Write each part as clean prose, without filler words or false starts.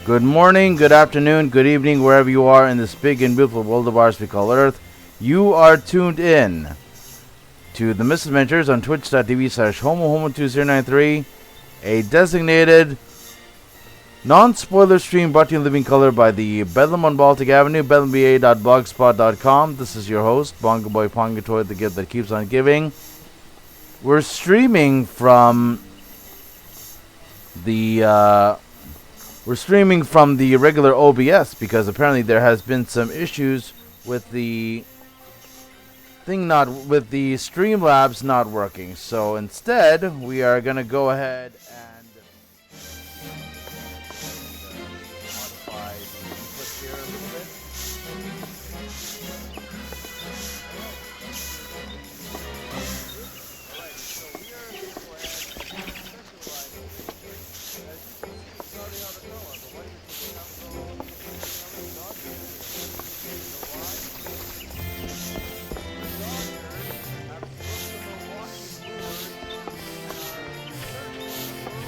Good morning, good afternoon, good evening, wherever you are in this big and beautiful world of ours we call Earth. You are tuned in to the Misadventures on twitch.tv/homohomo2093, a designated non-spoiler stream brought to you in living color by the Bedlam on Baltic Avenue, bedlamba.blogspot.com. This is your host, Bongo Boy Pongatoy, the gift that keeps on giving. We're streaming from the regular OBS because apparently there has been some issues with the Streamlabs not working. So instead, we are going to go ahead and modify the input here a little bit. Alright, so we are going to go ahead and specialize in Harukawa, but why do you think we have so many doctors? You know why? The doctors have spoken about walking tours and are searching for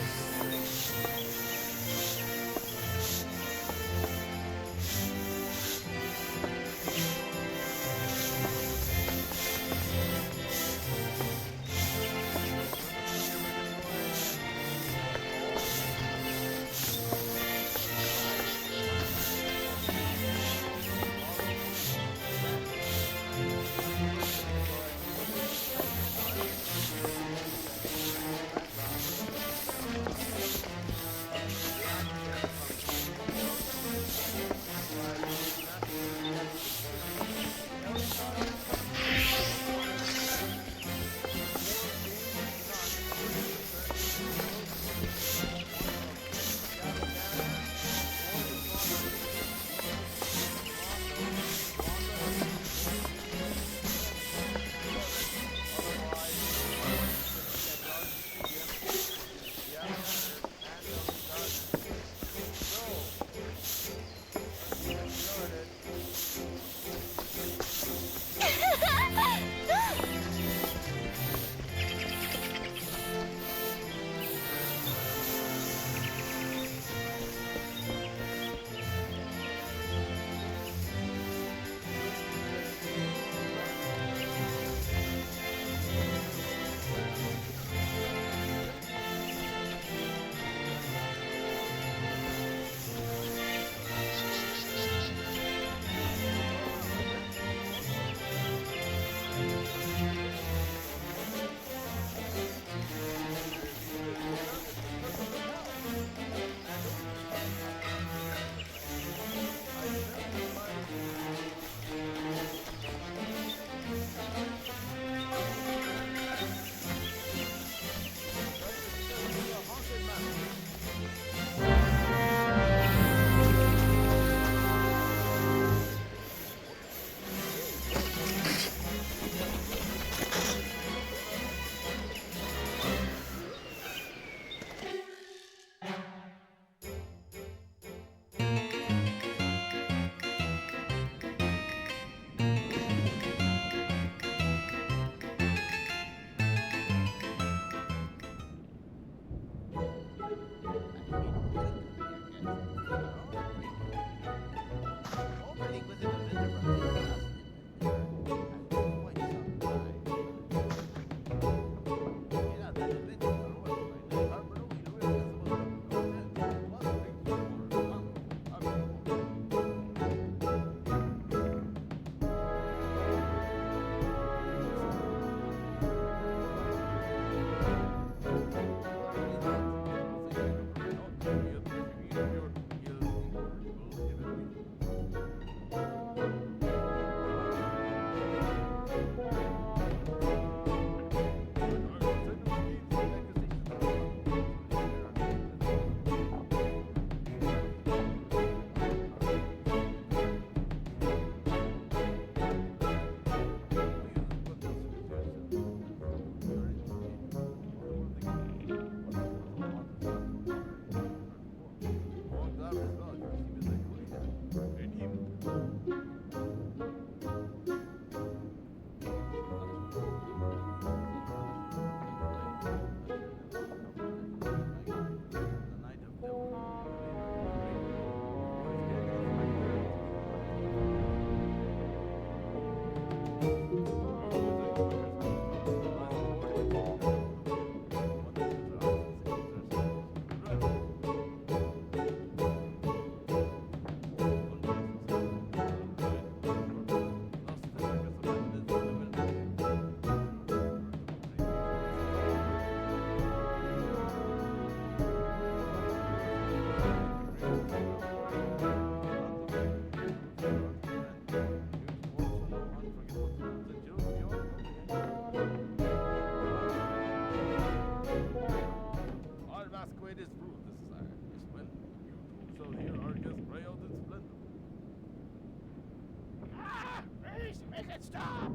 stop!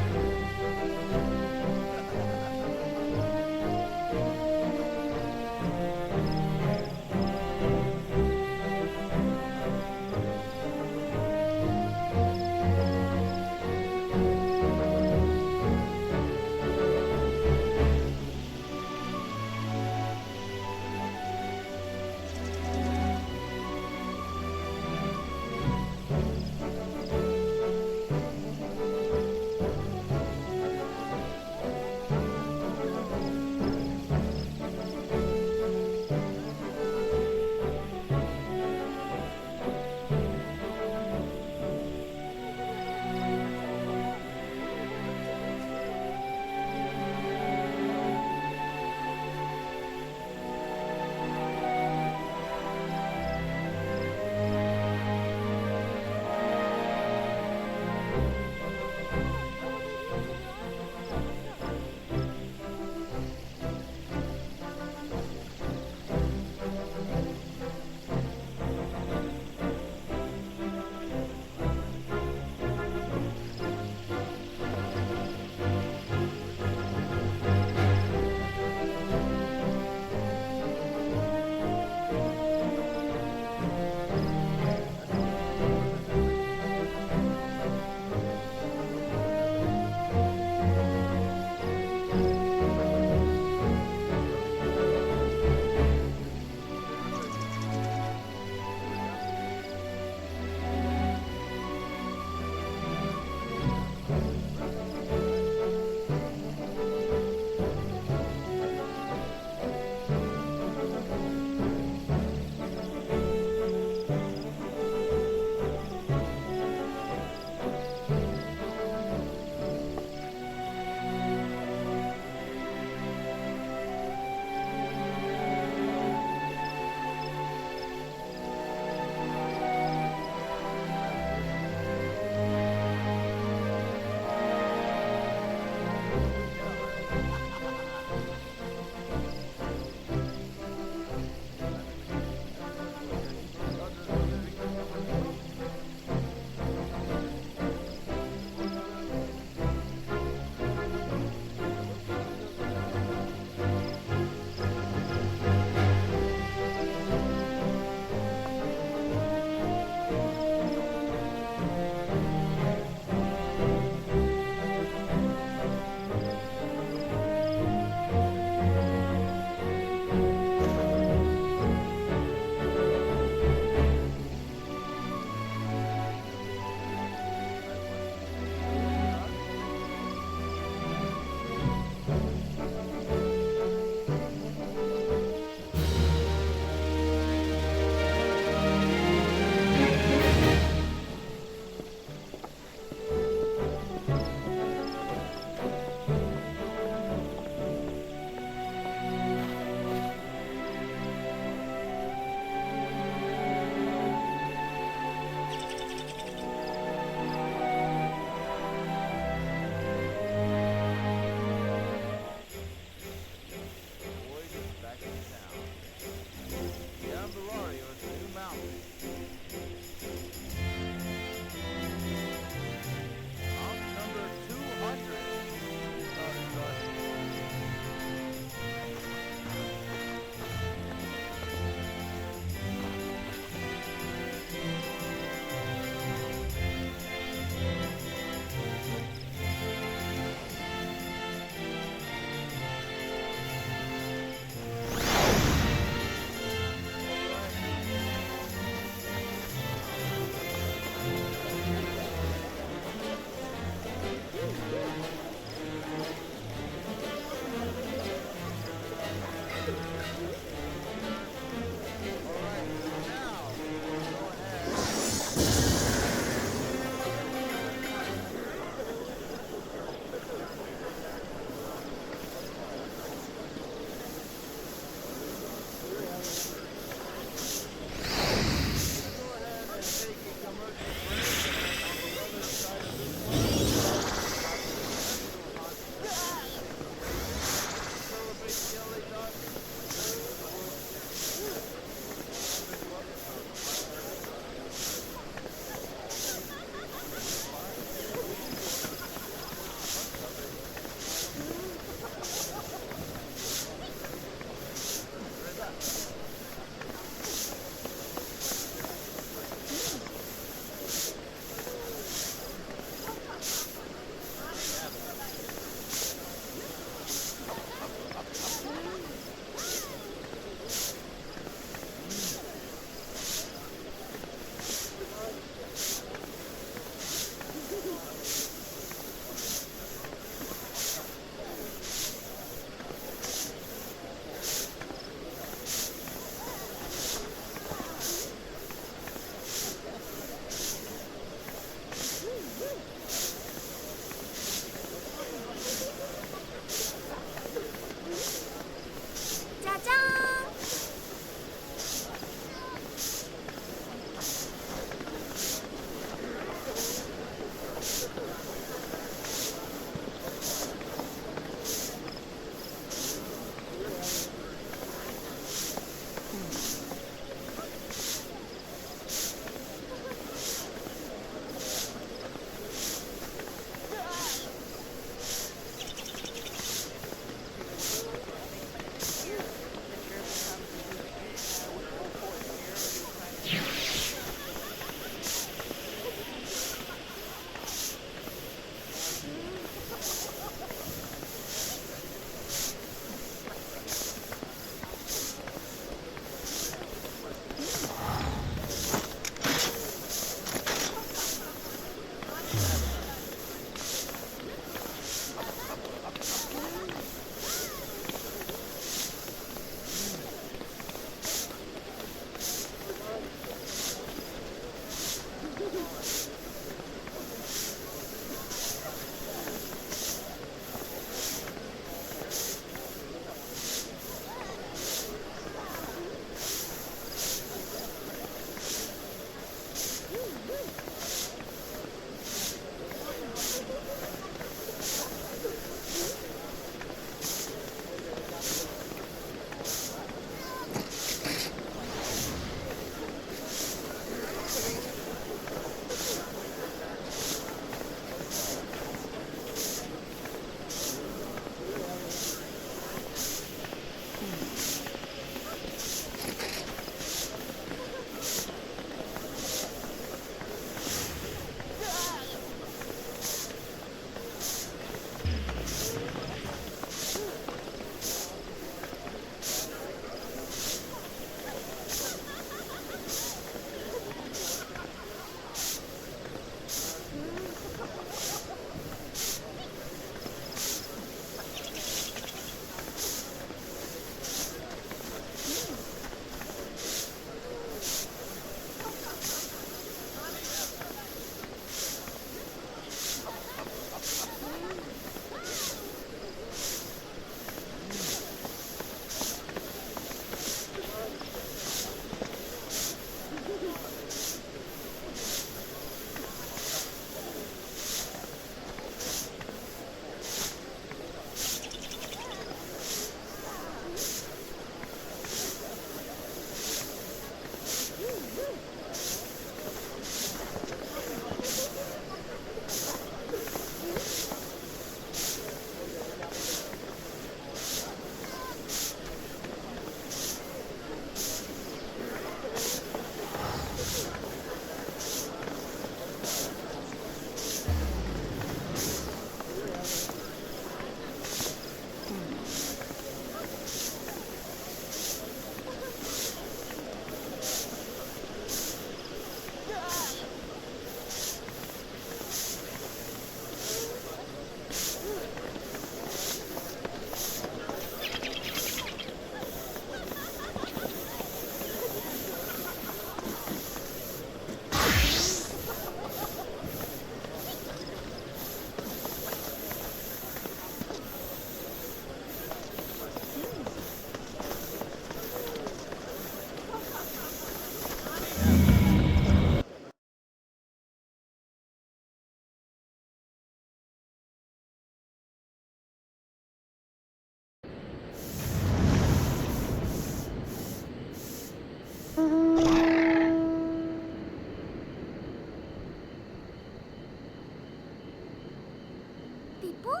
people?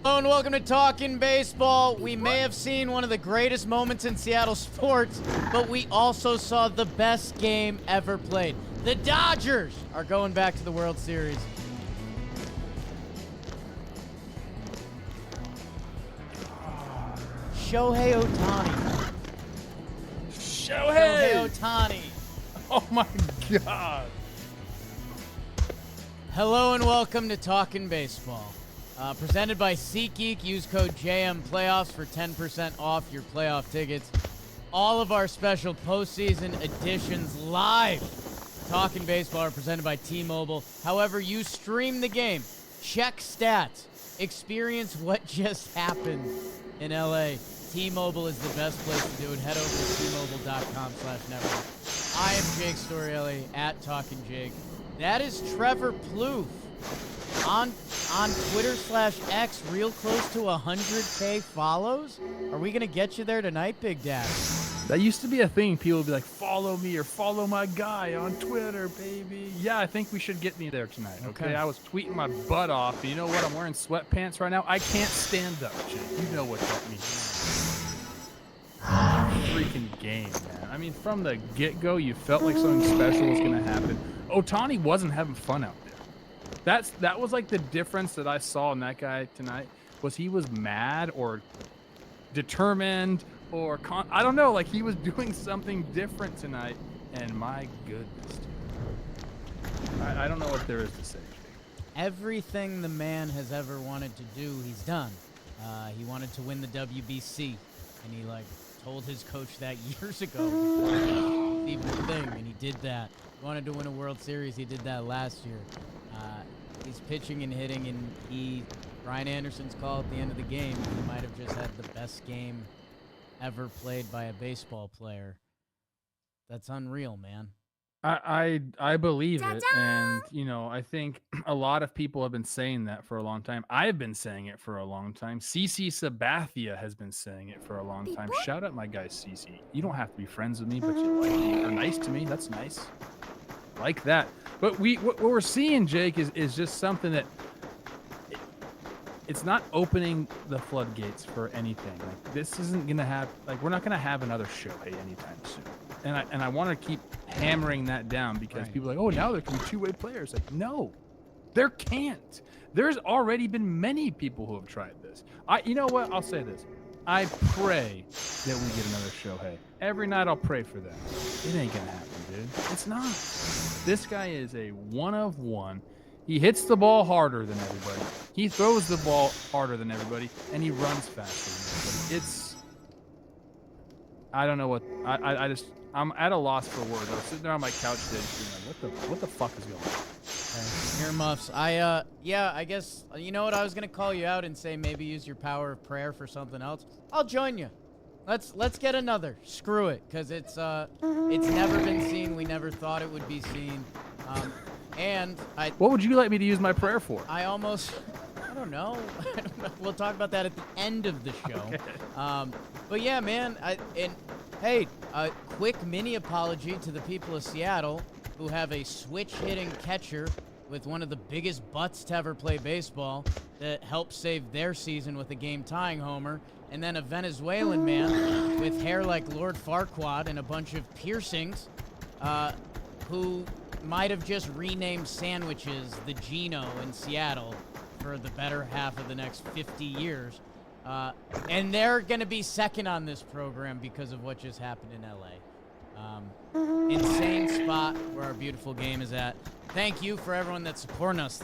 Hello and welcome to Talkin' Baseball. We may have seen one of the greatest moments in Seattle sports, but we also saw the best game ever played. The Dodgers are going back to the World Series. Shohei Ohtani. Shohei Ohtani. Oh my God. Hello and welcome to Talkin' Baseball. Presented by SeatGeek. Use code JMPlayoffs for 10% off your playoff tickets. All of our special postseason editions live. Talkin' Baseball are presented by T-Mobile. However you stream the game, check stats, experience what just happened in LA. T-Mobile is the best place to do it. Head over to T-Mobile.com/network. I am Jake Storielli at Talkin' Jake. That is Trevor Plouffe on Twitter/X, real close to 100K follows. Are we gonna get you there tonight, Big Dad? That used to be a thing. People would be like, follow me or follow my guy on Twitter, baby. Yeah, I think we should get me there tonight, okay? I was tweeting my butt off. And you know what? I'm wearing sweatpants right now. I can't stand up, Jake. You know what that means. Freaking game, man. I mean, from the get-go, you felt like something special was going to happen. Ohtani wasn't having fun out there. That was like the difference that I saw in that guy tonight, was he was mad or determined or I don't know, like he was doing something different tonight, and my goodness, I don't know what there is to say, Jake. Everything the man has ever wanted to do, he's done. He wanted to win the WBC, and he told his coach that years ago before it was even a thing, and he did that. He wanted to win a World Series, he did that last year. He's pitching and hitting, and Brian Anderson's call at the end of the game, he might have just had the best game ever played by a baseball player. That's unreal, man. I believe it, and I think a lot of people have been saying that for a long time. I've been saying it for a long time. CC Sabathia has been saying it for a long time. Shout out my guy CC. You don't have to be friends with me, but you like me or nice to me. That's nice. Like that. But what we're seeing, Jake, is just something that it's not opening the floodgates for anything. Like, this isn't gonna have, we're not gonna have another Shohei anytime soon. And I want to keep hammering that down, because people are like, oh, now there can be two-way players. Like, no, there can't. There's already been many people who have tried this. You know what? I'll say this. I pray that we get another Shohei. Every night I'll pray for that. It ain't gonna happen, dude. It's not. This guy is a one of one. He hits the ball harder than everybody. He throws the ball harder than everybody, and he runs faster than everybody. I don't know what I'm at a loss for words. I was sitting there on my couch today, being like, what the fuck is going on? Earmuffs. I guess, you know what? I was gonna call you out and say maybe use your power of prayer for something else. I'll join you. Let's get another. Screw it, because it's never been seen. We never thought it would be seen. What would you like me to use my prayer for? I don't know. We'll talk about that at the end of the show. Okay. But yeah, man. Hey, a quick mini apology to the people of Seattle who have a switch-hitting catcher with one of the biggest butts to ever play baseball that helped save their season with a game-tying homer, and then a Venezuelan man with hair like Lord Farquaad and a bunch of piercings who might have just renamed sandwiches the Gino in Seattle for the better half of the next 50 years. And they're going to be second on this program because of what just happened in LA. Insane spot where our beautiful game is at. Thank you for everyone that's supporting us.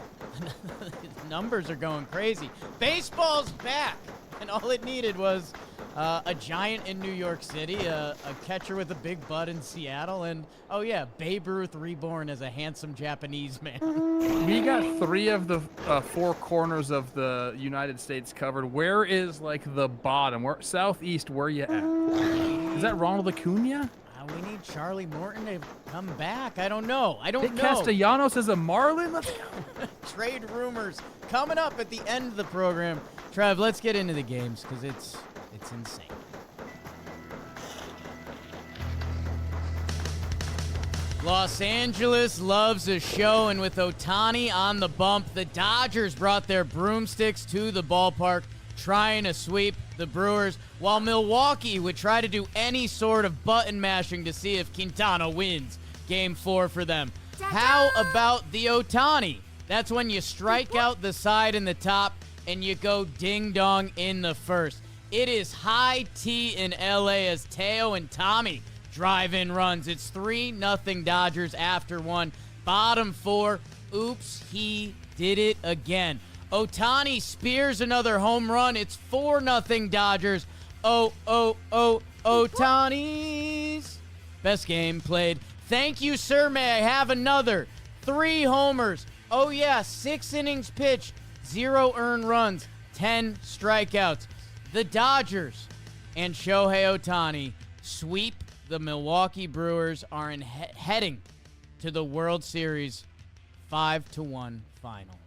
Numbers are going crazy. Baseball's back, and all it needed was a giant in New York City, a catcher with a big butt in Seattle, and, oh yeah, Babe Ruth reborn as a handsome Japanese man. We got 3 of the 4 corners of the United States covered. Where is, the bottom? Southeast, where you at? Is that Ronald Acuna? We need Charlie Morton to come back. I don't know. Castellanos as a Marlin? Let's go. Trade rumors coming up at the end of the program. Trev, let's get into the games, because it's insane. Los Angeles loves a show, and with Ohtani on the bump, the Dodgers brought their broomsticks to the ballpark, trying to sweep the Brewers, while Milwaukee would try to do any sort of button mashing to see if Quintana wins Game 4 for them. How about the Ohtani? That's when you strike out the side and the top, and you go ding-dong in the first. It is high tea in L.A. as Teo and Tommy drive-in runs. It's 3-0 Dodgers after one. Bottom four. Oops, he did it again. Ohtani spears another home run. It's 4-0 Dodgers. Ohtani's best game played. Thank you, sir. May I have another? 3 homers. Oh, yeah, 6 innings pitched. 0 earned runs. 10 strikeouts. The Dodgers and Shohei Ohtani sweep the Milwaukee Brewers, are heading to the World Series 5-1 final.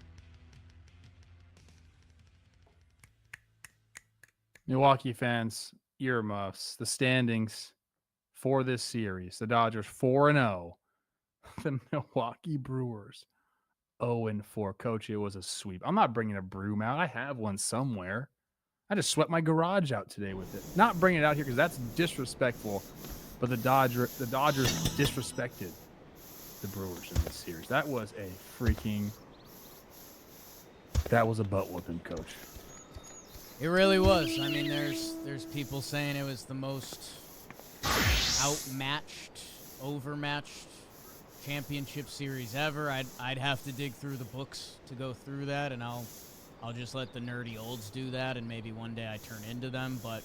Milwaukee fans, earmuffs. The standings for this series: the Dodgers 4-0, the Milwaukee Brewers 0-4. Coach, it was a sweep. I'm not bringing a broom out. I have one somewhere. I just swept my garage out today with it. Not bringing it out here because that's disrespectful. But the Dodgers disrespected the Brewers in this series. That was a butt whooping, Coach. It really was. I mean, there's people saying it was the most outmatched, overmatched championship series ever. I'd have to dig through the books to go through that, and I'll just let the nerdy olds do that, and maybe one day I turn into them. But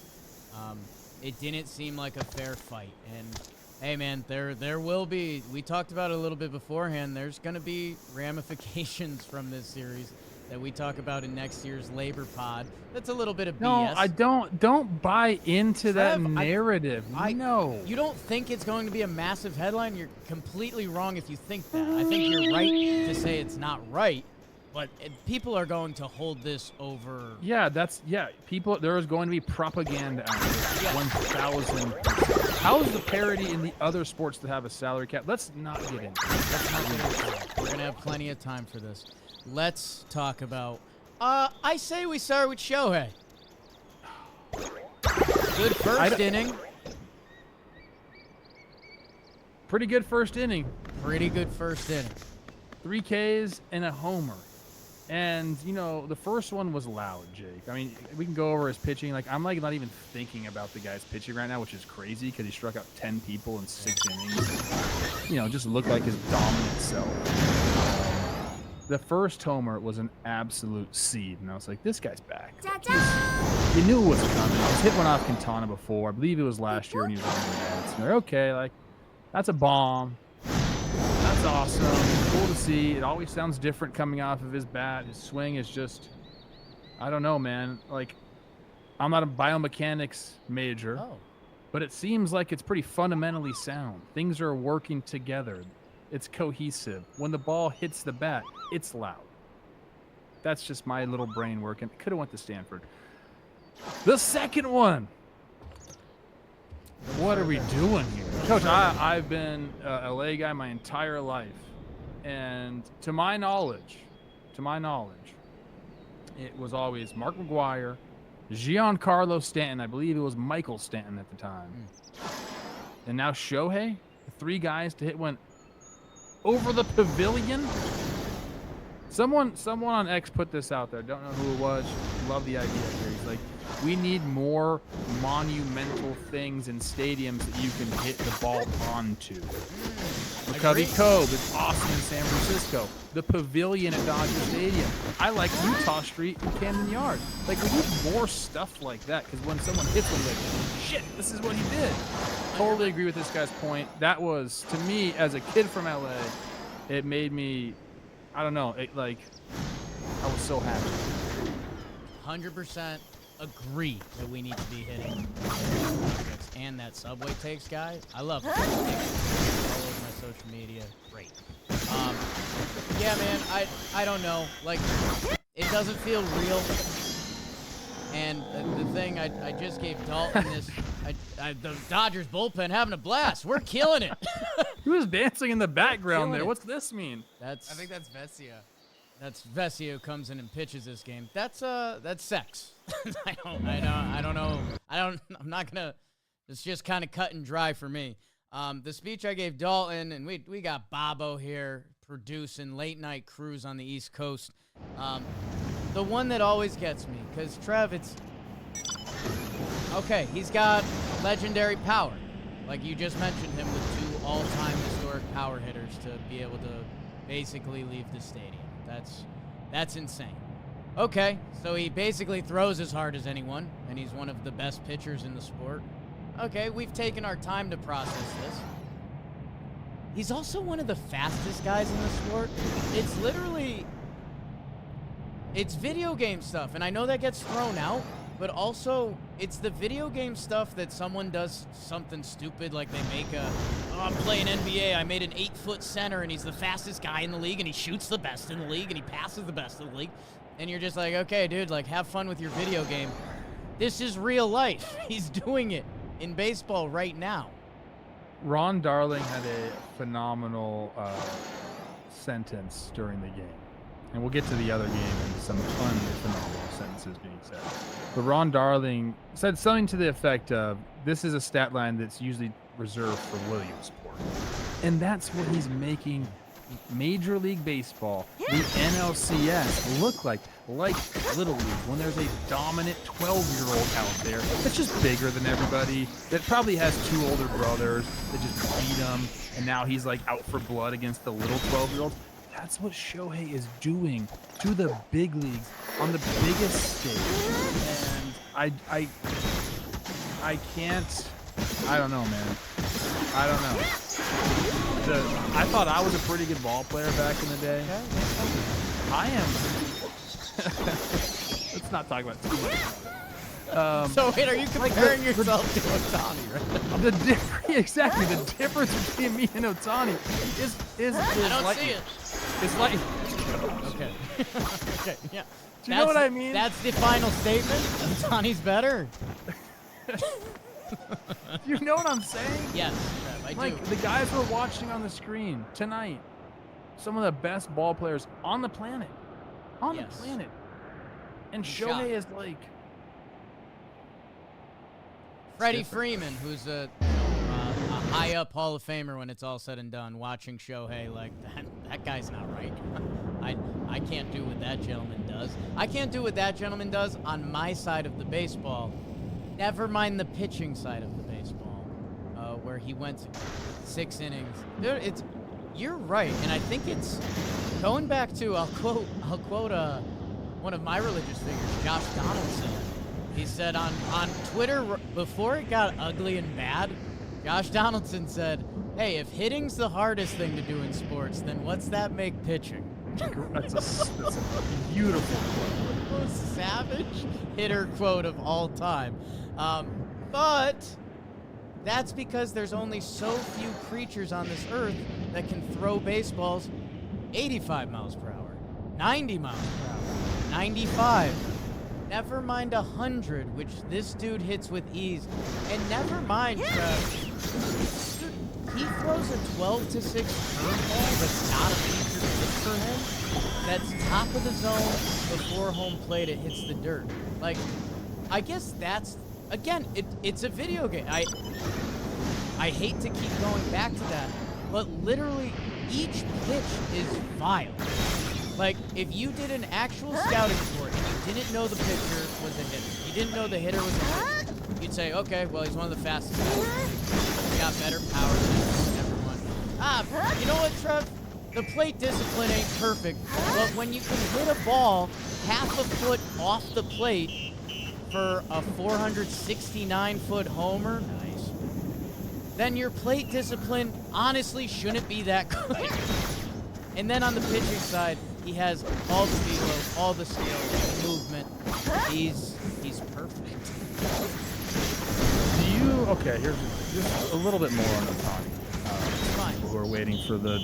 it didn't seem like a fair fight. And hey, man, there will be. We talked about it a little bit beforehand. There's going to be ramifications from this series that we talk about in next year's Labor Pod. That's a little bit of BS. No, I don't buy into that narrative. No. You don't think it's going to be a massive headline? You're completely wrong if you think that. I think you're right to say it's not right, but people are going to hold this over. Yeah, people, there is going to be propaganda out there. 1,000%. How is the parity in the other sports that have a salary cap? Let's not get into it. We're going to have plenty of time for this. Let's talk about, I say we start with Shohei. Good first inning. Pretty good first inning. Pretty good first inning. 3 Ks and a homer. And, you know, the first one was loud, Jake. I mean, we can go over his pitching. Like, I'm like not even thinking about the guy's pitching right now, which is crazy because he struck out 10 people in 6 innings. You know, just looked like his dominant self. The first homer was an absolute seed, and I was like, this guy's back. You knew it was coming. He's hit one off Quintana before. I believe it was last year when he was on the Mets. And they're okay, like, that's a bomb. That's awesome. Cool to see. It always sounds different coming off of his bat. His swing is just, I don't know, man. Like, I'm not a biomechanics major, but it seems like it's pretty fundamentally sound. Things are working together. It's cohesive. When the ball hits the bat, it's loud. That's just my little brain working. Could have went to Stanford. The second one. What are we doing here? Coach, I've been a LA guy my entire life. And to my knowledge, it was always Mark McGwire, Giancarlo Stanton. I believe it was Michael Stanton at the time. And now Shohei, the 3 guys to hit one over the pavilion. Someone on X put this out there. Don't know who it was. Love the idea here. He's like, we need more monumental things in stadiums that you can hit the ball onto. McCovey Cove is awesome in San Francisco. The pavilion at Dodger Stadium. I like Utah Street and Camden Yards. Like, we need more stuff like that, because when someone hits one, like, shit, this is what he did. Totally agree with this guy's point. That was, to me, as a kid from LA, it made me, I don't know, I was so happy. 100% agree that we need to be hitting and that Subway Takes guy. I love it. All over my social media. Great. Yeah, man, I don't know. Like, it doesn't feel real. And the thing, I just gave Dalton this, the Dodgers bullpen having a blast. We're killing it. He was dancing in the background Killing there. it. What's this mean? I think that's Vesia. That's Vesio who comes in and pitches this game. That's sex. I don't know. I'm not gonna. It's just kind of cut and dry for me. The speech I gave Dalton, and we got Bobo here producing late night cruise on the East Coast. The one that always gets me, because Trev, it's okay. He's got legendary power, like you just mentioned him with 2 all-time historic power hitters to be able to basically leave the stadium. That's insane. Okay, so he basically throws as hard as anyone, and he's one of the best pitchers in the sport. Okay, we've taken our time to process this. He's also one of the fastest guys in the sport. It's literally... It's video game stuff, and I know that gets thrown out, but also it's the video game stuff that someone does something stupid, like they make I'm playing NBA, I made an 8-foot center, and he's the fastest guy in the league, and he shoots the best in the league, and he passes the best in the league. And you're just like, okay, dude, like, have fun with your video game. This is real life. He's doing it in baseball right now. Ron Darling had a phenomenal sentence during the game. And we'll get to the other game and some phenomenal sentences being said. But Ron Darling said something to the effect of, this is a stat line that's usually reserved for Williamsport. And that's what he's making Major League Baseball, the NLCS, look like Little League, when there's a dominant 12-year-old out there that's just bigger than everybody, that probably has 2 older brothers that just beat him, and now he's like out for blood against the little 12-year-olds. That's what Shohei is doing to the big leagues on the biggest stage. And I can't, I don't know, man. I don't know. I thought I was a pretty good ball player back in the day. I am. Let's not talk about it too much. So wait, are you comparing yourself to Otani right now? Exactly. The difference between me and Otani is I don't like, see it. It's like. Okay. Okay. Yeah. Do you know what I mean? That's the final statement. Otani's better. Do you know what I'm saying? Yes, Trev, I do. Like the guys we're watching on the screen tonight, some of the best ball players on the planet. On the planet. And Shohei is like Freddie Freeman, who's a high up Hall of Famer when it's all said and done, watching Shohei like that guy's not right. I can't do what that gentleman does. I can't do what that gentleman does on my side of the baseball. Never mind the pitching side of the baseball, where he went 6 innings. Dude, you're right, and I think it's going back to I'll quote one of my religious figures, Josh Donaldson. He said on Twitter before it got ugly and bad, Josh Donaldson said, "Hey, if hitting's the hardest thing to do in sports, then what's that make pitching?" that's a beautiful quote. Most savage hitter quote of all time. But that's because there's only so few creatures on this earth that can throw baseballs 85 miles per hour, 90 miles per hour, 95. Never mind 100, which this dude hits with ease. And never mind, he throws a 12-6 curveball that's not a featured pitch for him. That's top of the zone before home plate. It hits the dirt. Like, I guess that's, again, it's a video game. I hate to keep going back to that, but literally each pitch is vile. Like, if you did an actual scouting report and you didn't know the pitcher was a hitter, you didn't know the hitter was a pitcher, you'd say, okay, well, he's one of the fastest guys. He's got better power than everyone. You know what, Trev? The plate discipline ain't perfect, but when you can hit a ball half a foot off the plate for a 469-foot homer, nice, then your plate discipline honestly shouldn't be that good. And then on the pitching side, he has all the velo, all the skill, movement. He's perfect. Okay, here's just a little bit more on Otani. Fine. Who are waiting for the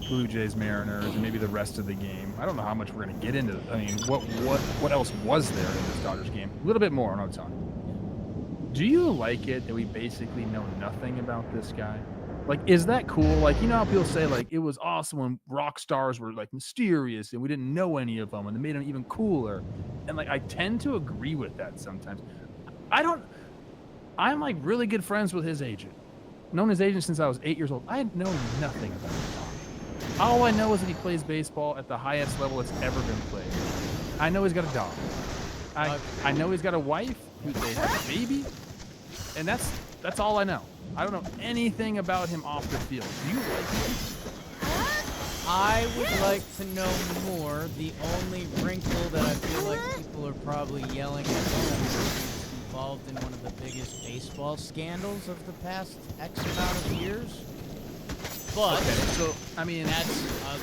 Blue Jays, Mariners, and maybe the rest of the game. I don't know how much we're going to get into. I mean, what else was there in this Dodgers game? A little bit more on Otani. Do you like it that we basically know nothing about this guy? Like, is that cool? Like, you know how people say, like, it was awesome when rock stars were, like, mysterious and we didn't know any of them and they made them even cooler. And, like, I tend to agree with that sometimes. I don't I'm, like, really good friends with his agent. Known his agent since I was 8 years old. I know nothing about him. All I know is that he plays baseball at the highest level it's ever been played. I know he's got a dog. I know he's got a wife who they have a baby, and that's all I know. I don't know anything about him off the field. Do you like him? I would like to know more. The only wrinkle that I feel like people are probably yelling at him is involved in one of the biggest baseball scandals of the past X amount of years. But okay, so I mean, that's all of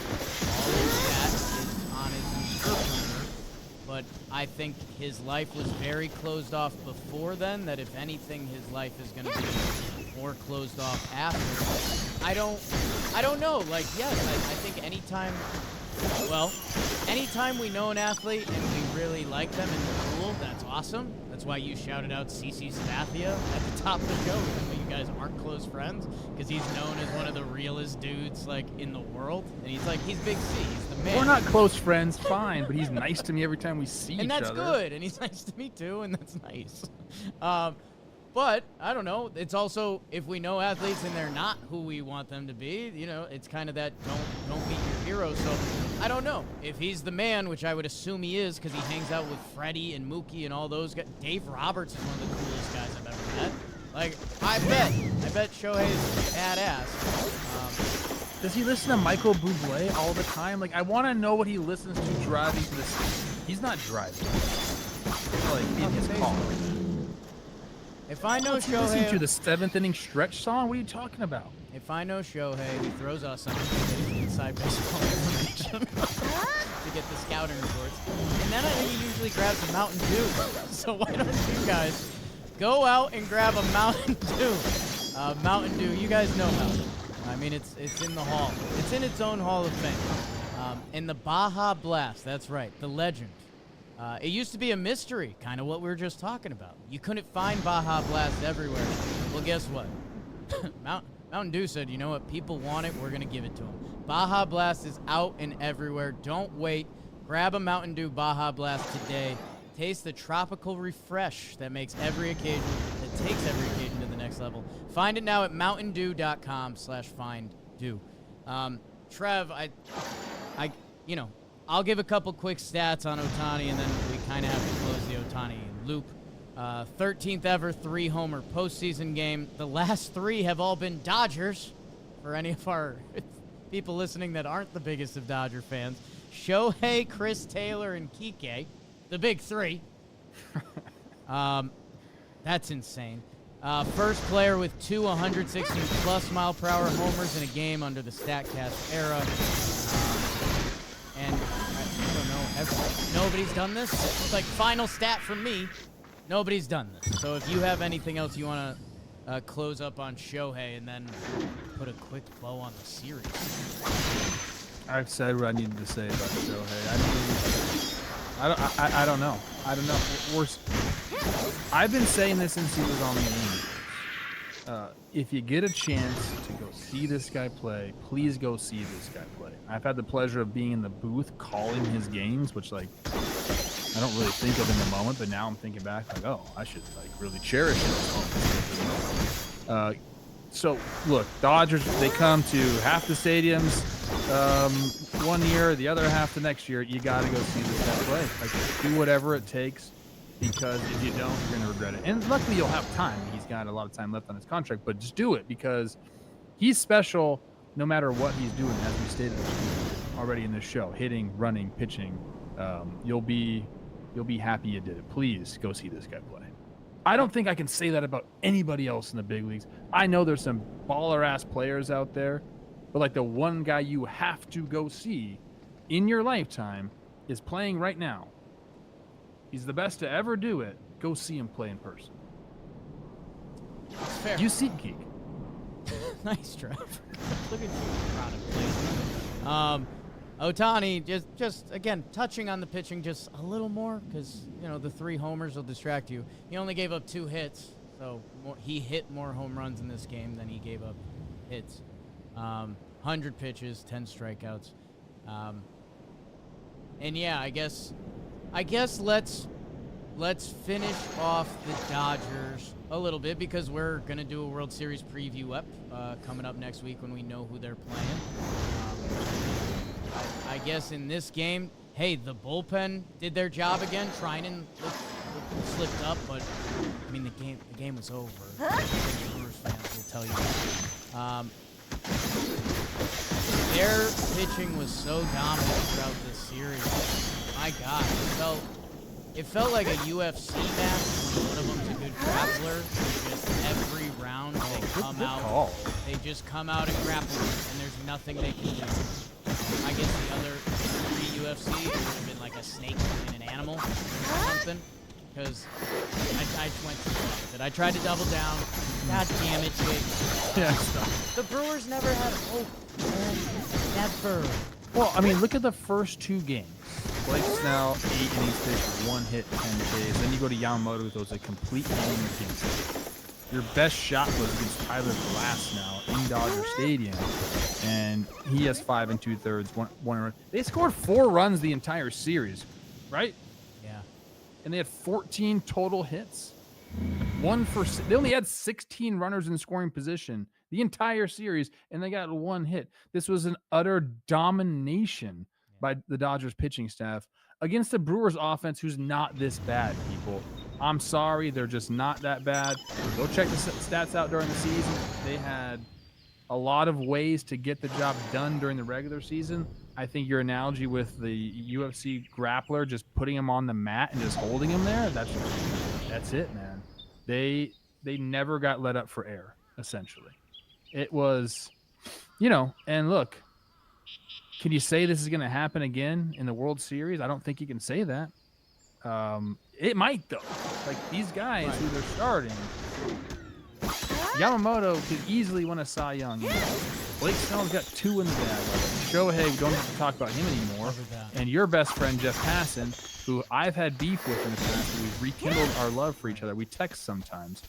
that is on his interpreter. But I think his life was very closed off before then. That if anything, his life is going to be more closed off after. I don't know. Like, yes, I think anytime we know an athlete and we really like them and they're cool, that's awesome. That's why you shouted out CC Sabathia at the top of the show, even though you guys aren't close friends, because he's known as one of the realest dudes, like, in the world. And he's Big C. He's the man. We're not close friends, fine, but he's nice to me every time we see each other. And that's good, and he's nice to me too, and that's nice. But, I don't know, it's also, if we know athletes and they're not who we want them to be, you know, it's kind of that don't meet your hero. So, I don't know. If he's the man, which I would assume he is, because he hangs out with Freddie and Mookie and all those guys. Dave Roberts is one of the coolest guys I've ever met. Like, I bet Shohei's badass. Does he listen to Michael Bublé all the time? Like, I want to know what he listens to driving to the city. He's not driving. Like, in his car. If I know What's he listening Shohei, to the 7th inning stretch song? What are you talking about? if I know Shohei, he throws us on to get the inside baseball information to get the scouting reports, and then I think he usually grabs a Mountain Dew. So why don't you guys go out and grab a Mountain Dew? Mountain Dew, you guys know Mountain Dew. I mean, it's in the hall. It's in its own hall of fame. In the Baja Blast, that's right, the legend. It used to be a mystery, kind of what we were just talking about. You couldn't find Baja Blast everywhere. Well, guess what? Mountain Dew said, you know what? People want it. We're going to give it to them. Baja Blast is out and everywhere. Don't wait. Grab a Mountain Dew Baja Blast today. Taste the tropical refresh that takes every occasion to the next level. Find it now at mountaindew.com/finddew. Trev, I'll give a couple quick stats on Ohtani, and then we kind of have to close the Ohtani loop. 13th ever 3-homer postseason game. The last 3 have all been Dodgers. For any of our people listening that aren't the biggest of Dodger fans, Shohei, Chris Taylor, and Kike, the big 3. That's insane. First player with 2 116+ mile-per-hour homers in a game under the StatCast era. And I don't know, nobody's done this. It's like final stat from me. Nobody's done this. So if you have anything else you want to close up on Shohei and then put a quick bow on the series. I've said what I needed to say about Shohei. I don't know. I've been saying this since he was on the Angels. If you get a chance to go see this guy play, please go see this guy play. I've had the pleasure of being in the booth calling his games, which, like, I don't really think of in the moment, but now I'm thinking back, like, oh, I should, like, really cherish this moment. So, look, Dodgers, they come to half the stadiums one year, the other half the next year. You got to go see this guy play. Like, do whatever it takes, because if you don't, you're going to regret it. And luckily, you'll have time. He's got a lot of time left on his contract, but just do it, because he's special no matter what he's doing, as we stated already in this show. Hitting, running, pitching. You'll be happy you did it. Please go see this guy play. I don't think I can say that about anybody else in the big leagues. I know there's some baller-ass players out there, but, like, the one guy you have to go see in your lifetime is playing right now. He's the best to ever do it. Go see him play in person. That's fair. You see Geek. Nice, Trev. Look at you, product placement. Ohtani, just again, touching on the pitching just a little more, because, you know, the 3 homers will distract you. He only gave up 2 hits, so he hit more home runs in this game than he gave up hits, 100 pitches, 10 strikeouts. And yeah, I guess let's finish off the Dodgers a little bit because we're gonna do a World Series preview coming up next week when we know who they're playing. I guess in this game, hey, the bullpen did their job again. Treinen slipped up, but I mean the game was over. I think Brewers fans will tell you that. Their pitching was so dominant throughout this series. My God, it felt like a UFC match when one of them's a good grappler. Just every round they just come out and grapple, and there's nothing they can do. I guess the other UFC would have been like a snake and an animal or something. Because I went too far with it. I tried to double down. God damn it, Jake. Yeah. The Brewers never had hope. Never. Well, I mean, look at the first 2 games. Blake Snell, 8 innings pitched, 1 hit, 10 Ks. Then you go to Yamamoto, who throws a complete game against him. Your best shot was against Tyler Glass now in Dodger Stadium, and he has 5 2/3, one run. They scored 4 runs the entire series, right? Yeah. And they had 14 total hits. They only had 16 runners in scoring position the entire series, and they got 1 hit. This was an utter domination by the Dodgers pitching staff against the Brewers offense, who's not this bad, people. I'm sorry, they're just not that bad. Go check the stats out during the season. They had a lot of ways to get the job done during the regular season. I think your analogy with the UFC grappler, just putting him on the mat and just holding him there, that's it, man. They never got let up for air, essentially. It was, and look, can you say this is going to happen again in the World Series? I don't think you can say that. It might, though. Like, these guys who they're starting, Yamamoto could easily win a Cy Young. Blake Snell's got 2 in the bag. Shohei, we don't have to talk about him anymore. And your best friend, Jeff Passan, who I've had beef with in the past, we've rekindled our love for each other. We text sometimes.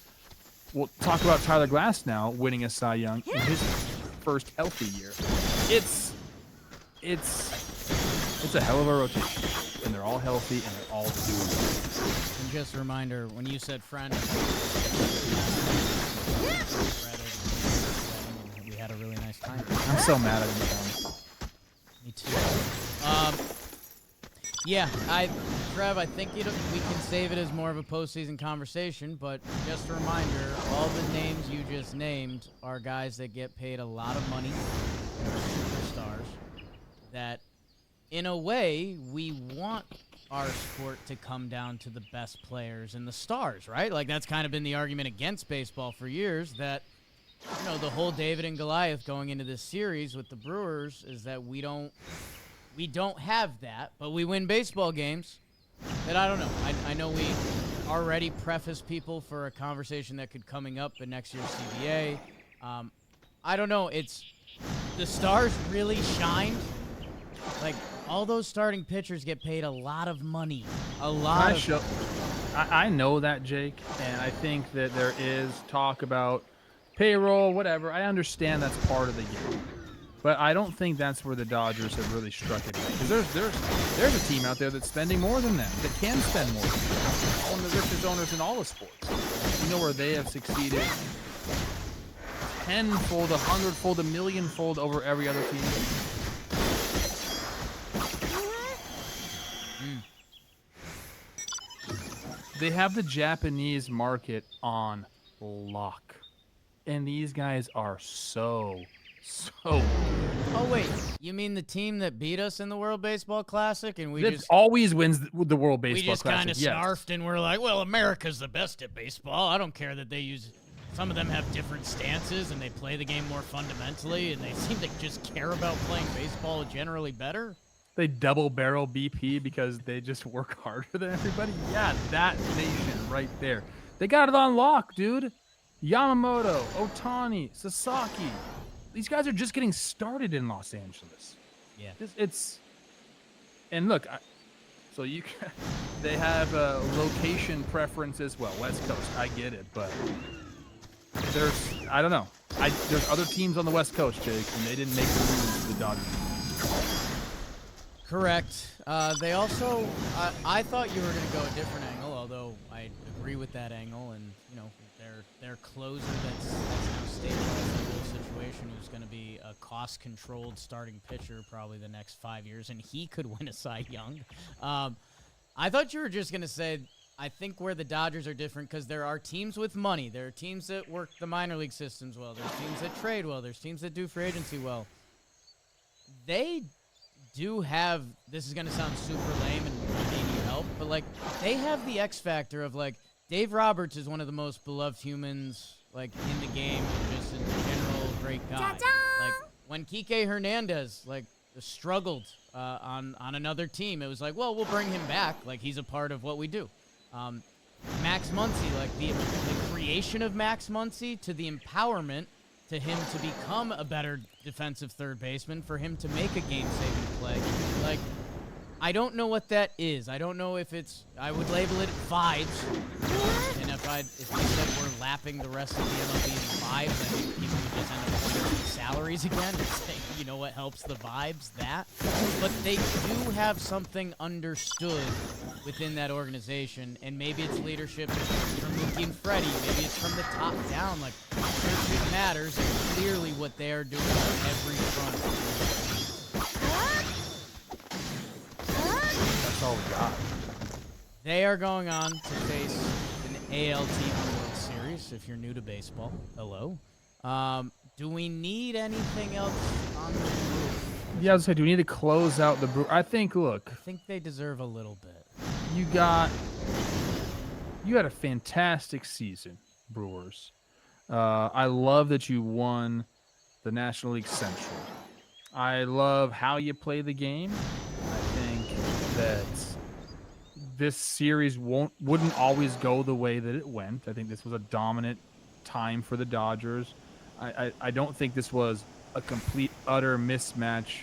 We'll talk about Tyler Glass now winning a Cy Young in his first healthy year. It's a hell of a rotation, and they're all healthy and they're all doing it. And just a reminder, when you said friend, we had a really nice time. I'm so mad at him. Me too. Yeah, Trev, I think we can save it as more of a postseason conversation, but just a reminder, all the names you just named are guys that get paid a lot of money, superstars, that in a way we want our sport to come down to the best players and the stars, right? Like, that's kind of been the argument against baseball for years, that the whole David and Goliath going into this series with the Brewers is that we don't have that, but we win baseball games. And I don't know. I know we already preface people for a conversation that could coming up in next year's CBA. I don't know. The stars really shined. Like, all those starting pitchers get paid a lot of money. I know that, Jake, and I think that there is talk about payroll, whatever. I understand that's part of the game. But I don't think that's where the Dodgers have really struck it. Because there's a team out there that's spending more than them, that can spend more than them. One of the richest owners in all of sports. You know where they have succeeded tenfold, 100-fold, 1,000,000-fold over every other team. They have the Japanese market on lock. And these guys are so Oh, wait. You mean the team that beat us in the World Baseball Classic? And that always wins the World Baseball Classic. We just kind of snarfed and we're like, well, America's the best at baseball. I don't care that they use... Some of them have different stances and they play the game more fundamentally, and they seem to just care about playing baseball generally better. They double barrel BP because they just work harder than everybody. Yeah, that nation right there. They got it on lock, dude. Yamamoto, Ohtani, Sasaki. These guys are just getting started in Los Angeles. Yeah. And look, they have a location preference as well. West Coast, I get it, but I don't know. There's other teams on the West Coast, Jake, and they didn't make the moves the Dodgers. Correct. They also, I thought you were going to go a different angle, although I agree with that angle. And you know, their closer that's now stabilized the whole situation, who's going to be a cost-controlled starting pitcher probably the next 5 years, and he could win a Cy Young. I thought you were just going to say, I think where the Dodgers are different because there are teams with money. There are teams that work the minor league systems well. There's teams that trade well. There's teams that do free agency well. They do have, this is going to sound super lame and may need help, but like they have the X factor of like Dave Roberts is one of the most beloved humans like in the game and just in general great guy. Like when Kike Hernandez like struggled on another team, it was like, well, we'll bring him back. Like he's a part of what we do. Max Muncy, like the creation of Max Muncy to the empowerment to him to become a better defensive third baseman, for him to make a game-saving play. Like, I don't know what that is. I don't know if it's, I would label it vibes. And if we said we're lapping the rest of the MLB in vibes, I think people would just end up pointing to salaries again and saying, you know what helps the vibes? That. But they do have something understood within that organization, and maybe it's leadership from Mookie and Freddie, maybe it's from the top down. Like, leadership matters, and clearly what they are doing on every front. That's all we got. They are going on to face an AL team in the World Series. If you're new to baseball, hello. Do we need anything else on the Brewers? Yeah, I was saying, do we need to close out the Brewers? I think, look. I think they deserve a little bit. You had a fantastic season, Brewers. I love that you won the National League Central. I love how you play the game. I think that this series wouldn't always go the way that it went. I think this was a dominant time for the Dodgers. I don't think this was a complete, utter mismatch.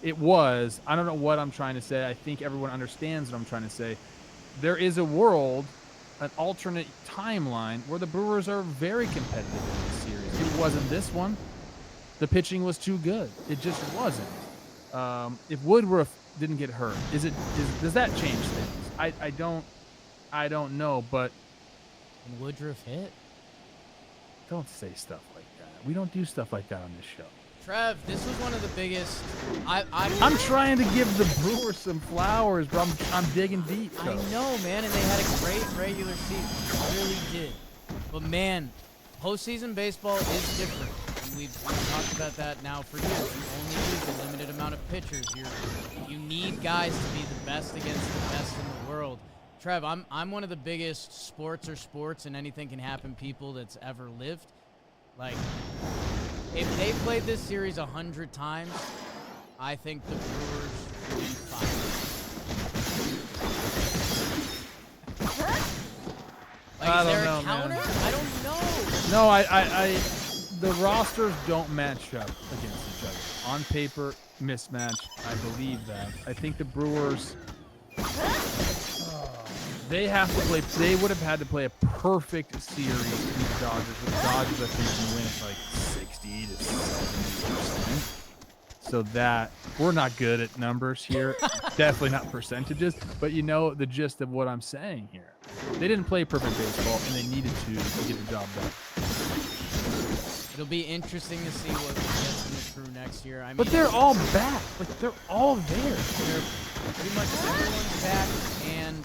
It was. I don't know what I'm trying to say. I think everyone understands what I'm trying to say. There is a world, an alternate timeline, where the Brewers are very competitive in this series. It wasn't this one. The pitching was too good. It just wasn't. If Woodruff didn't get hurt, does that change things? I don't know, but And Woodruff hit? don't say stuff like that. We don't do stuff like that on this show. Trev, this was one of the biggest. I'm trying to give the Brewers some flowers, bro. I'm digging deep. I know, man, and they had a great regular season. They really did. But man, postseason baseball is different. And we've talked about that now for years. You only use a limited amount of pitchers. You need guys to be the best against the best in the world. Trev, I'm one of the biggest sports and anything can happen people that's ever lived. Like, if they played this series 100 times, I think the Brewers win 5. Like, I is there don't a know, counter? man. I don't know. No, the rosters don't match up against each other. On paper, mismatch. I believe that. I think the Brewers, they would have had to play a perfect series to beat the Dodgers. With the Dodgers, I think, can win at like 60 to 70%. So that, we're not good at numbers here. Definitely not percentages, but you know the gist of what I'm saying here. They didn't play perfect baseball, and they needed to get the job done. It'll be interesting to see what gets in the crew next year. I mean, But they're all back. Like, they're all there. they're pretty much everyone's back, and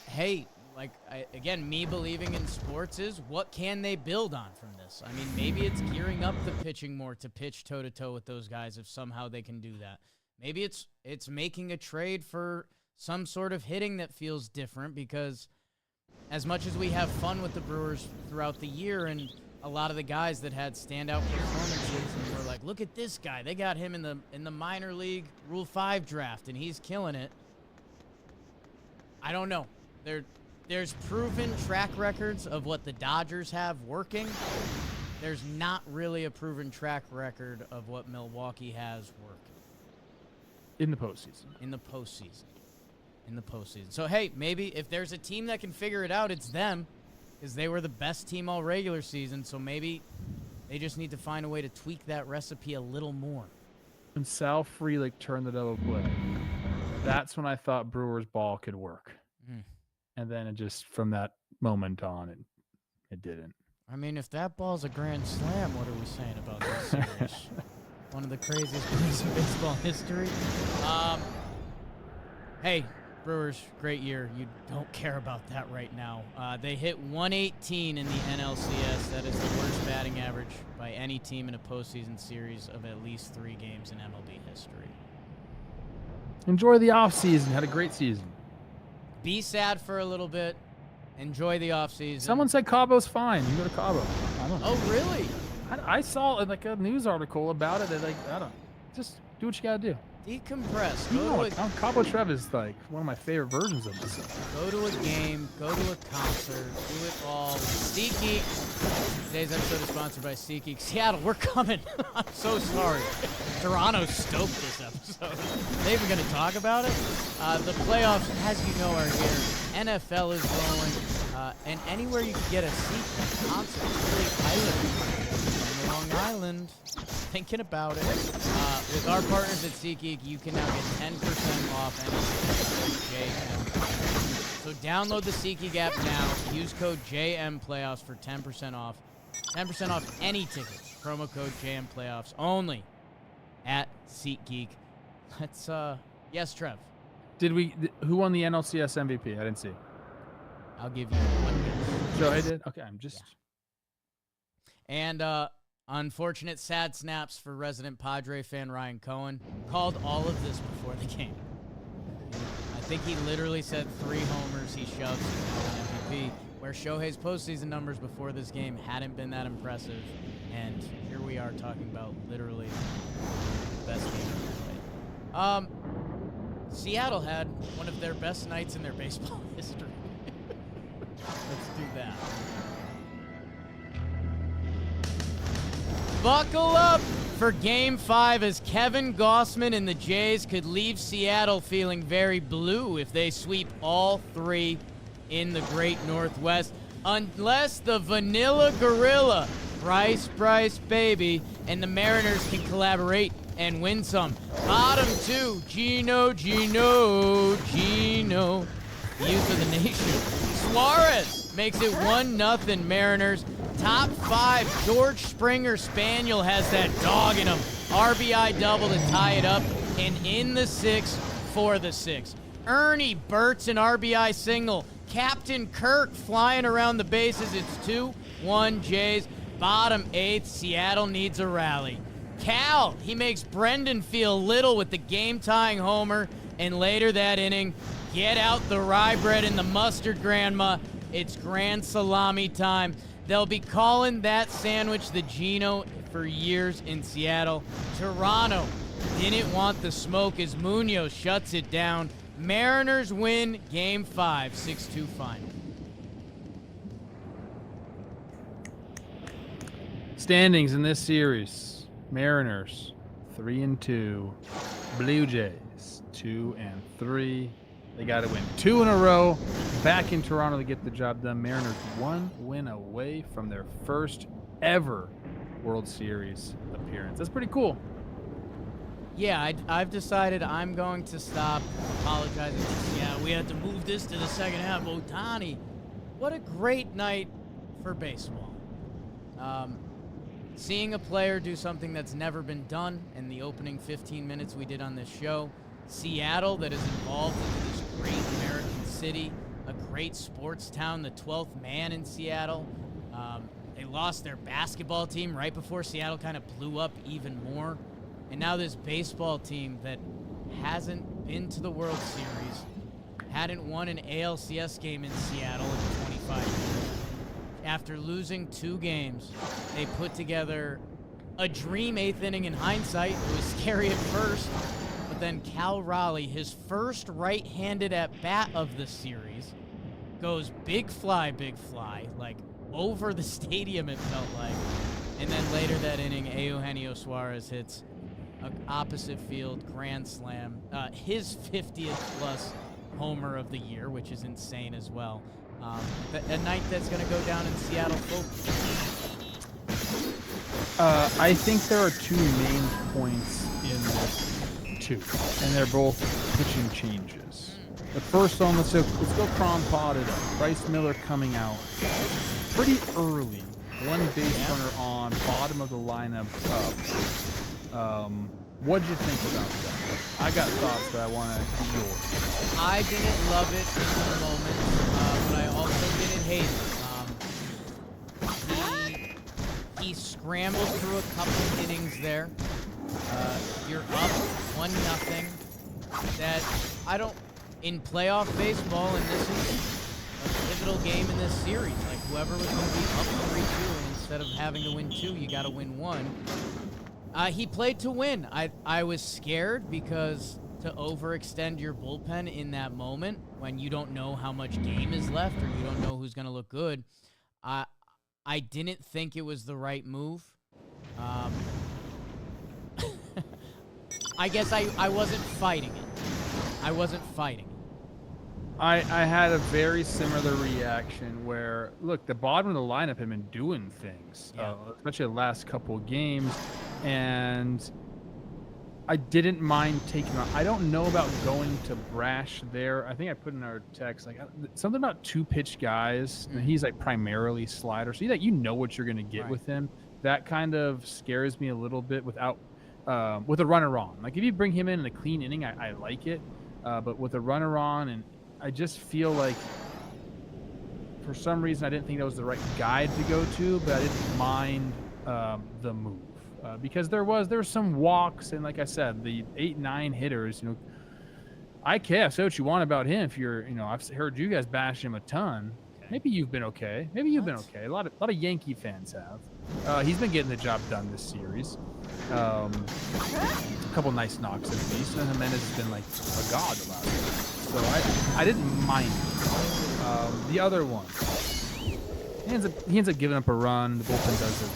hey, like, again, me believing in sports is what can they build on from this? I mean, maybe it's gearing up the pitching more to pitch toe-to-toe with those guys if somehow they can do that. Maybe it's making a trade for some sort of hitting that feels different, because as much as we have fun with the Brewers throughout the year and a lot of the guys that had standout performances and we're like, look at this guy. They got him in the minor league Rule 5 draft and he's killing it. I don't know. There's proven track records of what the Dodgers have working. There's not really a proven track record of what Milwaukee has working. In the postseason. In the postseason. So, hey, maybe if there's a team that can figure it out, it's them, because they were the best team all regular season. So maybe They just need to find a way to tweak that recipe a little more. When Sal Frelick turned the double play, that's when I thought Brewers ball could work. And then it just, from that moment on, it didn't. I mean, if that ball's a grand slam, what are we saying about this series? One of the craziest plays in baseball history. Hey, Brewers, great year. You don't care about that right now. They hit 118 in the NLCS. That is the worst batting average by any team in a postseason series of at least 3 games in MLB history. Enjoy the offseason. Had a great season. Be sad for a little bit. Enjoy the offseason. Someone said Cabo's fine. You go to Cabo. I don't know. Oh, really? I saw like a news article about it. Like, I don't. Just do what you gotta do. Decompress. You know, Cabo Trev is like one of my favorite versions of this. Go to a game. Go to a concert. Do it all. SeatGeek. Today's episode is sponsored by SeatGeek. Seattle, we're coming. I'm so sorry. Toronto's stoked this episode. They even going to talk about it? The playoffs, as you know, are here. NFL is rolling. And anywhere you can get a seat, concert, really Long Island. Thinking about it. With our partners at SeatGeek, you can now get 10% off any JM. So download the SeatGeek app now. Use code JMPlayoffs for 10% off. 10% off any tickets. Promo code JMPlayoffs only at SeatGeek. Let's, yes, Trev. Who won the NLCS MVP? I didn't see. I'll give you one guess. Joe, I did? Okay, I'm just... Yeah. And, unfortunate sad snaps for resident Padre fan Ryan Cohen. Called all of this before the game. I think he literally said 3 homers he shoves an MVP, where Shohei's postseason numbers before this game hadn't been that impressive. And here we are talking about literally the best game ever played. Seattle had one of their best nights in their baseball history. Let's do that. Buckle up for Game 5 as Kevin Gossman and the Jays could leave Seattle feeling very blue if they sweep all 3 in the Great Northwest. Unless the Vanilla Gorilla, Bryce Baby, and the Mariners can collaborate and win some. Bottom 2, Gino, the youth of the nation. Suarez makes it 1-0 Mariners. Top 5, George Springer Spaniel has that dog in him. RBI double to tie it up, and in the 6 for the 6. Ernie Burt's an RBI single. Captain Kirk flying around the bases. It's 2-1 Jays. Bottom 8, Seattle needs a rally. Cal, he makes Brendan feel little with the game-tying homer, and later that inning, get out the rye bread and the mustard, Grandma. It's grand salami time. They'll be calling that sandwich the Gino for years in Seattle. Toronto didn't want the smoke as Munoz shuts it down. Mariners win Game 5, 6-2 final. Standings in this series. Mariners 3-2. Blue Jays 2-3. They got to win 2 in a row. Back in Toronto to get the job done. Mariners 1 win away from their first ever World Series appearance. That's pretty cool. Yeah, I've decided I'm going to stop apologizing. Yeah, we had to move this to the second half. Ohtani, what a great night for baseball. Seeing a player do something that's never been done in the opening 15 minutes we did on this show. Seattle, that is involved in this great American city, a great sports town, the 12th man in Seattle. They lost their basketball team right before Seattle kind of blew up even more. And now this baseball team that hasn't been to the World Series, hadn't won an ALCS game in Seattle in 25 years. After losing 2 games, they put together a dream 8th inning in hindsight. It was scary at first. But then Cal Raleigh, his first right-handed at-bat of the series, goes big fly, like over the stadium it felt like. And then later that inning, Eugenio Suarez hits an opposite field grand slam, his 50th plus homer of the year, which is insane as well. A night that's going to go down in Seattle folk. I think there are two main points in this too, and they're both pitching changes. The first one, let's go Cron Pod it up. Bryce Miller coming out pretty early. One base runner on, bottom of the lineup up. What'd you think about that? I got thoughts, but I want to hear yours. I didn't love it in the moment, but I also didn't hate it. He scrambled through a couple innings there. You're up 1-0. That I don't in playoff baseball, and this is a pivotal game in this series. Like whoever was going to be up 3-2, and instead of having to win 2, you got to win 1. He played to win. I was scared because to overextend your bullpen in that moment when you don't know how much game is left or you don't know who's going to look good, I didn't think it was the right move. I guess I wasn't fighting it. I wasn't fighting it. I had a very similar reaction where, look, the bottom of the lineup had been doing things, especially the last couple of games, and I didn't mind taking him out. I don't know about going to Brash there. I think I put in our text, like, something about 2-pitch guys, and he's, like, primarily slider, so you know what you're going to get with him. That kind of scares me a little bit without with a runner on. Like, if you bring him in a clean inning, I like it, but with a runner on, and I just feel like for some reason I didn't think that was the right guide to go to, but I didn't mind the move because there were some walks, and like I said, the 8-9 hitters. I say what you want about him. If you're, I've heard you guys bash him a ton. Maybe you've been okay. Maybe you've been okay. A lot of Yankee fans have. He's been getting the job done this series. A couple nice knocks at least, and Jimenez has been like a god the last year. So I didn't mind it. The other one, he ends up giving up a run. The bullpen does it.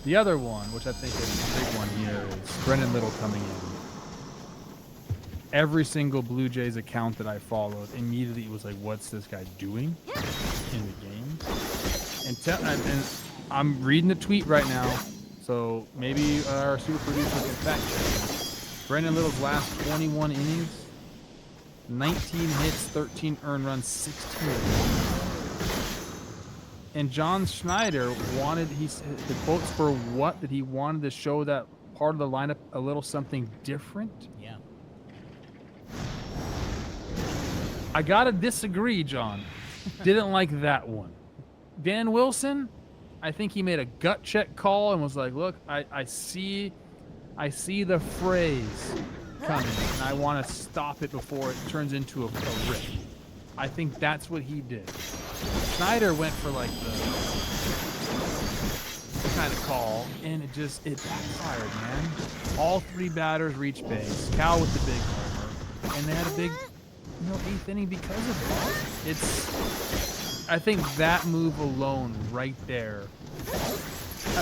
The other one, which I think is the big one here, is Brendan Little coming in. Every single Blue Jays account that I followed immediately was like, "What's this guy doing in the game?" And I'm reading the tweet right now, so maybe our super producer can fact check. Brendan Little's last 21 innings. 19 hits, 13 earned runs, 16. And John Schneider the quotes for what that he wanted to show that part of the lineup a little something different. Yeah. I gotta disagree, John. Didn't like that one. Dan Wilson, I think he made a gut check call and was like, "Look, I see the phrase coming, and I want to stop it before it turns into a rip." I think that's what he did. Snyder went for like the kind of call, and it backfired, man. All 3 batters reached base. Cal with the big homer, and they had a big, 8th inning because of it. I think that move alone right there,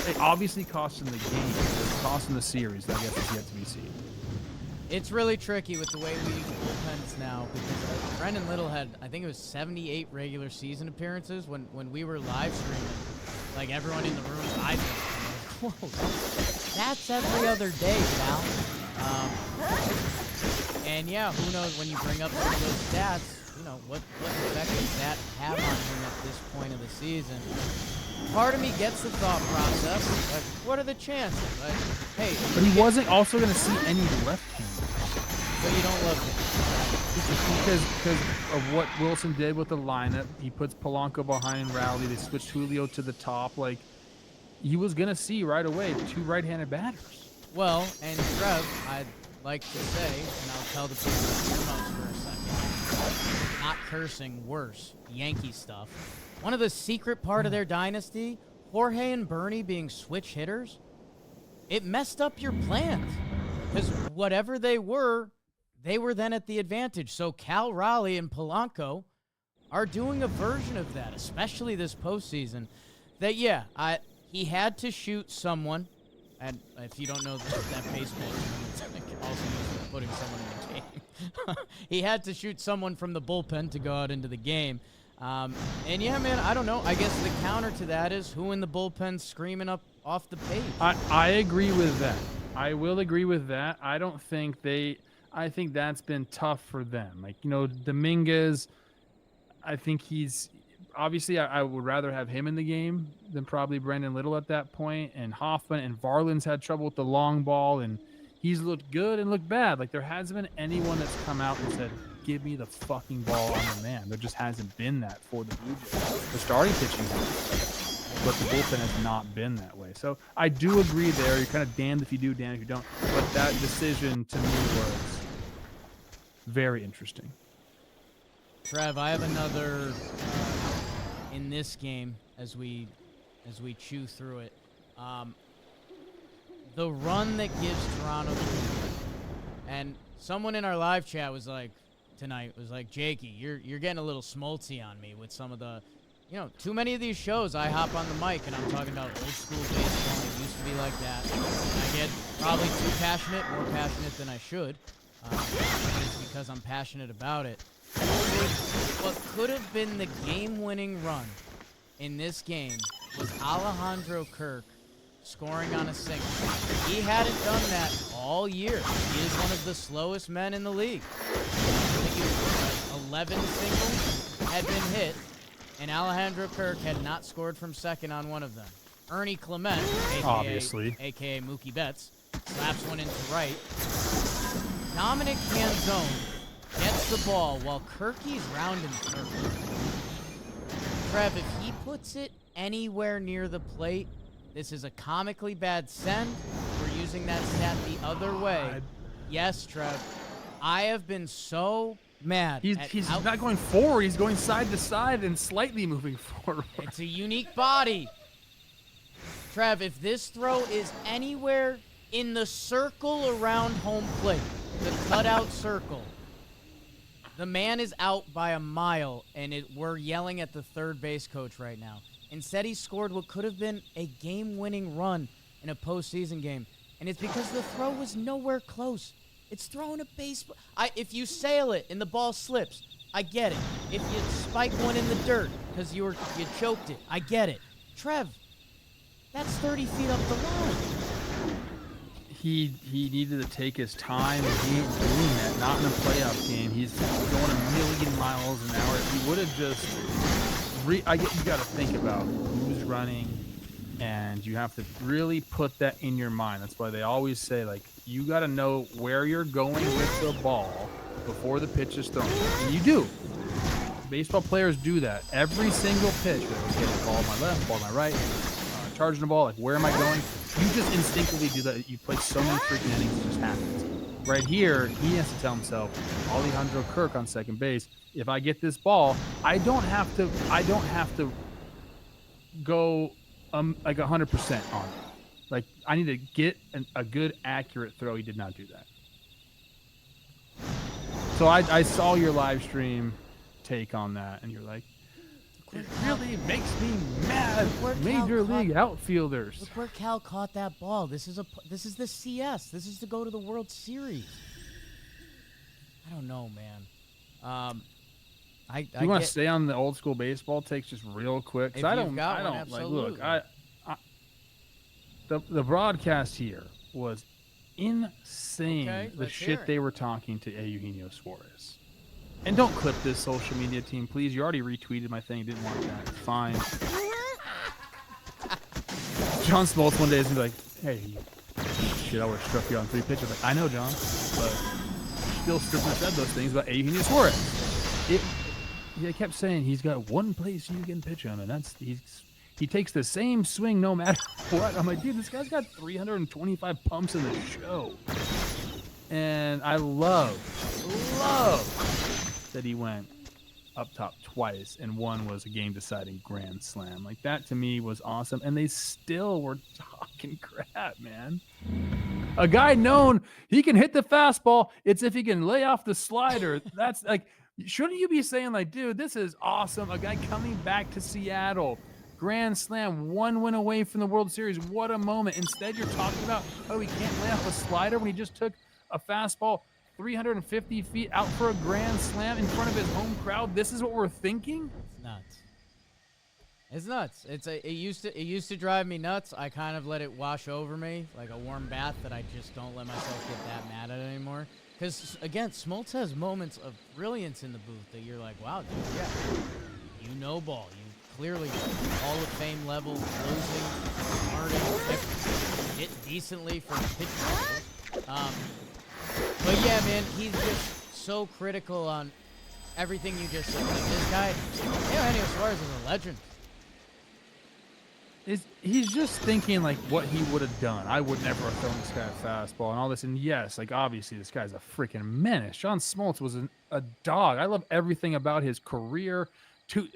it obviously cost him the game. It cost him the series. I guess it's yet to be seen. It's really tricky with the way we use bullpens now because Brendan Little had, I think it was 78 regular season appearances when we were live streaming. Like everyone in the room, I think, whoa, that's every other day, pal. And yeah, who knows when you bring up some of those stats, what effect does that have on him at this point of the season? Part of me gets the thought process, like, what are the chances? Like, hey, but he wasn't also going to see any left-handers. So you don't love it. Because of what Wilson did with the lineup. He puts Polanco behind Rowley. They switched Julio to the top. Like, he was going to see right away 2 right-handed batters. Well, and Trev, I'd like to say, and I'll tell the people in earmuffs for a second, not cursing, worse, Yankee stuff. One of the secret part of their dynasty, Jorge and Bernie being switch hitters, it messed up your plans. Because whatever they were then at the advantage. So Cal Raleigh and Polanco are doing a version of that, especially this postseason. That, he had to shoot someone. And if you don't know that baseball term, also means putting someone in the game. He had to shoot someone from the bullpen to go out into the game. And yeah, man, I don't know. I guess the counter to that is who in the bullpen screaming up off the page. I agree with that. I will agree with that. I don't think I think that's been tough for them. Like, Dominguez, I think he's obviously I would rather have him in the game than probably Brandon Little at that point. And Hoffman and Varlin's had trouble with the long ball, and he's looked good and looked bad. Like, there hasn't been anyone that's come out and said, give me the fucking ball on the man. There just hasn't been that for the Blue Jays. The starting pitching has, but the bullpen has not been that way. So I do agree there. You're kind of damned if you do, damned if you don't. But that decision to me was very interesting. Trev, I have another in this game as we chew through it. The run that gives Toronto the lead. And someone in our live chat was like, Jakey, you're getting a little smolty on me with some of the, too many of these shows I hop on the mic and I'm talking about old school baseball. It used to be like that. And I get probably too passionate, more passionate than I should. It's because I'm passionate about it. What could have been the game-winning run in this game was Alejandro Kirk scoring on a single. He hadn't done that all year. He is one of the slowest men in the league. I think it was 11 singles had been hit, and Alejandro Kirk had not scored from second on one of them. Ernie Clement, aka Mookie Betts, slaps one into right. Dominic Canzone gets the ball while Kirky's rounding third. Trev, if he puts it anywhere near the plate, this is a comically bad send. We're using that stat the other way. Yes, Trev. I have been so mad. He's not going forward. He's going side to side and slightly moving forward. It's a unique body. Trev, if this throw is anywhere in the circle around home plate, the cutout circle, the man is out by a mile, and we're yelling at the third base coach right now. Instead, he scored what could have been a game-winning run in a postseason game, and it's because the throw was nowhere close. It's throwing a baseball. If you sail it and the ball slips, I get it. If you spike one in the dirt because you choked it, I get it. Trev, that's 30 feet up the line. He needed to take his time, and he ain't doing that. Not in a playoff game. He's going a million miles an hour. If he would have just you got to think about who's running, and you have to really put that in your mind. That's why they always say, like, you got to know where you're going with the ball before the pitch is thrown. And you do. Baseball players do that. Every single pitch. Okay, ball on my left, ball on my right, charging the ball. Like, where am I going? You just instinctively do that. You play so many freaking innings, it just happens. Right here, he has to tell himself, Alejandro Kirk on second base, if I get this ball, I don't have to go like 100% on it. Like, I need to get a good, accurate throw. He did not do that. So I saw your live stream take on that, and you're like, it really makes me mad. Major league outfielders. Look where Cal caught that ball. This is the CS. This is to go to the World Series. I don't know, man. You want to stay on the old school baseball takes just real quick? If I you've don't got one, like. absolutely. Look, the broadcast here was insane. Okay, the let's hear shit it. they were talking to Eugenio Suarez. And don't clip this, social media team, please. You already retweeted my thing. Didn't want that. It's fine. John Smoltz one day is going to be like, hey, shit, I would have struck you on 3 pitches. Like, I know, John, but still said those things about Eugenio Suarez. He kept saying he's got one place you can pitch on, and that's he takes the same swing no matter what. I'm like, dude, this guy's got 325 pumps in the show. And I love that he went up top twice, and one was a game-deciding grand slam. Like, that to me was awesome, and they still were talking crap, man. A guy known he can hit the fastball. It's if he can lay off the slider. That's like, shouldn't you be saying, like, dude, this is awesome. A guy coming back to Seattle, grand slam, 1 win away from the World Series. What a moment. Instead, you're talking about, oh, he can't lay off a slider when he just took a fastball 350 feet out for a grand slam in front of his home crowd. This is what we're thinking? It's nuts. It's nuts. It used to drive me nuts. I kind of let it wash over me like a warm bath that I just don't let myself get that mad at anymore. Because again, Smoltz has moments of brilliance in the booth that you're like, wow, dude, yeah, you know ball. You clearly Hall of Fame level closing, hit decently for pitch. But yeah, man, he's just so critical on everything you just said. Like this guy, Eugenio Suarez is a legend. He's just thinking like what he would have done. I would never have thrown this guy a fastball and all this. And yes, like obviously this guy's a freaking menace. John Smoltz was a dog. I love everything about his career.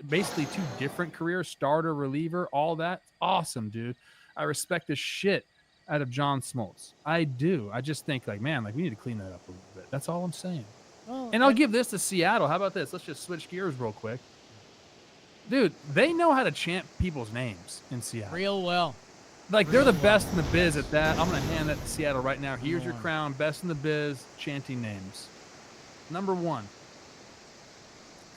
Basically two different careers, starter, reliever, all that. Awesome, dude. I respect the shit out of John Smoltz. I do. I just think like, man, like we need to clean that up a little bit. That's all I'm saying. Well, and I'll give this to Seattle. How about this? Let's just switch gears real quick. Dude, they know how to chant people's names in Seattle. Real well. Like, they're the best in the biz at that. I'm going to hand that to Seattle right now. Here's your crown. Best in the biz, chanting names. Number 1.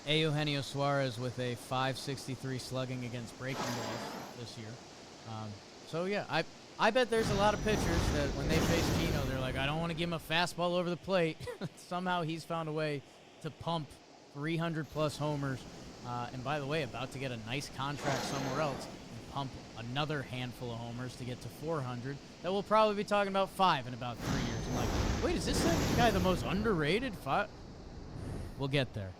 Eugenio Suarez with a .563 slugging against breaking balls this year. So, yeah, I bet there's a lot of pitchers that when they face Gino, they're like, I don't want to give him a fastball over the plate. Somehow he's found a way to pump 300-plus homers. And by the way, about to get a nice contract somewhere else and pump another handful of homers to get to 400 that we'll probably be talking about 5 in about 3 years. I'm like, wait, is this guy the most underrated? We'll get there.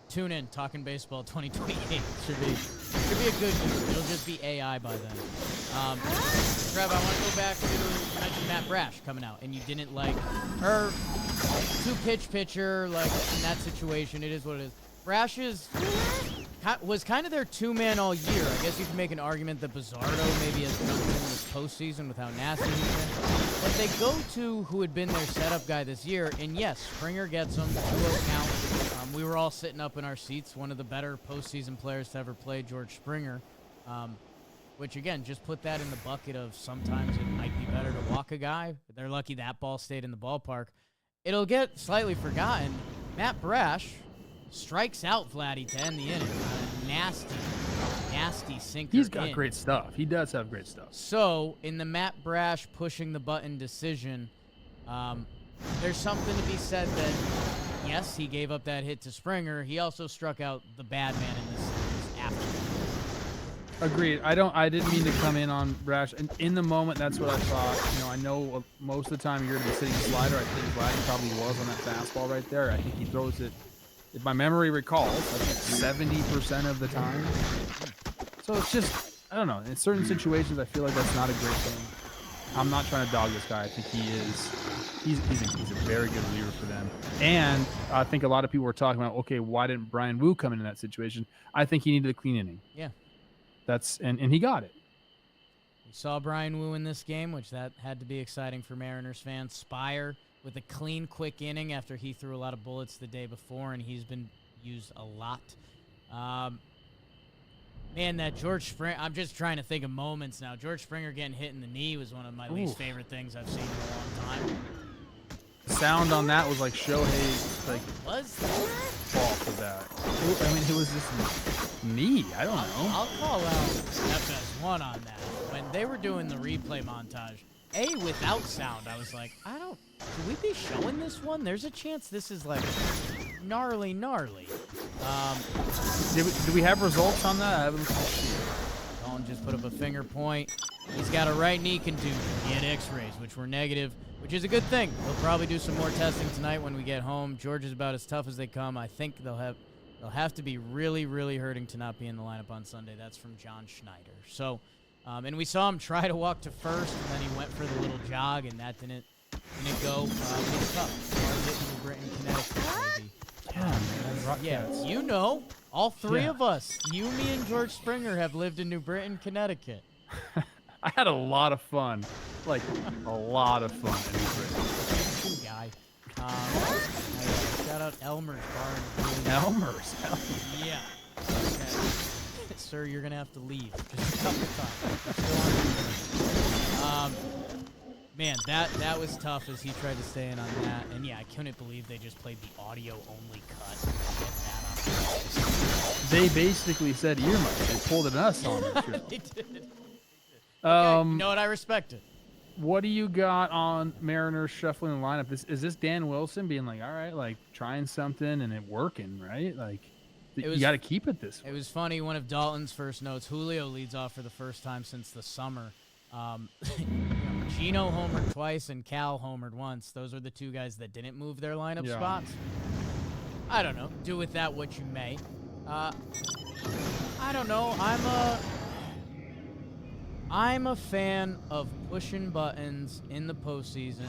Tune in, Talking Baseball 2028. Should be a good year. It'll just be AI by then. Trev, I want to go back to, you mentioned Matt Brash coming out, and you didn't like her two-pitch pitcher, like in that situation. It is what it is. Brash was kind of their two-man all year. I guess you can make an argument that Bizardo maybe has jumped in this postseason with how nasty he's been. But they go to who had been their setup guy this year, and yes, Springer gets him, 2-0 count. We were all sitting up in our seats. One of the better postseason players to ever play, George Springer, which, again, just put that in the bucket of sometimes it might be better to walk a guy. They're lucky that ball stayed in the ballpark. It'll get slightly forgotten. Matt Brash strikes out Vladdy to end the inning. Nasty sinker. He's got great stuff. He does have great stuff. So, in the Matt Brash pushing the button decision, there's something to be said that, yes, he gave up that hit to Springer. He also struck out the bad man in this series after. Agreed. I didn't mean to come in on Brash. And in the moment, that's what I thought. You know, I know most of the time you're going to be sitting slider. I think Vladdy probably was on that fastball right there. I think he throws it, if my memory recalls, I think 70% of the time. So it's just, I don't know. In certain situations, I feel like that's not a great thing. I'm not trying to dog this guy. I think he's a very good reliever for them. And I think a lot of people were talking about, okay, why didn't Brian Wu come in that situation? I think he needed a clean inning. Yeah. And he got it. We saw Brian Wu in this game, which that had to be exciting for Mariners fans. Spire with a clean, quick inning after he threw a lot of bullets the day before, and he's been used a lot. Man, that George Springer, I'm just trying to think of moments now. George Springer getting hit in the knee was one of my least favorite things I've seen in a long time. The sound on that was like Shohei's, like, was fault for that. I mean, it was just knee. I don't know. I'll call out FS1 on that. When they were doing the replay montage, without sound, I was like, should we be showing this one? There's a chance this is like gnarly. Did we have results on that? I haven't seen it. Colin just put up a finger point. He's got a right knee contusion. He had x-rays, which were negative, which is a good thing. He'll probably do some more testing tonight when we get home. George is about as tough as they come. I think they'll have to be really, really hurting to not be in the lineup on Sunday. That's from John Schneider. So, and we saw him try to walk to first, and then he went for the little jog, and that didn't go. It's tough. Hitting New Britain, Connecticut, baby. Yeah, you know, all three of us, you, me, and George Springer have lived in New Britain, Connecticut. I had a lot of fun. Like, a lot of fun in New Britain. Guy. Shout out Elmer's Bar. Elmer's? Yeah. Okay. Sir, you're going to have to leave. Just a couple times. Man, that was tough as he tried to stay in on that. And yeah, I couldn't believe they just played the audio-only cut. Get that up. They basically said earmuffs. They pulled an us on the show. They did. Okay, you know what? I respect it. What do you got on Mariners shuffling the lineup? Is this Dan Wilson being like, all right, like trying something and it working, right? Like, you got to keep it this way. It was funny. One of Dalton's first notes, Julio leads off for the first time since the summer. Gino homered twice and Cal homered once. Those are the two guys that didn't move their lineup spots. I don't know. Do with that what you may. I don't know. I'm a fan of pushing buttons in the postseason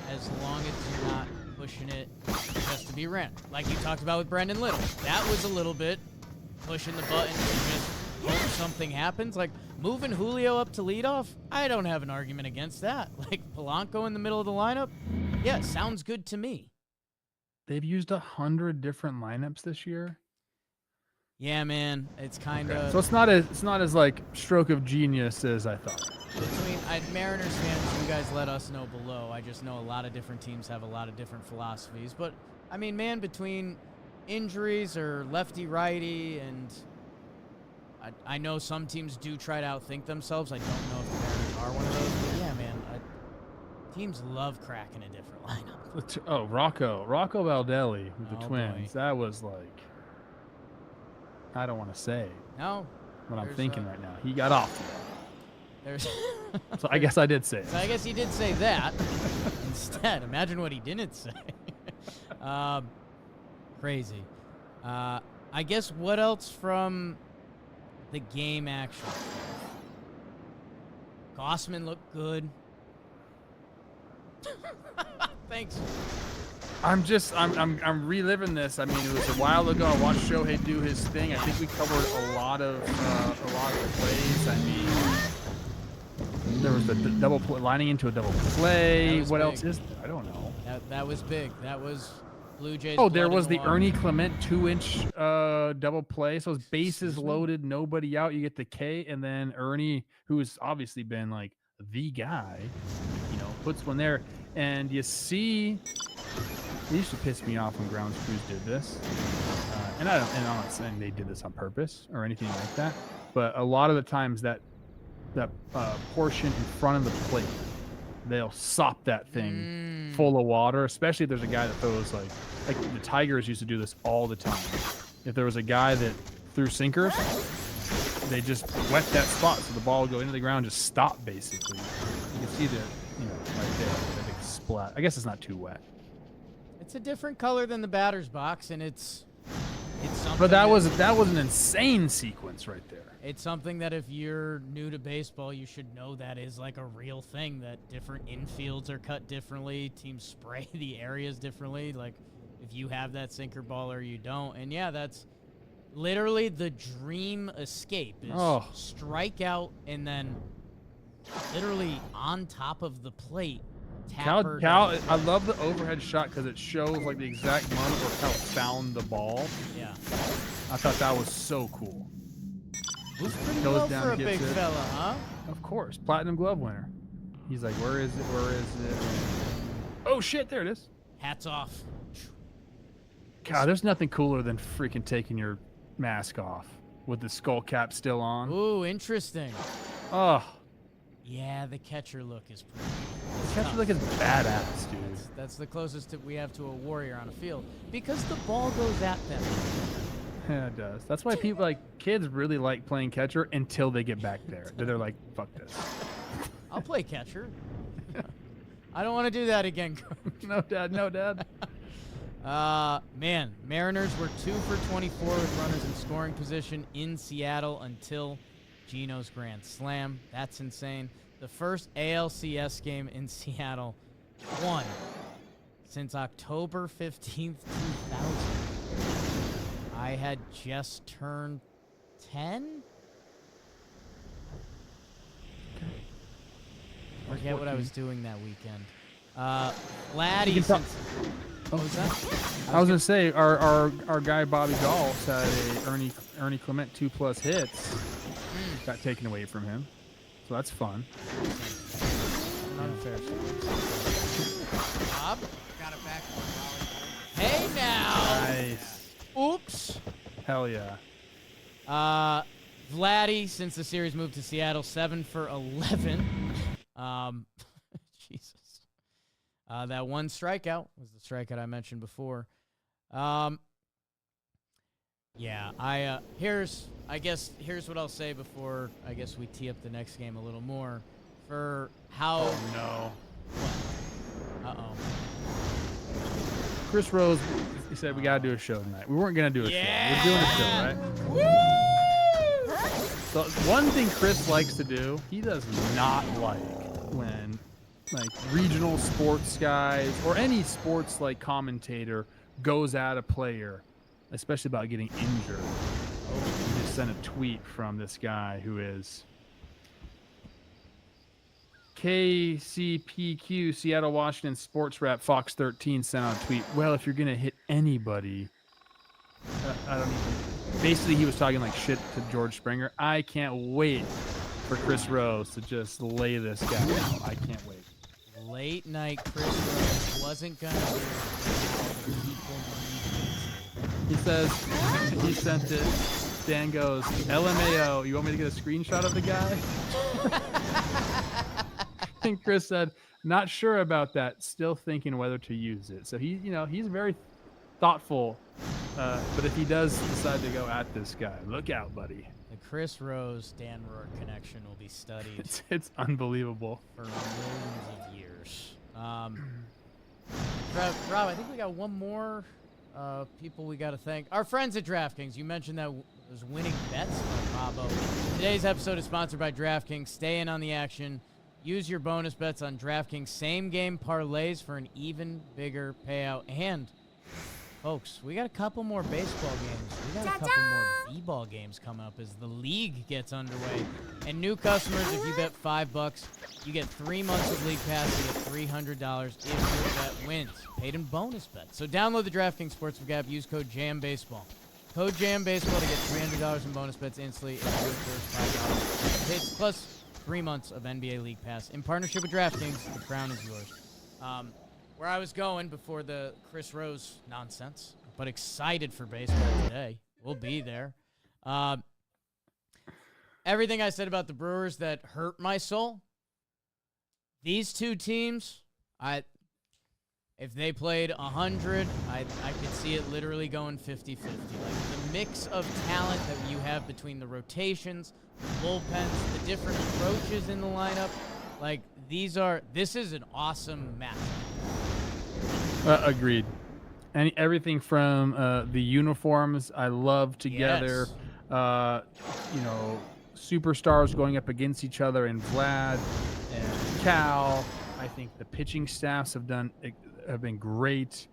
as long as you're not pushing it just to be ran. Like you talked about with Brendan Little. That was a little bit pushing the button to just hope something happens. Like moving Julio up to leadoff, I don't have an argument against that. Like Polanco in the middle of the lineup, yeah, sounds good to me. They've used 100 different lineups this year. Yeah, man, it's kind of. So it's not as like stroke of genius as I thought. Between Mariners fans, you guys let us know below. I just know a lot of different teams have a lot of different philosophies. But I mean, man, between injuries or lefty righty, and I know some teams do try to outthink themselves. I don't know if the Mariners are one of those. But yeah, man, teams love cracking a different lineup. Oh, Rocco Baldelli with the Twins. Boy. That was like. I don't want to say. No. What I'm thinking right now. He got off. There's. So I guess I did say it. So I guess he did say that instead. Imagine what he didn't say. Crazy. I guess what else from the game action? Gossman looked good. Thanks. I'm reliving this. I mean, it was a while ago. I watched Shohei do his thing. I think we covered a lot of plays. I mean, there was the double play, lining into a double play. What else is there? I don't know. That was big. That was Blue Jays. Oh, there was the Ernie Clement 2-inch double play. So it's bases loaded, nobody out. You get the K, and then Ernie, who has obviously been like the guy, puts one there, and you see. It used to piss me off when grounds crews did this, and I'm not saying they did this on purpose or anything like that, but a lot of the times that portion in front of the plate, they'll sop that thing full of water, especially if there's a guy that throws like the Tigers used to do this all the time. If there was a guy that threw sinkers, they just wet that spot so the ball would go into the ground, just stop basically. You can see the right there, the big splat. I guess it's not too wet. It's a different color than the batter's box, and it's something. But that was an insane sequence right there. It's something that if you're new to baseball, you should know that is like a real thing, that different infields are cut differently, teams spray the areas differently, like if you have that sinker ball or you don't. And yeah, that's literally the dream escape is strike out and then literally on top of the plate. Cal, I love the overhead shot because it shows like the exact moment where Cal found the ball. Yeah. I thought that was so cool. Who's pretty low for a big fella, huh? Of course. Platinum Glove winner. He's like, where is it? Where is it? Oh, shit. There it is. Hats off. God, there's nothing cooler than freaking taking your mask off with the skull cap still on. Ooh, interesting. Oh. Yeah, the catcher look is pretty. The catcher look is badass, dude. That's the closest we have to a warrior on a field because the ball goes at them. Yeah, it does. That's why people kids really like playing catcher until they get back there. They're like, fuck this. I'll play catcher. I don't want to do that again, Coach. No, Dad. No, Dad. Man, Mariners were 2 for 24 with runners in scoring position in Seattle until Gino's grand slam. That's insane. The first ALCS game in Seattle won since October 15th, 2000. I had just turned 10. Forget what I was doing that weekend. Laddie, what was that? I was gonna say our guy Bobby Gall had a Ernie Clement 2+ hits. Got taken away from him, so that's fun. Unfair. Bob got it back. Hey now. Nice. Oops. Hell yeah. Vladdy, since the series moved to Seattle, 7 for 11. Jesus. That one strikeout was the strikeout I mentioned before. Yeah, here's what I'll say before I guess we tee up the next game a little more. For how... Oh, no. What? Uh-oh. Chris Rose, he said we got to do a show tonight. We weren't going to do a show. We're doing a show, right? Woo! So one thing Chris likes to do, he does not like when like regional sports guys or any sports like commentator goes at a player, especially about getting injured. He just sent a tweet from this guy who is KCPQ, Seattle, Washington sports rep, Fox 13 sent out a tweet. Well, if you're going to hit anybody, I don't even. Basically, he was talking like shit to George Springer. I can't wait for Chris Rose to just lay this guy out. I can't wait. Late night Chris Rose wasn't going to do people need. He says, he sent it. Dan goes, LMAO, you want me to get a screenshot of the guy? And Chris said, not sure about that. Still thinking whether to use it. So he, he's very thoughtful. But if he does decide to go at this guy, look out, buddy. The Chris Rose Dan Rourke connection will be studied. It's unbelievable For millions of years. Rob, I think we got one more people we got to thank. Our friends at DraftKings. You mentioned that was winning bets by Bravo. Today's episode is sponsored by DraftKings. Stay in on the action. Use your bonus bets on DraftKings same-game parlays for an even bigger payout. And, folks, we got a couple more baseball games. We got a couple more b-ball games coming up as the league gets underway. And new customers, if you bet $5, you get 3 months of league pass. You get $300 if your bet wins. Paid in bonus bets. So download the DraftKings Sportsbook app. Use code JAMBASEBALL. Code JAMBASEBALL to get $300 in bonus bets instantly if your first $5 hits. Plus 3 months of NBA League Pass in partnership with DraftKings. The crown is yours. Where I was going before the Chris Rose nonsense, but excited for baseball today. We'll be there. Everything I said about the Brewers that hurt my soul, these two teams, if they played 100, I could see it literally going 50-50. Like the mix of talent that you have between the rotations, the bullpens, the different approaches in the lineup, like this is an awesome match. Agreed. And everything from the uniforms I love together, Yes. Superstars going up against each other, and Vlad and Cal. I think the pitching staffs have been great.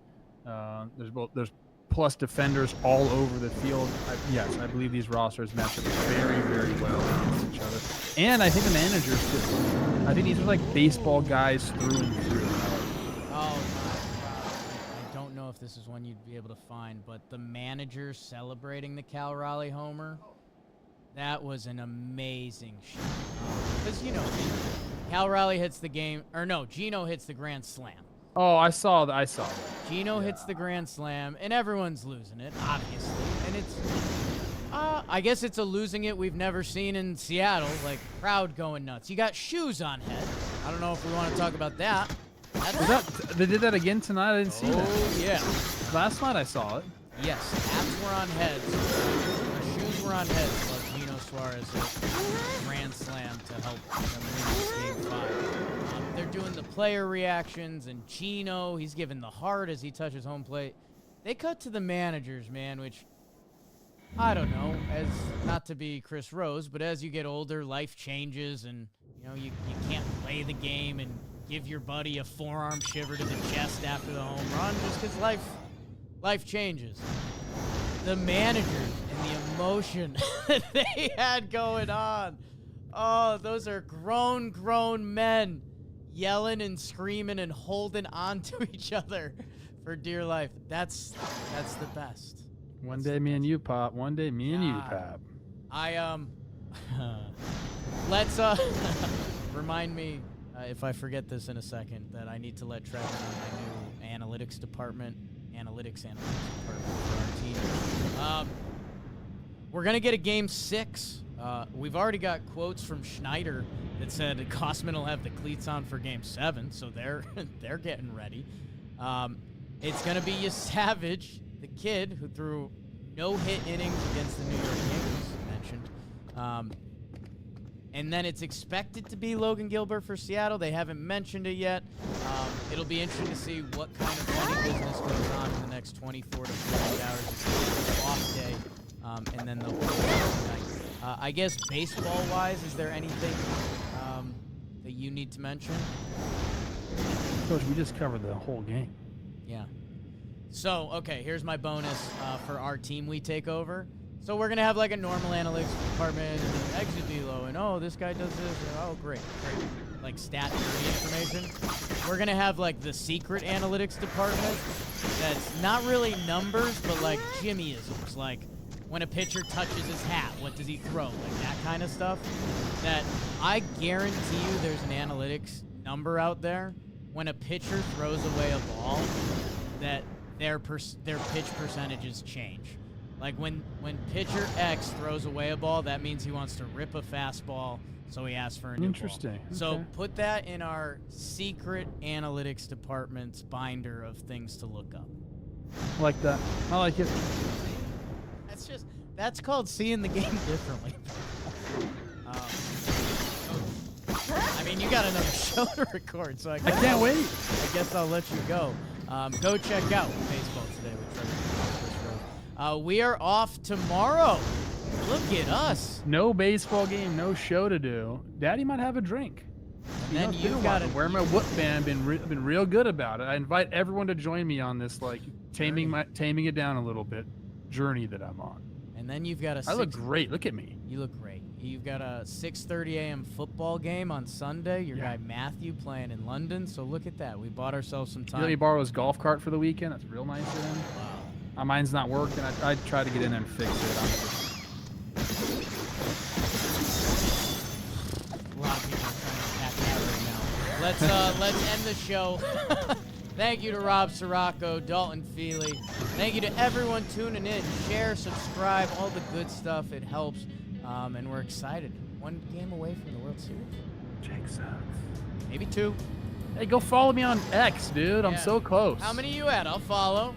There's plus defenders all over the field. I believe these rosters match up very, very well against each other. And I think the managers too. I think these are like baseball guys through and through. Oh my God. I don't know if this is one you'd be able to find, but the manager celebrating the Cal Raleigh homer, that was an amazing shot. Because, Cal Raleigh hits the game, Gino hits the grand slam. Oh, I saw that. Gino hits the grand slam, and everyone's losing it, obviously. And it's, I guess it's a losing it we've never seen in Seattle, like crowd going nuts. You got shoes on head. I don't know if we want to talk about that. They did that again tonight? I didn't see that. Oh, yeah. Last night I saw it. Yes, hats were on heads. Or shoes were on heads. Like Gino Suarez hit grand slam to help them win this game 5. They're doing the player reactions, and Gino, he's giving the heart as he touches home plate. They cut to the managers, man, which, I don't know, as not to be Chris Rose, but as you get older, life changes, and, you can't play the game and give your buddy a forearm shiver to the chest after the home run just because life changes. The managers and the emotion that they had going on. Oh, those are grown men yelling and screaming and holding on to each other for dear life. That's the best. One day me and you, Pop. One day me and you, Pop. Let's remind me if I forget this in a second that I need to let Trevor know my new analytics department for our team. we're going to get a Game 6. We've already got quotes from Schneider that said Kosman will have the cleats on for Game 7, so they're they're getting ready. It's going to be Savage, the kid who threw no-hit innings against the New York Yankees, mentioned. And then it's expected to be Logan Gilbert for Seattle. They haven't mentioned it yet. It'll be interesting to see what kind of funny business goes on in the next 24 to 48 hours. It's an off day, and then they'll play tonight. I guess baseball-wise, is there anything that you need to mention? Coach, we just covered the whole game. Yeah. So, okay, here's my bonus for our team we take over. So we're going to have like a normal analytics department and exit velo, and oh, this guy does this, and oh, great. Like stat information. We're going to have like the secret analytics department that's not really numbers, but like Jimmyisms. Like when a pitcher touches his hat, what does he throw? Like that kind of stuff. That I guarantee you there's an analytics number out there when a pitcher throws away a ball that their pitch percentages change. Like when pitcher X throws away a ball, that means he wants to rip a fastball, so he asks for a new Interesting. ball. So put that in our secret analytics department's binder of things to look up. I like that. I like it. That's called seeing the game differently. I mean, you got another show to record, so I can't wait. I guess I'll let you go. Go check out Baseball Today with Trevor. We are off tomorrow. Look at us. No baseball game, no show to do. Daddy might have a drink. And then you've got to wear my whoop band. Been real good about it. I invite everyone to join me on this like taming it down a little bit journey that I'm on. And then you've got a. I look great. Look at me. You look great. You've got a 6:30 a.m. football game on Sunday. Your guy Matthew playing in London. So look at that. We bought ourselves some time. He let me borrow his golf cart for the weekend. That's real nice of him. Wow. Mine's not working. I try to get in and fix it. A lot of people are trying to attack that right now. Let's end the show. Thank you to Rob Sirocco, Dalton Feely. Thank you to everyone tuning in. Share, subscribe, all the good stuff. It helps. And we're excited. One game away from the World Series. Jake sucks. Maybe two. Hey, go follow me on X, dude. I'm so close. How many you at? I'll follow.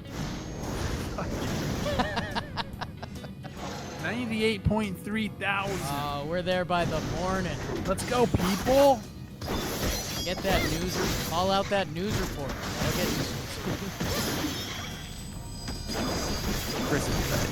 98.3 thousand. We're there by the morning. Let's go, people. Get that news. Call out that news report. That'll get you. Chris is back.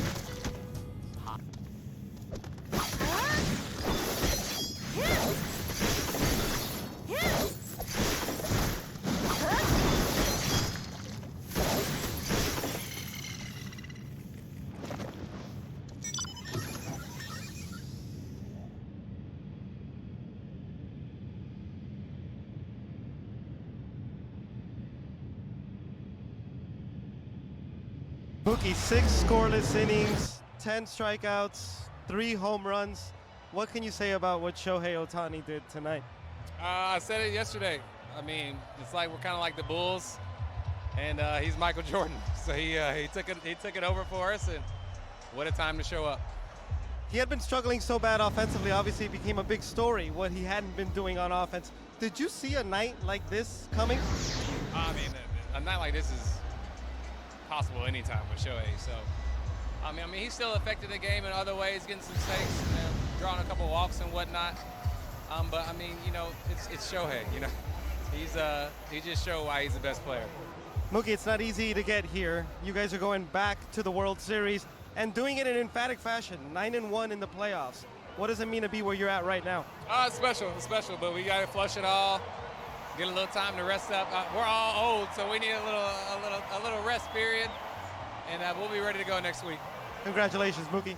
Mookie, 6 scoreless innings, 10 strikeouts, 3 home runs. What can you say about what Shohei Ohtani did tonight? I said it yesterday. I mean, it's like we're kind of like the Bulls, and he's Michael Jordan. So he took it over for us, and what a time to show up. He had been struggling so bad offensively. Obviously, it became a big story what he hadn't been doing on offense. Did you see a night like this coming? I mean, a night like this is possible anytime with Shohei. So, I mean, he still affected the game in other ways, getting some saves, drawing a couple walks and whatnot. But I mean, you know, it's Shohei. You know, he just showed why he's the best player. Mookie, it's not easy to get here. You guys are going back to the World Series and doing it in emphatic fashion. 9-1 in the playoffs. What does it mean to be where you're at right now? It's special, but we got to flush it all. Get a little time to rest up. We're all old, so we need a little rest period, and we'll be ready to go next week. Congratulations, Mookie.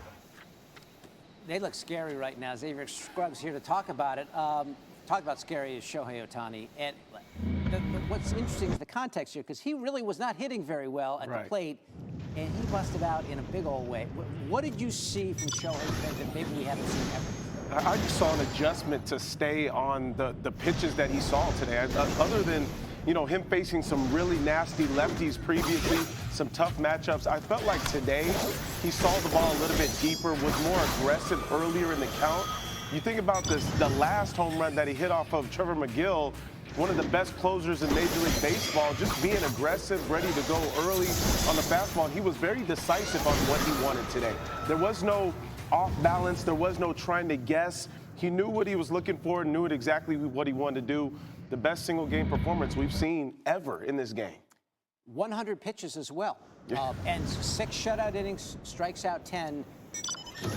They look scary right now. Xavier Scruggs here to talk about it. Talk about scary is Shohei Ohtani. And what's interesting is the context here, because he really was not hitting very well at the plate, and he busted out in a big old way. What did you see from Shohei that maybe we haven't seen ever? I just saw an adjustment to stay on the pitches that he saw today. Other than you know, him facing some really nasty lefties previously, some tough matchups. I felt like today he saw the ball a little bit deeper, was more aggressive earlier in the count. You think about this, the last home run that he hit off of Trevor McGill, one of the best closers in Major League Baseball, just being aggressive, ready to go early on the fastball. He was very decisive on what he wanted today. There was no off balance. There was no trying to guess. He knew what he was looking for, knew exactly what he wanted to do. The best single game performance we've seen ever in this game. 100 pitches as well. And 6 shutout innings, strikes out 10.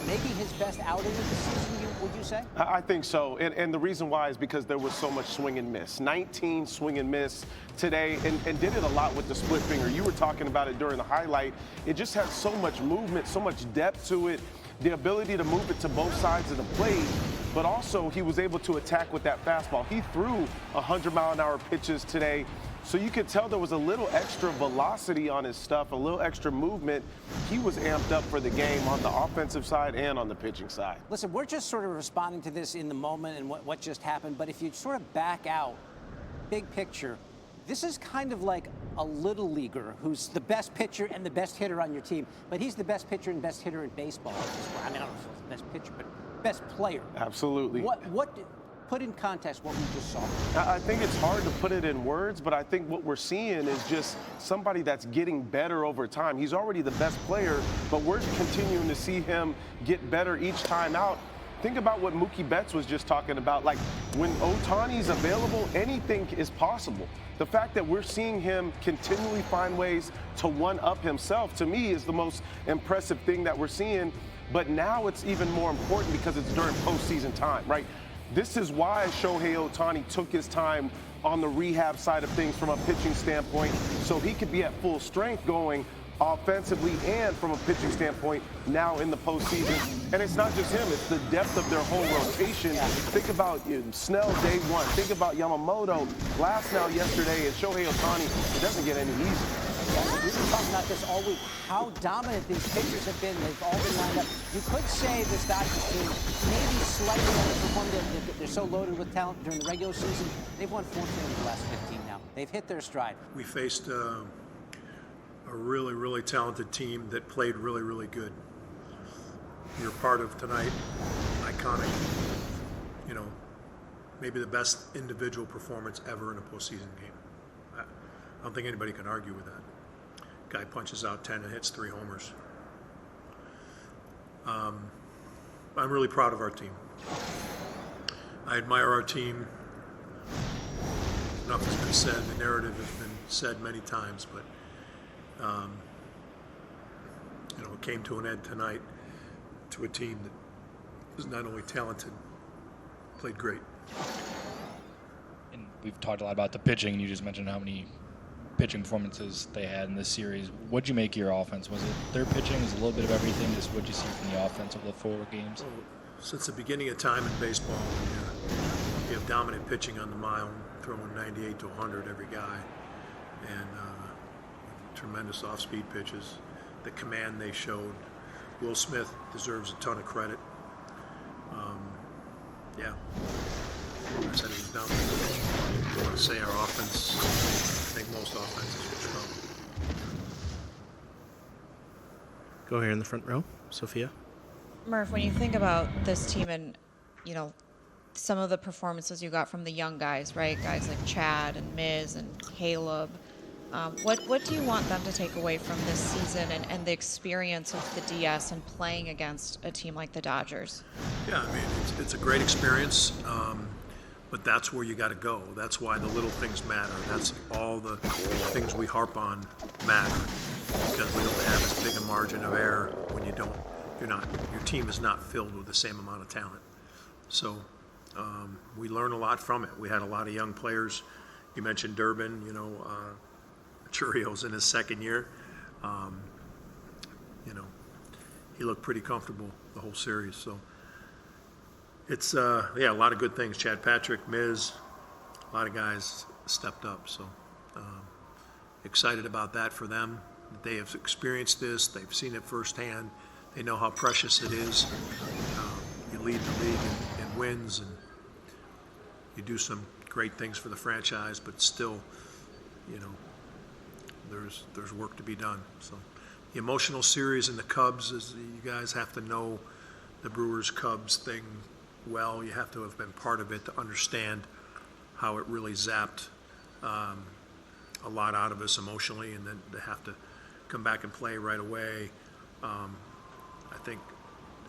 Maybe his best outing of the season, would you say? I think so. And the reason why is because there was so much swing and miss. 19 swing and miss today, and did it a lot with the split finger. You were talking about it during the highlight. It just had so much movement, so much depth to it, the ability to move it to both sides of the plate, but also he was able to attack with that fastball. He threw 100-mile-an-hour pitches today. So you could tell there was a little extra velocity on his stuff, a little extra movement. He was amped up for the game on the offensive side and on the pitching side. Listen, we're just sort of responding to this in the moment and what just happened. But if you sort of back out, big picture, this is kind of like a little leaguer who's the best pitcher and the best hitter on your team. But he's the best pitcher and best hitter in baseball. I mean, I don't know if he's the best pitcher, but best player. Absolutely. Put in context what we just saw. I think it's hard to put it in words, but I think what we're seeing is just somebody that's getting better over time. He's already the best player, but we're continuing to see him get better each time out. Think about what Mookie Betts was just talking about. Like, when Ohtani's available, anything is possible. The fact that we're seeing him continually find ways to one-up himself, to me, is the most impressive thing that we're seeing. But now it's even more important because it's during postseason time, right? This is why Shohei Ohtani took his time on the rehab side of things from a pitching standpoint, so he could be at full strength going offensively and from a pitching standpoint now in the postseason. And it's not just him, it's the depth of their whole rotation. Think about Snell day one, think about Yamamoto, Glasnow yesterday, and Shohei Ohtani. It doesn't get any easier. We've been talking about this all week, how dominant these pitchers have been. They've all been lined up. You could say this Dodgers team maybe slightly underperformed. They're so loaded with talent during the regular season. They've won 14 of the last 15 now. They've hit their stride. We faced a really, really talented team that played really, really good. You're part of tonight, iconic, you know, maybe the best individual performance ever in a postseason game. I don't think anybody can argue with that. Guy punches out 10 and hits 3 homers. I'm really proud of our team. I admire our team. Enough has been said. The narrative has been said many times, but you know, it came to an end tonight to a team that is not only talented, played great. And we've talked a lot about the pitching, and you just mentioned how many pitching performances they had in this series. What'd you make of your offense? Was it their pitching? Was it a little bit of everything? Just what'd you see from the offense over the 4 games? Well, since the beginning of time in baseball, you have dominant pitching on the mound, throwing 98 to 100 every guy, and tremendous off-speed pitches. The command they showed. Will Smith deserves a ton of credit. Yeah. I said it was dominant. I want to say our offense, I think most offenses were strong. Go here in the front row, Sophia. Murph, when you think about this team and, you know, some of the performances you got from the young guys, right? Guys like Chad and Miz and Caleb. What do you want them to take away from this season and the experience of the DS and playing against a team like the Dodgers? Yeah, I mean, it's a great experience, but that's where you got to go. That's why the little things matter. That's all the things we harp on matter, because we don't have as big a margin of error when your team is not filled with the same amount of talent. So we learn a lot from it. We had a lot of young players. You mentioned Durbin, you know, Churrio's in his second year. You know, he looked pretty comfortable the whole series. So it's, yeah, a lot of good things. Chad Patrick, Miz, a lot of guys stepped up. So excited about that for them. They have experienced this. They've seen it firsthand. They know how precious it is. You lead the league in wins, and you do some great things for the franchise, but still you know, there's work to be done. So the emotional series in the Cubs is, you guys have to know the Brewers-Cubs thing well. You have to have been part of it to understand how it really zapped a lot out of us emotionally, and then to have to come back and play right away. I think,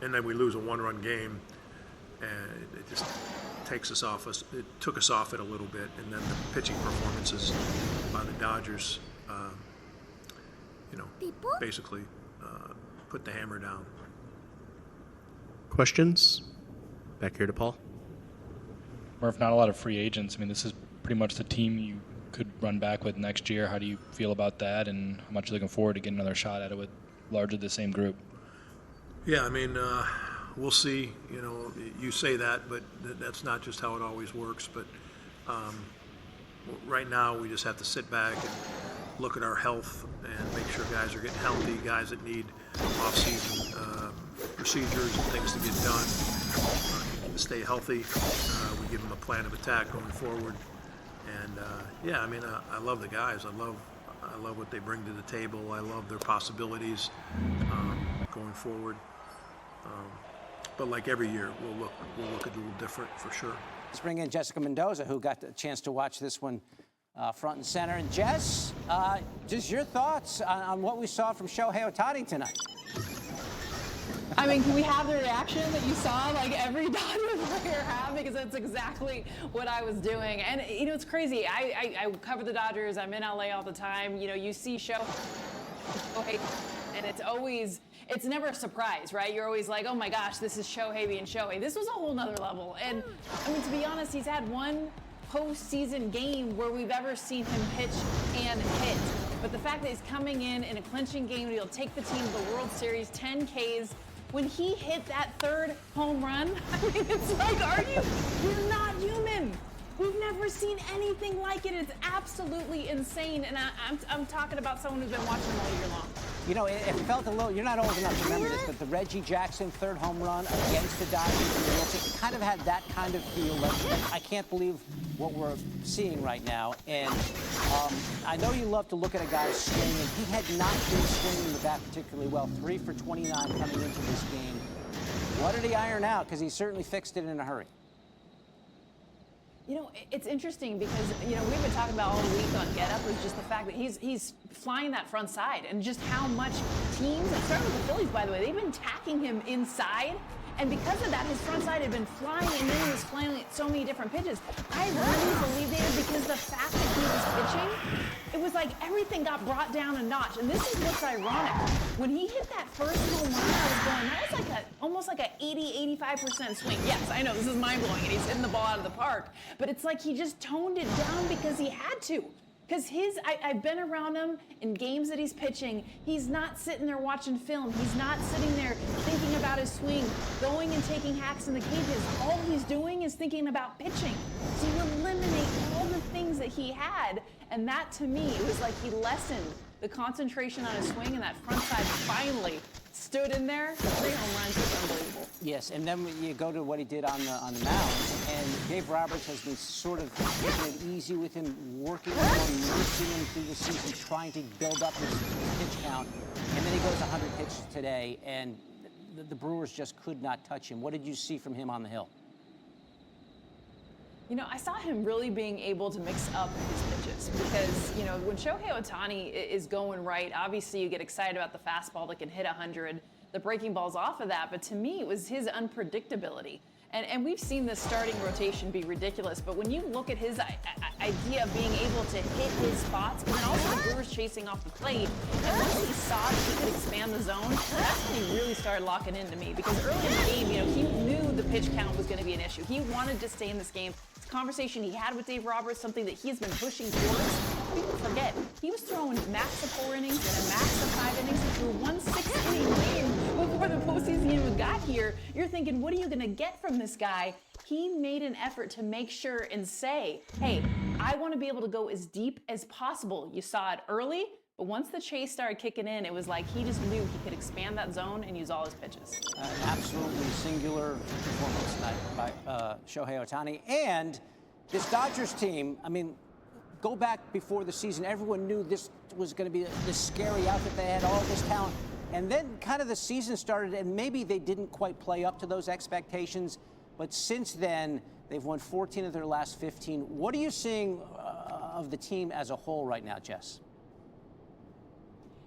and then we lose a one-run game, and it just takes us off us. It took us off it a little bit, and then the pitching performances by the Dodgers, you know, basically put the hammer down. Questions? Back here to Paul. Murph, not a lot of free agents. I mean, this is pretty much the team you could run back with next year. How do you feel about that, and how much are you looking forward to getting another shot at it with largely the same group? Yeah, I mean, we'll see. You know, you say that, but that's not just how it always works. But right now, we just have to sit back and look at our health and make sure guys are getting healthy, guys that need off-season procedures and things to get done, to stay healthy. We give them a plan of attack going forward. And yeah, I mean, I love the guys. I love what they bring to the table. I love their possibilities going forward. But like every year, we'll look a little different for sure. Let's bring in Jessica Mendoza, who got the chance to watch this one front and center. And Jess, just your thoughts on what we saw from Shohei Ohtani tonight. I mean, can we have the reaction that you saw like every Dodger player have? Because that's exactly what I was doing. And, you know, it's crazy. I cover the Dodgers. I'm in LA all the time. You know, you see Shohei, and it's never a surprise, right? You're always like, oh my gosh, this is Shohei being Shohei. This was a whole nother level. And, I mean, to be honest, he's had one postseason game where we've ever seen him pitch and hit. But the fact that he's coming in a clinching game, he'll take the team to the World Series, 10 Ks. When he hit that third home run, I mean, it's like, you're not human. We've never seen anything like it. It's absolutely insane. And I'm talking about someone who's been watching him all year long. You know, it felt a little, you're not old enough to remember this, but the Reggie Jackson third home run against the Dodgers, it kind of had that kind of feel. Like, I can't believe what we're seeing right now. And I know you love to look at a guy swing, and he had not been swinging the bat particularly well. 3 for 29 coming into this game. What did he iron out? Because he certainly fixed it in a hurry. You know, it's interesting because, you know, we've been talking about all week on Get Up is just the fact that he's flying that front side, and just how much teams, and starting with the Phillies, by the way, they've been attacking him inside. And because of that, his front side had been flying, and then he was flying so many different pitches. I really believe, David, because the fact that he was pitching, it was like everything got brought down a notch. And this is what's ironic. When he hit that first home run, I was going, that was like almost like a 80-85% swing. Yes, I know, this is mind-blowing, and he's hitting the ball out of the park. But it's like he just toned it down because he had to. Because I've been around him in games that he's pitching. He's not sitting there watching film. He's not sitting there thinking about his swing, going and taking hacks in the cages. All he's doing is thinking about pitching. So you eliminate all the things that he had. And that, to me, it was like he lessened the concentration on his swing, and that front side finally stood in there. 3 home runs was unbelievable. Yes, and then you go to what he did on the mound, and Dave Roberts has been sort of taking it easy with him, working on him, nursing him through the season, trying to build up his pitch count. And then he goes 100 pitches today, and the Brewers just could not touch him. What did you see from him on the hill? You know, I saw him really being able to mix up his pitches because, you know, when Shohei Ohtani is going right, obviously you get excited about the fastball that can hit 100, the breaking balls off of that, but to me it was his unpredictability. And we've seen this starting rotation be ridiculous, but when you look at his idea of being able to hit his spots, but then also the Brewers chasing off the plate, and once he saw that he could expand the zone, that's when he really started locking into me. Because early in the game, you know, he knew the pitch count was going to be an issue. He wanted to stay in this game. It's a conversation he had with Dave Roberts, something that he's been pushing towards. People forget, he was throwing max of 4 innings and a max of 5 innings. He threw 1 6-inning game before the postseason even got here. You're thinking, what are you going to get from this guy? He made an effort to make sure and say, hey, I want to be able to go as deep as possible. You saw it early, but once the chase started kicking in, it was like he just knew he could expand that zone and use all his pitches. An absolutely singular performance tonight by Shohei Ohtani. And this Dodgers team, I mean, go back before the season, everyone knew this was going to be this scary outfit. They had all this talent. And then kind of the season started, and maybe they didn't quite play up to those expectations. But since then, they've won 14 of their last 15. What are you seeing of the team as a whole right now, Jess?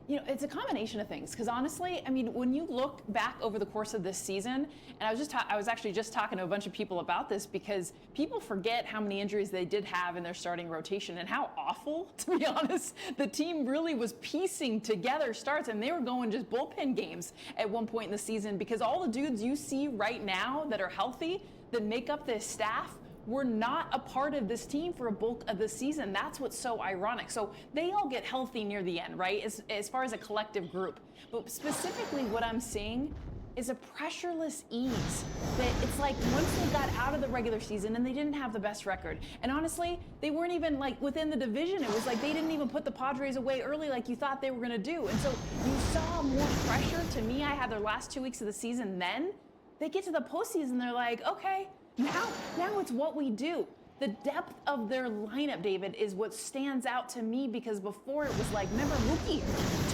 You know, it's a combination of things. Because honestly, I mean, when you look back over the course of this season, and I was actually just talking to a bunch of people about this, because people forget how many injuries they did have in their starting rotation and how awful, to be honest, the team really was piecing together starts, and they were going just bullpen games at one point in the season, because all the dudes you see right now that are healthy, that make up this staff, were not a part of this team for a bulk of the season. That's what's so ironic. So they all get healthy near the end, right? As far as a collective group. But specifically what I'm seeing is a pressureless ease. That it's like once they got out of the regular season and they didn't have the best record. And honestly, they weren't even like within the division. It was like they didn't even put the Padres away early like you thought they were gonna do. And so you saw more pressure. To me, I had their last 2 weeks of the season then. They get to the postseason, they're like, okay, now it's what we do. The depth of their lineup, David, is what stands out to me, because before it was like, remember Mookie,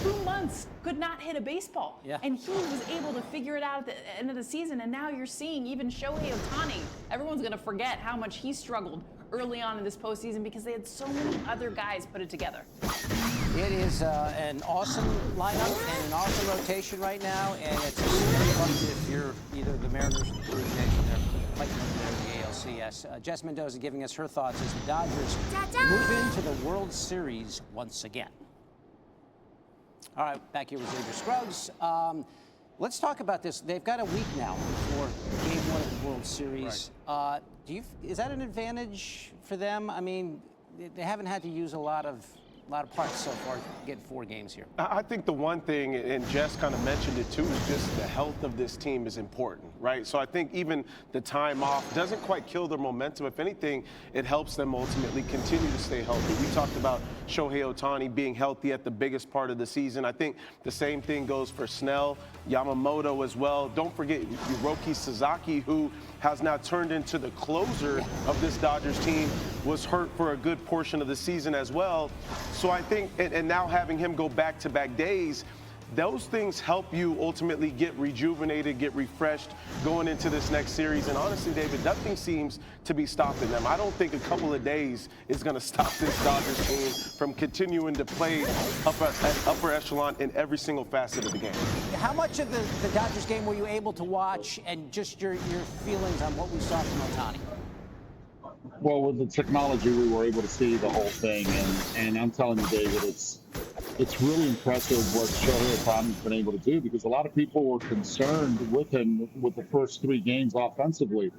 2 months, could not hit a baseball. Yeah. And he was able to figure it out at the end of the season, and now you're seeing even Shohei Ohtani. Everyone's gonna forget how much he struggled early on in this postseason because they had so many other guys put it together. It is an awesome lineup and an awesome rotation right now, and it's a scary one if you're either the Mariners or the Blue Jays and they're fighting over there in the ALCS. Jess Mendoza giving us her thoughts as the Dodgers move into the World Series once again. All right, back here with Xavier Scruggs. Let's talk about this. They've got a week now before Game 1 of the World Series. Right. Is that an advantage for them? I mean, they haven't had to use a lot of parts so far to get 4 games here. I think the one thing, and Jess kind of mentioned it too, is just the health of this team is important, right? So I think even the time off doesn't quite kill their momentum. If anything, it helps them ultimately continue to stay healthy. We talked about Shohei Ohtani being healthy at the biggest part of the season. I think the same thing goes for Snell, Yamamoto as well. Don't forget Hiroki Sasaki, who has now turned into the closer of this Dodgers team, was hurt for a good portion of the season as well. So I think, and now having him go back-to-back days, those things help you ultimately get rejuvenated, get refreshed going into this next series. And honestly, David, nothing seems to be stopping them. I don't think a couple of days is going to stop this Dodgers team from continuing to play upper echelon in every single facet of the game. How much of the Dodgers game were you able to watch, and just your feelings on what we saw from Ohtani? Well, with the technology, we were able to see the whole thing, and I'm telling you, David, it's really impressive what Shohei Ohtani's been able to do, because a lot of people were concerned with him with the first 3 games offensively.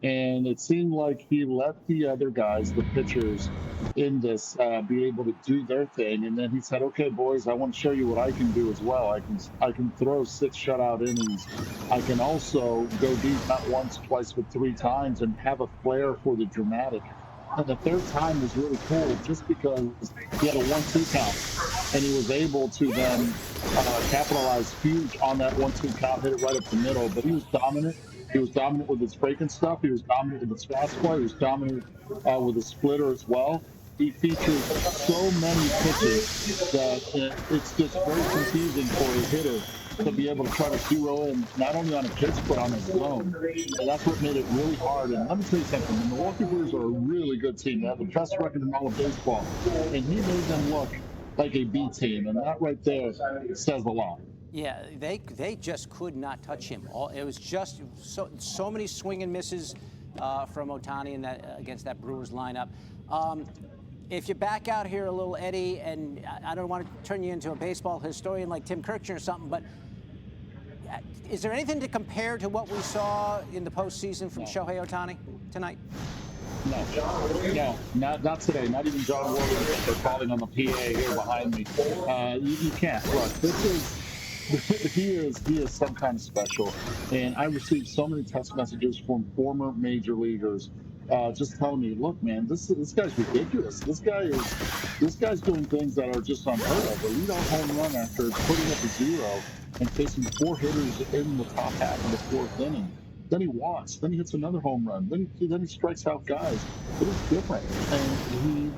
And it seemed like he let the other guys, the pitchers in this, be able to do their thing. And then he said, okay, boys, I want to show you what I can do as well. I can throw 6 shutout innings. I can also go deep not once, twice, but 3 times and have a flair for the dramatic. And the 3rd time was really cool just because he had a 1-2 count. And he was able to then capitalize huge on that 1-2 count, hit it right up the middle. But he was dominant. He was dominant with his breaking stuff. He was dominant with his fastball. He was dominant with his splitter as well. He features so many pitches that it's just very confusing for a hitter to be able to try to zero in not only on a pitch but on his zone. And that's what made it really hard. And let me tell you something, the Milwaukee Brewers are a really good team. They have the best record in all of baseball. And he made them look like a B team. And that right there says a lot. Yeah, they just could not touch him. It was just so many swing and misses from Ohtani in against that Brewers lineup. If you back out here a little, Eddie, and I don't want to turn you into a baseball historian like Tim Kirchner or something, but is there anything to compare to what we saw in the postseason from Shohei Ohtani tonight? No, not today. Not even John Williams. They're calling on the PA here behind me. You can't. Look, he is some kind of special. And I received so many text messages from former major leaguers just telling me, look, man, this guy's ridiculous. This guy's doing things that are just unheard of. A leadoff home run after putting up a 0 and facing 4 hitters in the top half of the 4th inning. Then he walks. Then he hits another home run. Then he strikes out guys. It is different. And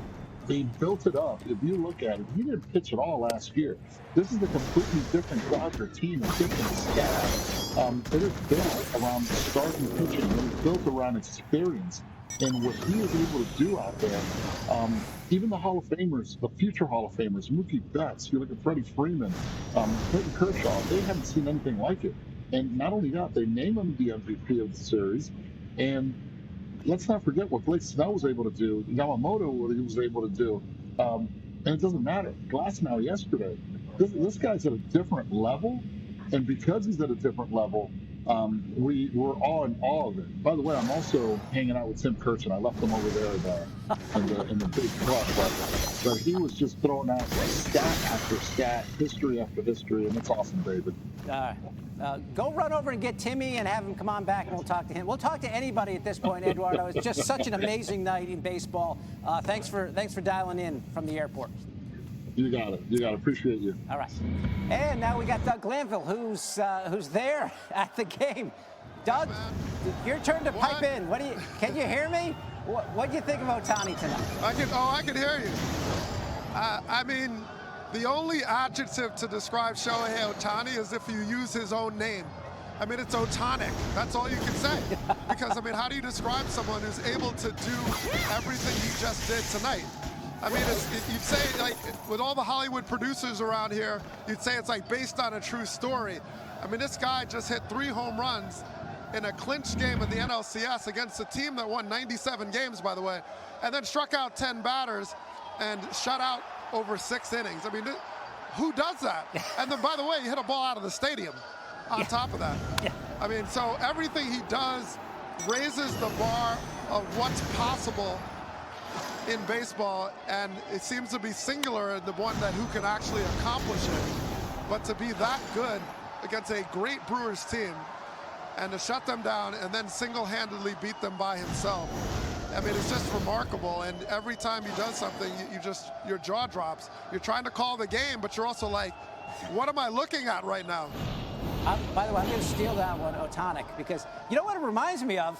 They built it up. If you look at it, he didn't pitch at all last year. This is a completely different Dodger team, a different staff. It is built around starting pitching. It is built around experience. And what he is able to do out there, even the Hall of Famers, the future Hall of Famers, Mookie Betts, you look at Freddie Freeman, Clayton Kershaw, they haven't seen anything like it. And not only that, they name him the MVP of the series. And let's not forget what Blake Snell was able to do, Yamamoto, what he was able to do. And it doesn't matter. Glasnow yesterday, this guy's at a different level. And because he's at a different level, we're all in awe of it. By the way, I'm also hanging out with Tim Kirchin. I left him over there in the big club, but he was just throwing out stat after stat, history after history, and it's awesome, David. Go run over and get Timmy and have him come on back, and we'll talk to him. We'll talk to anybody at this point, Eduardo. It's just such an amazing night in baseball. Thanks for dialing in from the airport. You got it. You got it. Appreciate you. All right. And now we got Doug Glanville, who's there at the game. Doug, your turn to pipe in. Can you hear me? What do you think of Ohtani tonight? I can hear you. I mean, the only adjective to describe Shohei Ohtani is if you use his own name. I mean, it's Otanic. That's all you can say. Because, I mean, how do you describe someone who's able to do everything he just did tonight? I mean, you'd say, like, with all the Hollywood producers around here, you'd say it's like based on a true story. I mean, this guy just hit 3 home runs in a clinch game of the NLCS against a team that won 97 games, by the way, and then struck out 10 batters and shut out over 6 innings. I mean, who does that? And then, by the way, he hit a ball out of the stadium on top of that. I mean, so everything he does raises the bar of what's possible in baseball, and it seems to be singular in the one that who can actually accomplish it. But to be that good against a great Brewers team and to shut them down and then single-handedly beat them by himself, I mean, it's just remarkable. And every time he does something, your jaw drops. You're trying to call the game, but you're also like, what am I looking at right now? By the way, I'm going to steal that one, Otanic, because you know what it reminds me of?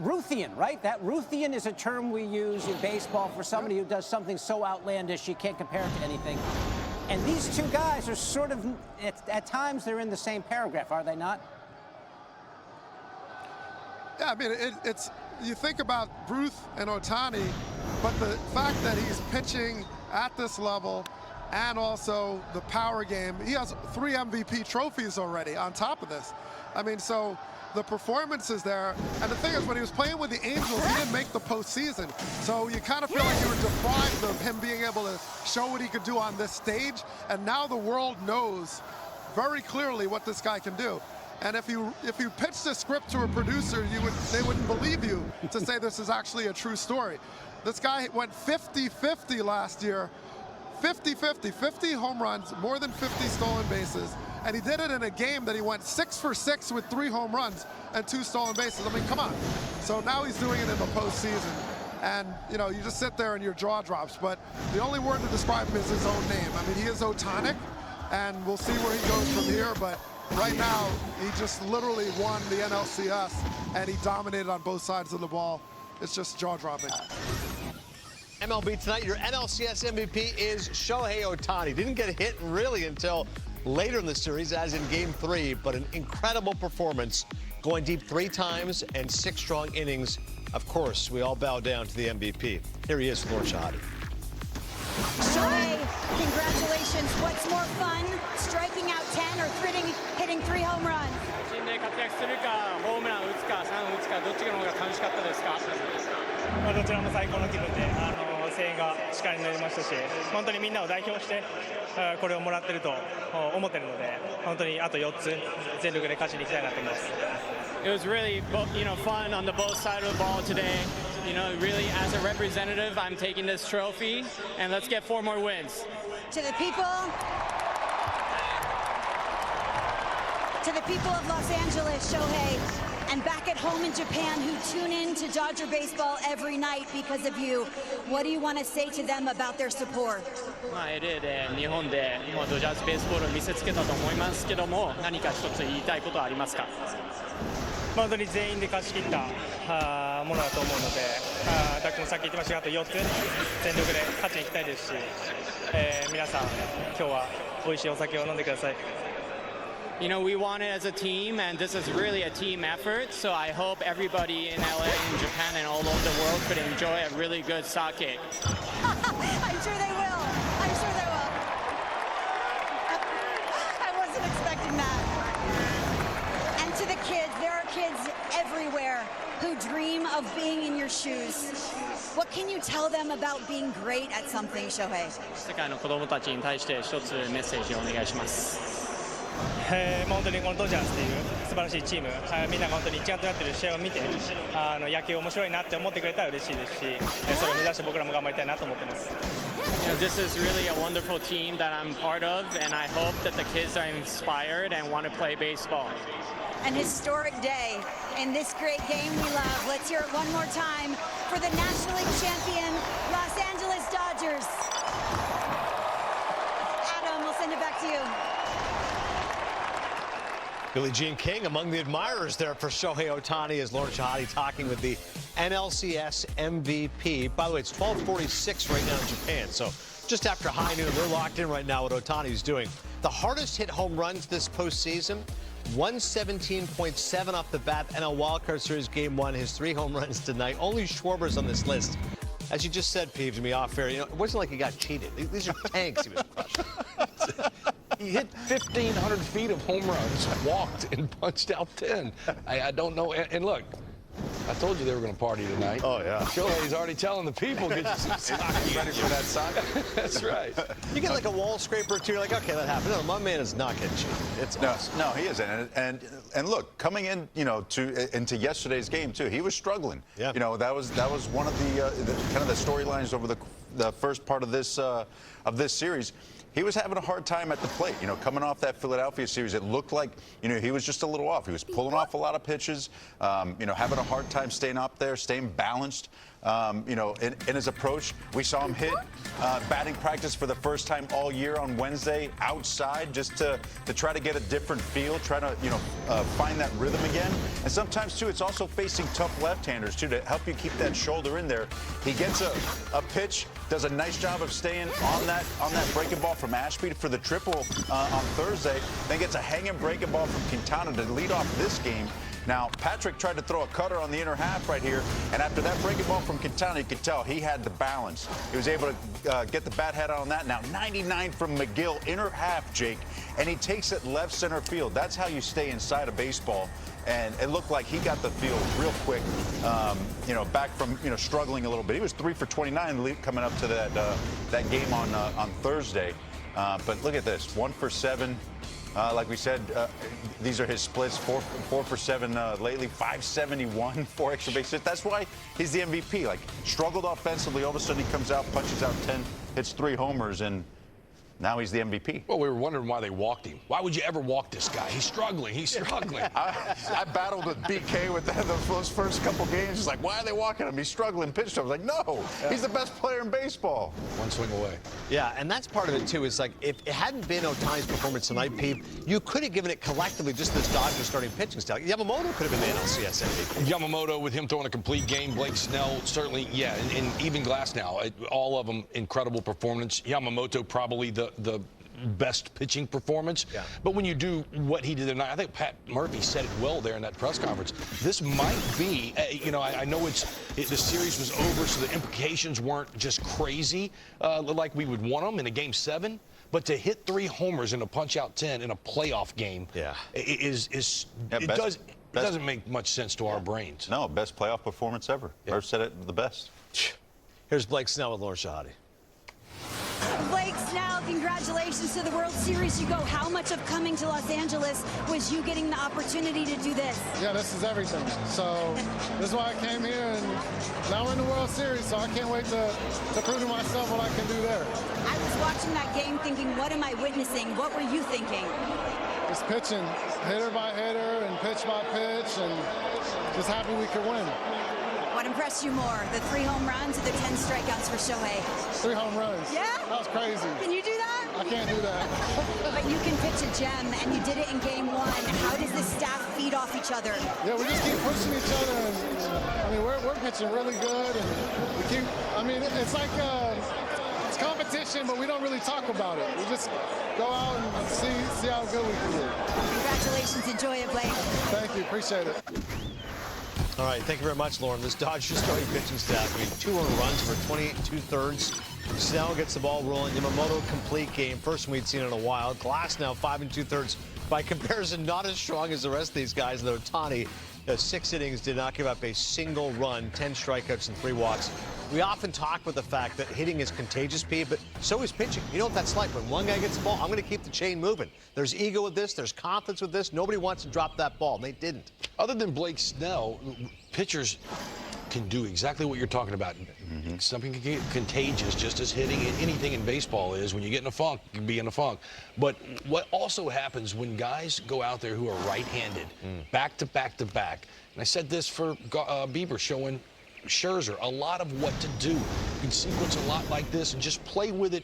Ruthian, right? That Ruthian is a term we use in baseball for somebody who does something so outlandish you can't compare it to anything. And these two guys are sort of, at times, they're in the same paragraph, are they not? Yeah, I mean, it's you think about Ruth and Ohtani, but the fact that he's pitching at this level and also the power game, he has 3 MVP trophies already on top of this. I mean, so the performance is there. And the thing is, when he was playing with the Angels, he didn't make the postseason. So you kind of feel like you were deprived of him being able to show what he could do on this stage. And now the world knows very clearly what this guy can do. And if you pitched a script to a producer, they wouldn't believe you to say this is actually a true story. This guy went 50-50 last year. 50-50, 50 home runs, more than 50 stolen bases. And he did it in a game that he went 6 for 6 with 3 home runs and 2 stolen bases. I mean, come on. So now he's doing it in the postseason. And, you know, you just sit there and your jaw drops. But the only word to describe him is his own name. I mean, he is Otanic, and we'll see where he goes from here. But right now, he just literally won the NLCS, and he dominated on both sides of the ball. It's just jaw-dropping. MLB tonight, your NLCS MVP is Shohei Ohtani. Didn't get a hit really until later in the series, as in Game 3, but an incredible performance, going deep 3 times and 6 strong innings. Of course, we all bow down to the MVP. Here he is, Lord Shahadi. Shohei, congratulations. What's more fun, striking out 10 or hitting 3 home runs? 活躍するか、ホームラン打つか、3打つか、どっちの方が楽しかったですか？どちらも最高の気分で、声援が力になりましたし、本当にみんなを代表してこれをもらってると思ってるので、本当にあと4つ全力で勝ちに行きたいなと思います。It was really, fun on the both sides of the ball today. Really, as a representative, I'm taking this trophy, and let's get 4 more wins. To the people of Los Angeles, Shohei, and back at home in Japan who tune in to Dodger baseball every night because of you, what do you want to say to them about their support? LA で日本でドジャースベースボールを見せつけたと思いますけども、何か一つ言いたいことはありますか？本当に全員で勝ち切ったものだと思うので、タックもさっき言ってましたが、あと4つ全力で勝ちに行きたいですし、皆さん今日は美味しいお酒を飲んでください。You know, we won it as a team, and this is really a team effort. So I hope everybody in LA, in Japan, and all over the world could enjoy a really good sake. I'm sure they will. I'm sure they will. I wasn't expecting that. And to the kids, there are kids everywhere who dream of being in your shoes. What can you tell them about being great at something, Shohei? 世界の子供たちに対して一つメッセージをお願いします。本当にこのドジャースという素晴らしいチーム、みんなが本当に一丸となっている試合を見て、野球面白いなって思ってくれたら嬉しいですし、それを目指して僕らも頑張りたいなと思ってます。You know, this is really a wonderful team that I'm part of, and I hope that the kids are inspired and want to play baseball. An historic day in this great game we love. Let's hear it one more time for the National League champion, Los Angeles Dodgers. Adam, we'll send it back to you. Billie Jean King among the admirers there for Shohei Ohtani as Lauren Shahadi talking with the NLCS MVP. By the way, it's 12:46 right now in Japan, so just after high noon. They're locked in right now what Ohtani's doing. The hardest hit home runs this postseason, 117.7 off the bat, NL Wildcard Series Game 1, his 3 home runs tonight. Only Schwarber's on this list. As you just said, Peeves, to me off air, you know, it wasn't like he got cheated. These are tanks he was crushing. He hit 1,500 feet of home runs, walked, and punched out 10. I don't know. And look, I told you they were going to party tonight. Oh, yeah. Shohei's already telling the people, get you some sake. Ready for that soccer? That's right. You get like a wall scraper or two, you're like, okay, that happened. No, my man is not getting cheated. It's awesome. No, he isn't. And look, coming in, you know, into yesterday's game too, he was struggling. Yeah. You know, that was one of the kind of the storylines over the first part of this series. He was having a hard time at the plate. You know, coming off that Philadelphia series, it looked like, you know, he was just a little off. He was pulling off a lot of pitches, you know, having a hard time staying up there, staying balanced. You know, in his approach, we saw him hit batting practice for the first time all year on Wednesday outside, just to try to get a different feel, try to, you know, find that rhythm again. And sometimes too, it's also facing tough left-handers too to help you keep that shoulder in there. He gets a pitch, does a nice job of staying on that breaking ball from Ashby for the triple on Thursday, then gets a hanging breaking ball from Quintana to lead off this game. Now, Patrick tried to throw a cutter on the inner half right here, and after that breaking ball from Quintana, you could tell he had the balance. He was able to get the bat head on that. Now, 99 from McGill, inner half, Jake, and he takes it left center field. That's how you stay inside of baseball. And it looked like he got the field real quick, you know, back from, you know, struggling a little bit. He was 3 for 29 coming up to that game on Thursday. But look at this, 1 for 7. Like we said, these are his splits, 4 for 7 lately, 571, 4 extra base hits. That's why he's the MVP. Like, struggled offensively, all of a sudden he comes out, punches out 10, hits 3 homers, and now he's the MVP. Well, we were wondering why they walked him. Why would you ever walk this guy? He's struggling. He's struggling. I battled with BK with those first couple games. He's like, why are they walking him? He's struggling. Pitched him. I was like, no, he's the best player in baseball. One swing away. Yeah, and that's part of it, too, is like, if it hadn't been Ohtani's performance tonight, Pete, you could have given it collectively just this Dodgers starting pitching style. Yamamoto could have been the NLCS MVP. Yamamoto, with him throwing a complete game. Blake Snell, certainly, yeah, and even Glass now. All of them, incredible performance. Yamamoto, probably the best pitching performance. Yeah. But when you do what he did tonight, I think Pat Murphy said it well there in that press conference. This might be, you know, I know the series was over, so the implications weren't just crazy like we would want them in a Game 7. But to hit 3 homers in a punch-out 10 in a playoff game, doesn't make much sense to our brains. No, best playoff performance ever. Yeah. Murph said it the best. Here's Blake Snell with Lauren Shahadi. Blake Snell, congratulations to the World Series. You go, how much of coming to Los Angeles was you getting the opportunity to do this? Yeah, this is everything. So this is why I came here, and now we're in the World Series, so I can't wait to prove to myself what I can do there. I was watching that game thinking, what am I witnessing? What were you thinking? Just pitching, hitter by hitter and pitch by pitch, and just happy we could win. What impressed you more, the 3 home runs or the 10 strikeouts for Shohei? 3 home runs. Yeah? That was crazy. Can you do that? I can't do that. But you can pitch a gem, and you did it in game 1. How does the staff feed off each other? Yeah, we just keep pushing each other, and I mean, we're pitching really good, and we keep. I mean, it's like it's competition, but we don't really talk about it. We just go out and see how good we can do. Congratulations, enjoy it, Blake. Thank you, appreciate it. All right, thank you very much, Lauren. This Dodgers starting pitching staff, I mean, 2 earned runs for 28 2/3. Snell gets the ball rolling. Yamamoto complete game, first one we'd seen in a while. Glass now 5 2/3. By comparison, not as strong as the rest of these guys. Though Ohtani, 6 innings, did not give up a single run, 10 strikeouts and 3 walks. We often talk about the fact that hitting is contagious, Pete, but so is pitching. You know what that's like. When one guy gets the ball, I'm going to keep the chain moving. There's ego with this. There's confidence with this. Nobody wants to drop that ball, and they didn't. Other than Blake Snell, pitchers can do exactly what you're talking about. Something can get contagious, just as hitting anything in baseball is. When you get in a funk, you can be in a funk. But what also happens when guys go out there who are right-handed, back to back to back, and I said this for Bieber showing Scherzer a lot of what to do. You can sequence a lot like this and just play with it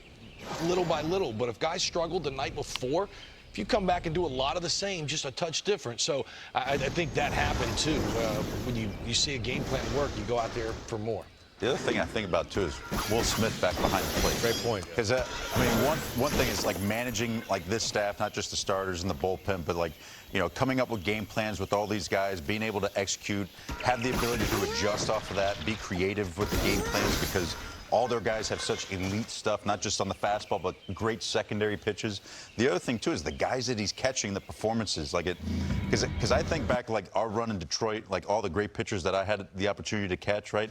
little by little. But if guys struggled the night before, if you come back and do a lot of the same, just a touch different. So I think that happened too. When you see a game plan work, you go out there for more. The other thing I think about too is Will Smith back behind the plate. Great point. Because I mean, one thing is like managing like this staff, not just the starters and the bullpen, but like, you know, coming up with game plans with all these guys, being able to execute, have the ability to adjust off of that, be creative with the game plans, because all their guys have such elite stuff, not just on the fastball, but great secondary pitches. The other thing too is the guys that he's catching, the performances, like it, because I think back like our run in Detroit, like all the great pitchers that I had the opportunity to catch, right?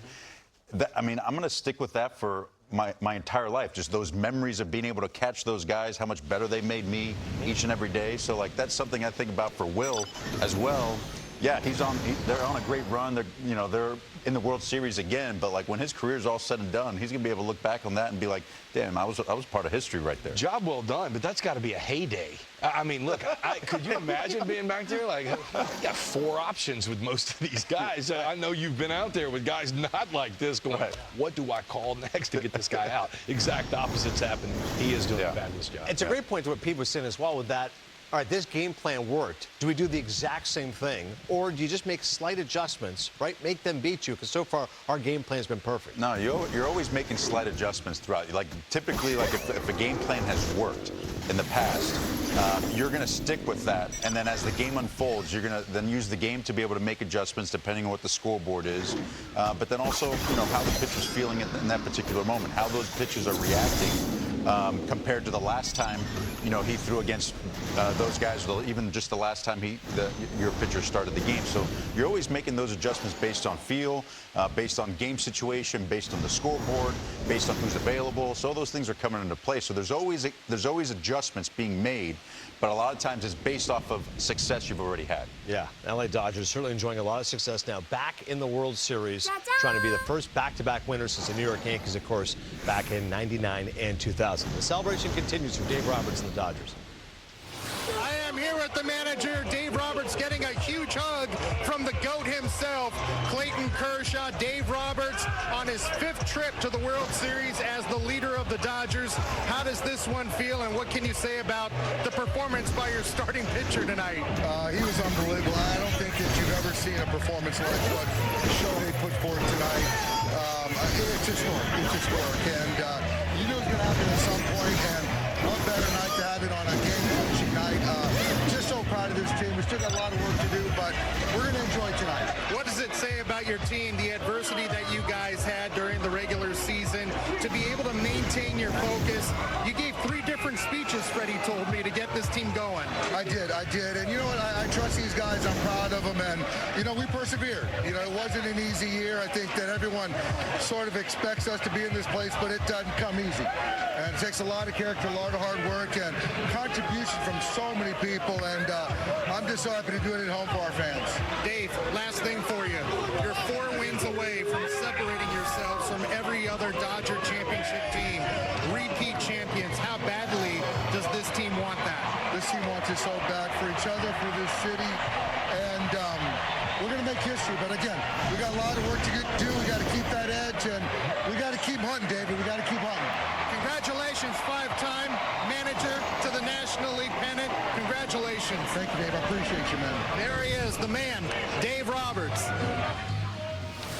I mean, I'm going to stick with that for my entire life. Just those memories of being able to catch those guys, how much better they made me each and every day. So, like, that's something I think about for Will as well. Yeah, they're on a great run. They're in the World Series again. But like when his career's all said and done, he's gonna be able to look back on that and be like, damn, I was part of history right there. Job well done, but that's got to be a heyday. I mean, look, could you imagine being back there? Like, I got 4 options with most of these guys. I know you've been out there with guys not like this going, what do I call next to get this guy out? Exact opposites happen. He is doing a fabulous job. It's a great point to what Pete was saying as well with that. All right, this game plan worked. Do we do the exact same thing? Or do you just make slight adjustments, right? Make them beat you? Because so far, our game plan's been perfect. No, you're always making slight adjustments throughout. Like, typically, like if a game plan has worked in the past, you're going to stick with that. And then as the game unfolds, you're going to then use the game to be able to make adjustments depending on what the scoreboard is. But then also, how the pitcher's feeling in that particular moment, how those pitchers are reacting compared to the last time, he threw against those guys, even just the last time your pitcher started the game. So you're always making those adjustments based on feel, based on game situation, based on the scoreboard, based on who's available. So those things are coming into play. So there's always adjustments being made, but a lot of times it's based off of success you've already had. Yeah, LA Dodgers certainly enjoying a lot of success now. Back in the World Series, trying to be the first back-to-back winners since the New York Yankees, of course, back in '99 and 2000. The celebration continues for Dave Roberts and the Dodgers. I am here with the manager, Dave Roberts, getting a huge hug from the GOAT himself, Clayton Kershaw. Dave Roberts on his 5th trip to the World Series as the leader of the Dodgers. How does this one feel, and what can you say about the performance by your starting pitcher tonight? He was unbelievable. I don't think that you've ever seen a performance like what Shohei put forth tonight. It's historic. It's historic. And you knew it was going to happen at some point, and what better night to have it on a game-clinching night. Just so proud of this team. We still got a lot of work to do, but we're going to enjoy tonight. What does it say about your team, the adversity that you guys had during the regular season, to be able to maintain your focus? You gave 3 different speeches, Freddie told me, to get this team going. I did. And you know what? I trust these guys. I'm proud of them. And, we persevered. It wasn't an easy year. I think that everyone sort of expects us to be in this place, but it doesn't come easy. And it takes a lot of character, a lot of hard work, and contribution from so many people. And I'm just so happy to do it at home for our fans. Dave, last thing for you. You're 4 wins away from separating yourselves from every other Dodger championship team. Repeat champions. How badly does this team want that? This team wants it so bad for each other, for this city. And we're going to make history. But again, we got a lot of work to do. We got to keep that edge, and we got to keep hunting, David. We got to keep hunting. Congratulations. congratulations, 5-time manager to the National League pennant. Congratulations. Thank you, Dave. I appreciate you, man. There he is, the man, Dave Roberts.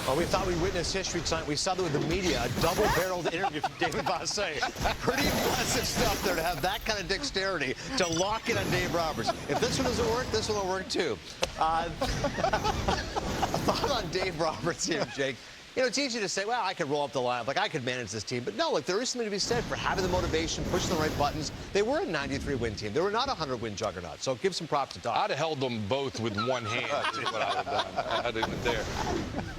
Well, we thought we witnessed history tonight. We saw that with the media, a double-barreled interview from David Vassay. Pretty impressive stuff there to have that kind of dexterity to lock in on Dave Roberts. If this one doesn't work, this one will work too. A thought on Dave Roberts here, Jake. You know, it's easy to say, well, I could roll up the lineup, like I could manage this team. But no, like there is something to be said for having the motivation, pushing the right buttons. They were a 93-win team. They were not a 100-win juggernaut. So give some props to Doc. I'd have held them both with one hand. That's what I'd have done. I'd have been there.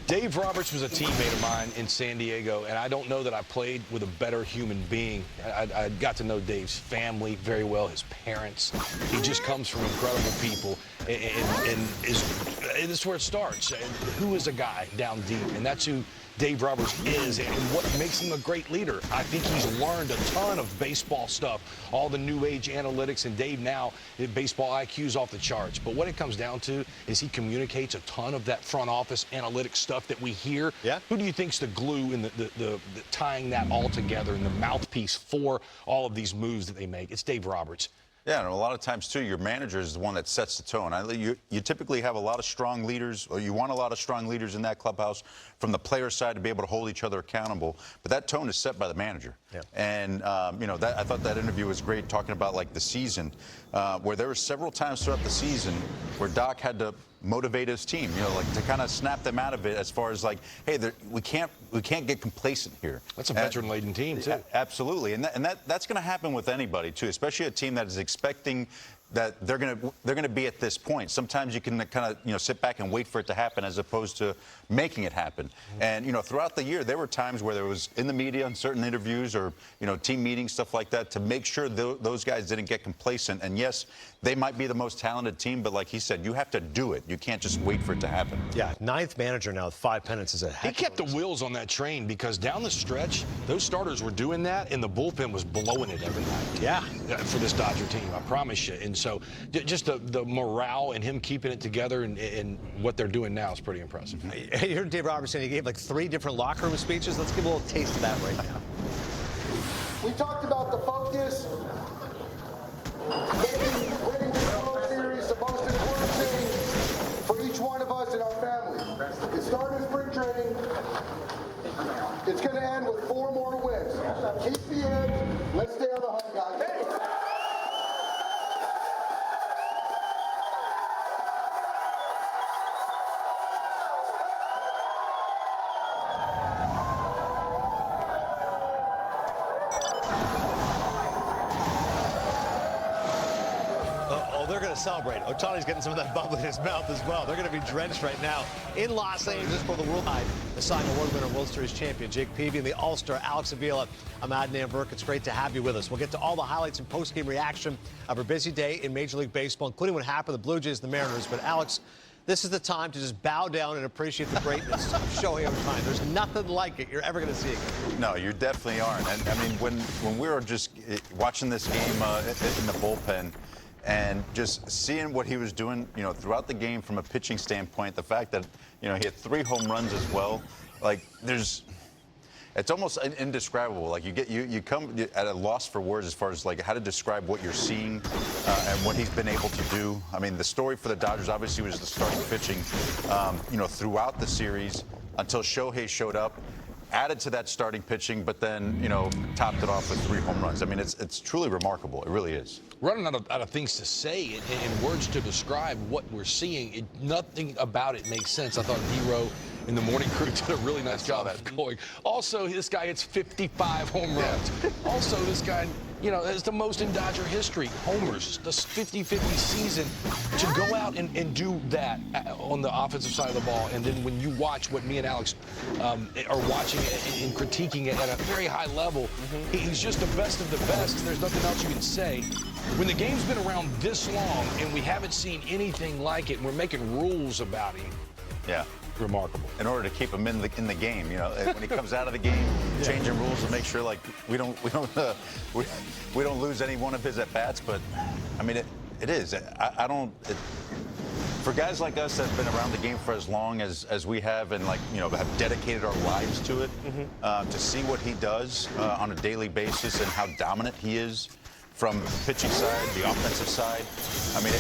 Dave Roberts was a teammate of mine in San Diego, and I don't know that I played with a better human being. I got to know Dave's family very well, his parents. He just comes from incredible people, and this is where it starts. Who is a guy down deep? And that's who Dave Roberts is, and what makes him a great leader. I think he's learned a ton of baseball stuff, all the new age analytics, and Dave now, baseball IQ's off the charts. But what it comes down to is he communicates a ton of that front office analytics stuff that we hear. Yeah. Who do you think's the glue in the tying that all together and the mouthpiece for all of these moves that they make? It's Dave Roberts. Yeah, and a lot of times, too, your manager is the one that sets the tone. You typically have a lot of strong leaders, or you want a lot of strong leaders in that clubhouse from the player side to be able to hold each other accountable. But that tone is set by the manager. Yeah. And, you know, I thought that interview was great, talking about, like, the season, where there were several times throughout the season where Doc had to motivate his team, you know, like to kind of snap them out of it as far as like, hey, we can't get complacent here. That's a veteran-laden team, too. Absolutely, and that's going to happen with anybody, too, especially a team that is expecting that they're going to be at this point. Sometimes you can kind of, you know, sit back and wait for it to happen as opposed to making it happen. Mm-hmm. And, you know, throughout the year, there were times where there was in the media in certain interviews or, you know, team meetings, stuff like that, to make sure those guys didn't get complacent. And yes, they might be the most talented team, but like he said, you have to do it. You can't just wait for it to happen. Yeah, 9th manager now with 5 pennants is a heck. He kept the wheels on that train because down the stretch, those starters were doing that, and the bullpen was blowing it every night. Yeah. For this Dodger team, I promise you. And so just the morale and him keeping it together and what they're doing now is pretty impressive. You heard Dave Roberts saying he gave like 3 different locker room speeches. Let's give a little taste of that right now. We talked about the focus, making winning the World Series the most important thing for each one of us in our family. It started spring training. It's going to end with 4 more wins. Keep the edge. Let's stay on the hunt, guys. They're going to celebrate. Ohtani's getting some of that bubble in his mouth as well. They're going to be drenched right now in Los Angeles for the World Tide. The Cy Young Award winner, World Series champion Jake Peavy, and the All-Star Alex Avila. I'm Adnan Burke. It's great to have you with us. We'll get to all the highlights and post-game reaction of our busy day in Major League Baseball, including what happened to the Blue Jays and the Mariners. But Alex, this is the time to just bow down and appreciate the greatness of Shohei Ohtani. There's nothing like it you're ever going to see again. No, you definitely aren't. And I mean, when we were just watching this game in the bullpen, and just seeing what he was doing, you know, throughout the game from a pitching standpoint, the fact that, you know, he had 3 home runs as well, like it's almost indescribable. Like you come at a loss for words as far as like how to describe what you're seeing and what he's been able to do. I mean, the story for the Dodgers obviously was the starting pitching, you know, throughout the series until Shohei showed up. Added to that starting pitching, but then, you know, topped it off with 3 home runs. I mean, it's truly remarkable. It really is. Running out of things to say and words to describe what we're seeing. Nothing about it makes sense. I thought D-Row in the morning crew did a really nice job of going. Also, this guy hits 55 home runs. Also, this guy, you know, is the most in Dodger history. Homers, the 50-50 season. To go out and do that on the offensive side of the ball, and then when you watch what me and Alex are watching and critiquing it at a very high level, he's just the best of the best. There's nothing else you can say. When the game's been around this long and we haven't seen anything like it, and we're making rules about him. Yeah. Remarkable. In order to keep him in the game, you know, when he comes out of the game, changing rules to make sure like we don't lose any one of his at bats. But I mean, it is. for guys like us that have been around the game for as long as we have, and have dedicated our lives to it, to see what he does on a daily basis and how dominant he is from the pitching side, the offensive side. I mean,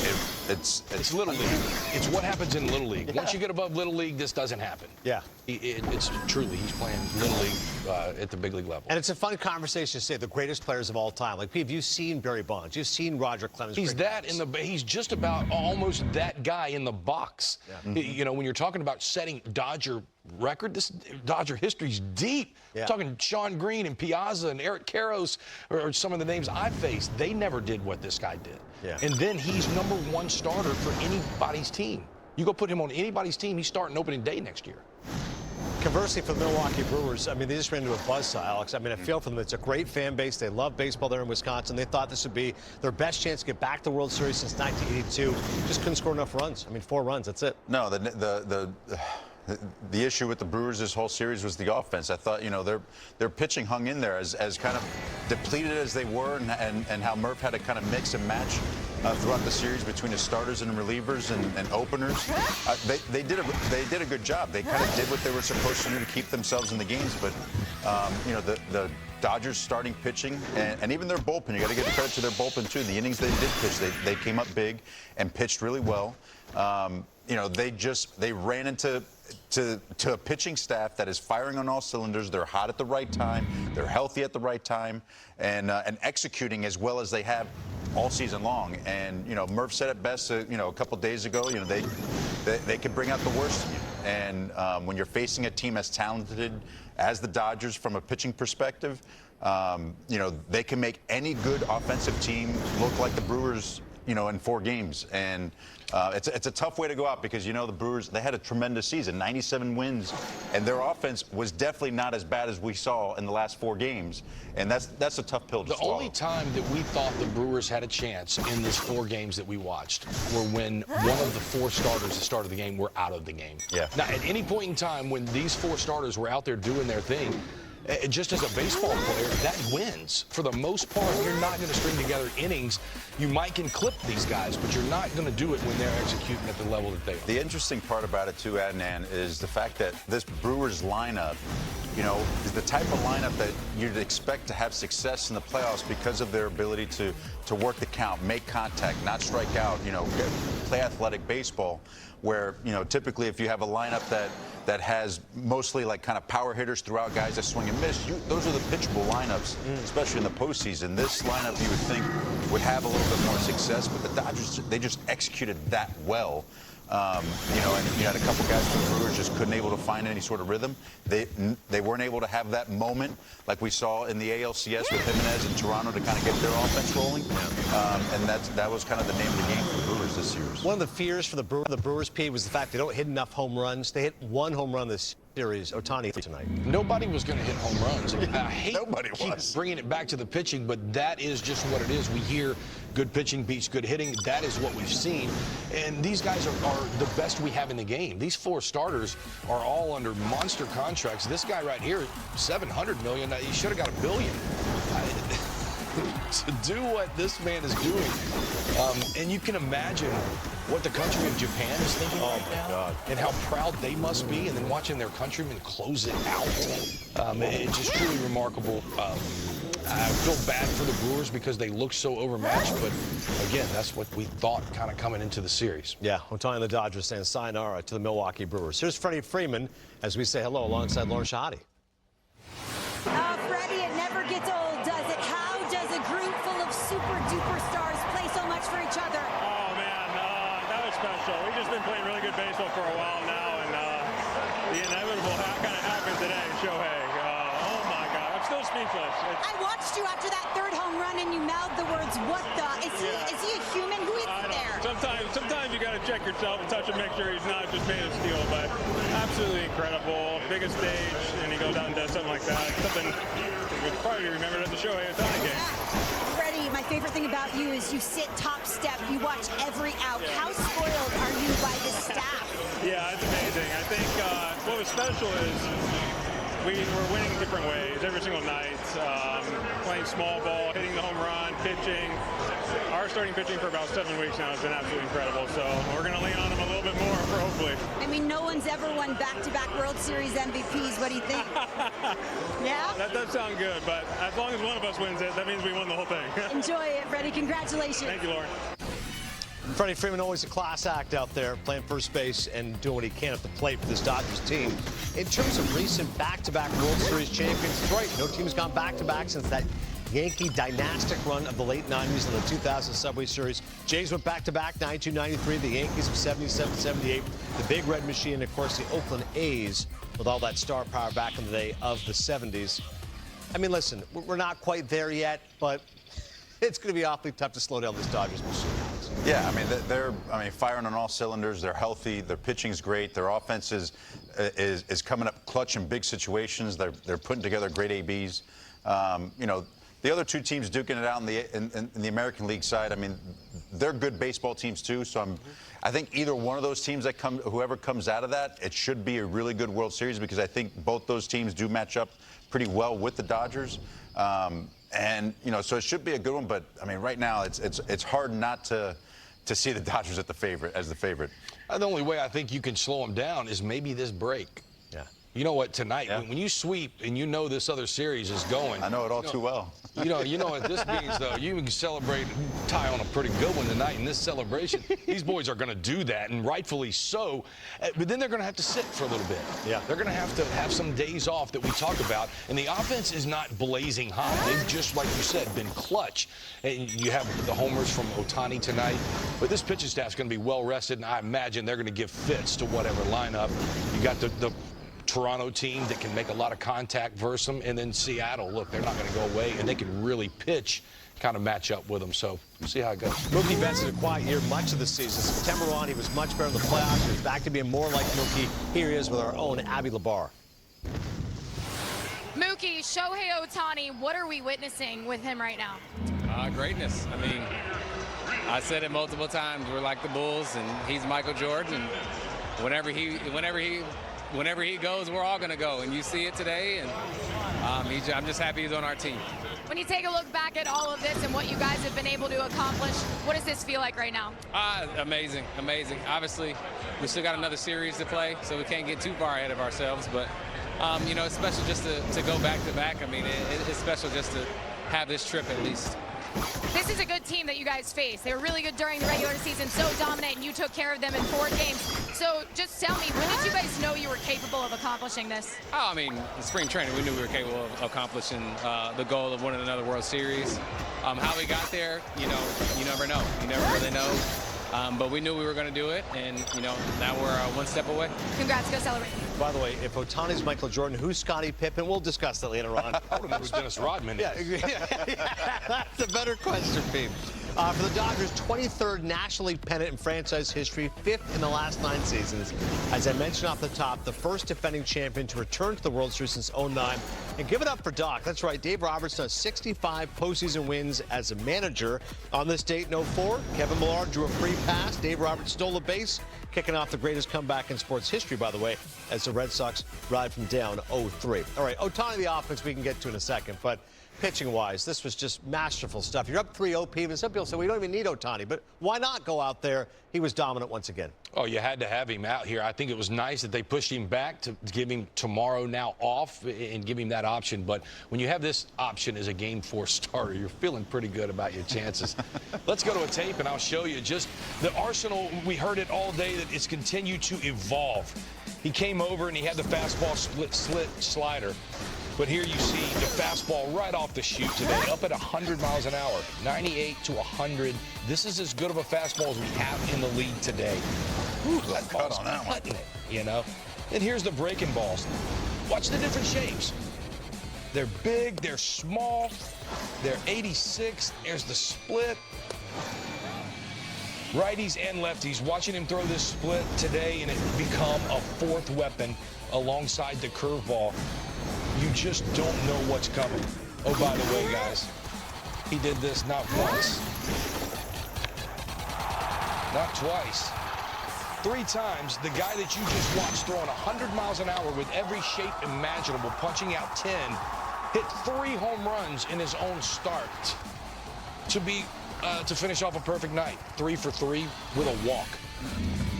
it's Little League. It's what happens in Little League. Once you get above Little League, this doesn't happen. Yeah. It's truly, he's playing Little League at the big league level. And it's a fun conversation to say the greatest players of all time. Like, Pete, you've seen Barry Bonds, you've seen Roger Clemens. He's just about almost that guy in the box. Yeah. You know, when you're talking about setting Dodger record, this Dodger history's deep. Yeah. Talking Sean Green and Piazza and Eric Karros or some of the names I faced. They never did what this guy did. Yeah. And then he's #1 starter for anybody's team. You go put him on anybody's team, he's starting opening day next year. Conversely, for the Milwaukee Brewers, I mean, they just ran into a buzzsaw, Alex. I mean, I feel for them. It's a great fan base. They love baseball there in Wisconsin. They thought this would be their best chance to get back to the World Series since 1982. Just couldn't score enough runs. I mean, 4 runs, that's it. No, the issue with the Brewers this whole series was the offense. I thought, their pitching hung in there as kind of depleted as they were, and how Murph had to kind of mix and match throughout the series between his starters and relievers and openers. They did a good job. They kind of did what they were supposed to do to keep themselves in the games. But the Dodgers starting pitching and even their bullpen, you got to give credit to their bullpen too. The innings they did pitch, they came up big and pitched really well. They ran into a pitching staff that is firing on all cylinders. They're hot at the right time. They're healthy at the right time, and executing as well as they have all season long. And Murph said it best. A couple days ago. They can bring out the worst in you. And when you're facing a team as talented as the Dodgers from a pitching perspective, they can make any good offensive team look like the Brewers. In 4 games. And it's a tough way to go out because, the Brewers, they had a tremendous season, 97 wins, and their offense was definitely not as bad as we saw in the last 4 games. And that's a tough pill to swallow. The only time that we thought the Brewers had a chance in these 4 games that we watched were when one of the 4 starters that started the game were out of the game. Yeah. Now, at any point in time when these 4 starters were out there doing their thing, just as a baseball player, that wins. For the most part, you're not going to string together innings. You might can clip these guys, but you're not going to do it when they're executing at the level that they are. The interesting part about it, too, Adnan, is the fact that this Brewers lineup, is the type of lineup that you'd expect to have success in the playoffs because of their ability to work the count, make contact, not strike out, play athletic baseball, where, typically if you have a lineup that has mostly like kind of power hitters throughout, guys that swing and miss, those are the pitchable lineups, especially in the postseason. This lineup you would think would have a little bit more success, but the Dodgers, they just executed that well. And you had a couple guys from the Brewers just couldn't able to find any sort of rhythm. They weren't able to have that moment like we saw in the ALCS with Jimenez in Toronto to kind of get their offense rolling. And that was kind of the name of the game for the Brewers this series. One of the fears for the Brewers, Pete, was the fact they don't hit enough home runs. They hit 1 home run this series, Ohtani tonight. Nobody was going to hit home runs. I hate Nobody keep was. bringing it back to the pitching, but that is just what it is. We hear good pitching beats good hitting. That is what we've seen. And these guys are the best we have in the game. These 4 starters are all under monster contracts. This guy right here, $700 million. He should have got $1 billion. To do what this man is doing, and you can imagine what the country of Japan is thinking right now, God. And how proud they must be, and then watching their countrymen close it out. It's just truly remarkable. I feel bad for the Brewers because they look so overmatched, but again, that's what we thought kind of coming into the series. Yeah, Ohtani and the Dodgers saying sayonara to the Milwaukee Brewers. Here's Freddie Freeman as we say hello alongside Lauren Shahadi. Freddie, it never gets old, does it? How does a group full of super-duper stars play so much for each other? Oh, man, that was special. We've just been playing really good baseball for a while now, and the inevitable kind of happened today, Shohei. Oh, my God, I'm still speechless. I watched you after that 3rd home run, and you mouthed the words, what the? Is he a human? Who is there? Sometimes you got to check yourself and touch and make sure he's not just made of steel, but absolutely incredible. Biggest stage, and he goes out and does something like that. Something you probably remembered at the Shohei Ohtani game. Freddie, my favorite thing about you is you sit top step. You watch every out. How spoiled are you by this staff? Yeah, it's amazing. I think what was special is we were winning different ways every single night. Playing playing small ball, hitting the home run, pitching. Our starting pitching for about 7 weeks now has been absolutely incredible. So we're going to lean on him a little bit more, hopefully. I mean, no one's ever won back-to-back World Series MVPs. What do you think? Yeah? That does sound good, but as long as one of us wins it, that means we won the whole thing. Enjoy it, Freddie. Congratulations. Thank you, Lauren. Freddie Freeman, always a class act out there, playing first base and doing what he can at the plate for this Dodgers team. In terms of recent back-to-back World Series champions, it's right. No team has gone back-to-back since that Yankee dynastic run of the late 90s in the 2000 Subway Series. Jays went back-to-back, 92-93. The Yankees of 77-78. The Big Red Machine, and, of course, the Oakland A's with all that star power back in the day of the 70s. I mean, listen, we're not quite there yet, but it's going to be awfully tough to slow down this Dodgers machine. Yeah, I mean, they're firing on all cylinders. They're healthy. Their pitching's great. Their offense is coming up clutch in big situations. They're putting together great ABs. You know, the other two teams duking it out in the American League side, I mean, they're good baseball teams too. So I think either one of those teams whoever comes out of that, it should be a really good World Series, because I think both those teams do match up pretty well with the Dodgers. And you know, so it should be a good one. But I mean, right now it's hard not to see the Dodgers as the favorite. The only way I think you can slow them down is maybe this break. Yeah. You know what, tonight, when you sweep and you know this other series is going. I know it all too well. You know what this means, though. You can celebrate, tie on a pretty good one tonight in this celebration. These boys are going to do that, and rightfully so. But then they're going to have to sit for a little bit. Yeah. They're going to have some days off that we talk about. And the offense is not blazing hot. They've just, like you said, been clutch. And you have the homers from Ohtani tonight. But this pitching staff's going to be well rested, and I imagine they're going to give fits to whatever lineup. You got the Toronto team that can make a lot of contact versus them, and then Seattle, look, they're not going to go away, and they can really pitch, kind of match up with them. So we'll see how it goes. Mookie Betts had a quiet year much of the season. September on, he was much better in the playoffs. He was back to being more like Mookie. Here he is with our own Abby Labar. Mookie, Shohei Ohtani, what are we witnessing with him right now? Greatness. I mean, I said it multiple times. We're like the Bulls, and he's Michael Jordan. And whenever he goes, we're all going to go. And you see it today, and I'm just happy he's on our team. When you take a look back at all of this and what you guys have been able to accomplish, what does this feel like right now? Amazing, amazing. Obviously, we still got another series to play, so we can't get too far ahead of ourselves. But, you know, it's special just to go back-to-back. I mean, it's special just to have this trip at least. This is a good team that you guys face. They were really good during the regular season, so dominant, and you took care of them in 4 games. So just tell me, when did you guys know you were capable of accomplishing this? Oh, I mean, in spring training, we knew we were capable of accomplishing the goal of winning another World Series. How we got there, you know, you never know. You never really know. But we knew we were going to do it, and, you know, now we're 1 step away. Congrats. Go celebrate. By the way, if Ohtani's Michael Jordan, who's Scottie Pippen? We'll discuss that later on. I don't know who Dennis Rodman is. Yeah, that's a better question, Pete. For the Dodgers, 23rd National League pennant in franchise history, 5th in the last 9 seasons. As I mentioned off the top, the first defending champion to return to the World Series since '09. And give it up for Doc. That's right, Dave Roberts has 65 postseason wins as a manager. On this date in '04, Kevin Millard drew a free pass. Dave Roberts stole a base, kicking off the greatest comeback in sports history, by the way, as the Red Sox ride from down 0-3. All right, Ohtani, the offense we can get to in a second, but pitching-wise, this was just masterful stuff. You're up 3-0, Pete, and some people say we don't even need Ohtani, but why not go out there? He was dominant once again. Oh, you had to have him out here. I think it was nice that they pushed him back to give him tomorrow now off and give him that option. But when you have this option as a Game 4 starter, you're feeling pretty good about your chances. Let's go to a tape, and I'll show you just the arsenal. We heard it all day that it's continued to evolve. He came over, and he had the fastball slit slider. But here you see the fastball right off the chute today, up at 100 miles an hour, 98 to 100. This is as good of a fastball as we have in the league today. Ooh, that ball's cutting it, you know. And here's the breaking balls. Watch the different shapes. They're big, they're small, they're 86. There's the split. Righties and lefties, watching him throw this split today, and it become a 4th weapon alongside the curveball. You just don't know what's coming. Oh, by the way, guys, he did this not once, not twice, 3 times. The guy that you just watched throwing 100 miles an hour with every shape imaginable, punching out 10, hit 3 home runs in his own start to finish off a perfect night. 3 for 3 with a walk.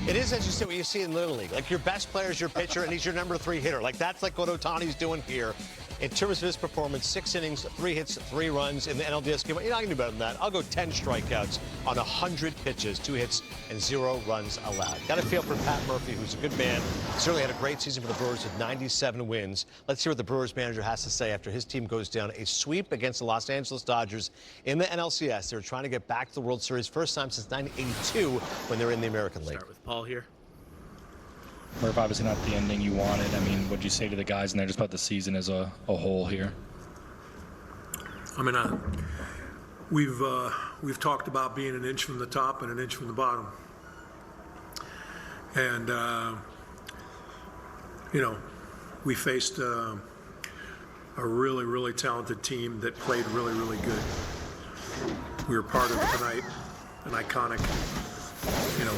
It is, as you say, what you see in Little League. Like, your best player is your pitcher, and he's your number 3 hitter. Like, that's like what Ohtani's doing here. In terms of his performance, 6 innings, 3 hits, 3 runs in the NLDS game. You're not going to do better than that. I'll go 10 strikeouts on 100 pitches, 2 hits, and 0 runs allowed. Got a feel for Pat Murphy, who's a good man. Certainly had a great season for the Brewers with 97 wins. Let's hear what the Brewers manager has to say after his team goes down a sweep against the Los Angeles Dodgers in the NLCS. They're trying to get back to the World Series, first time since 1982 when they were in the American League. Start with Paul here. Murph, obviously not the ending you wanted. I mean, what'd you say to the guys in there just about the season as a whole here? I mean, we've talked about being an inch from the top and an inch from the bottom, and you know, we faced a really, really talented team that played really, really good. We were part of tonight an iconic, you know,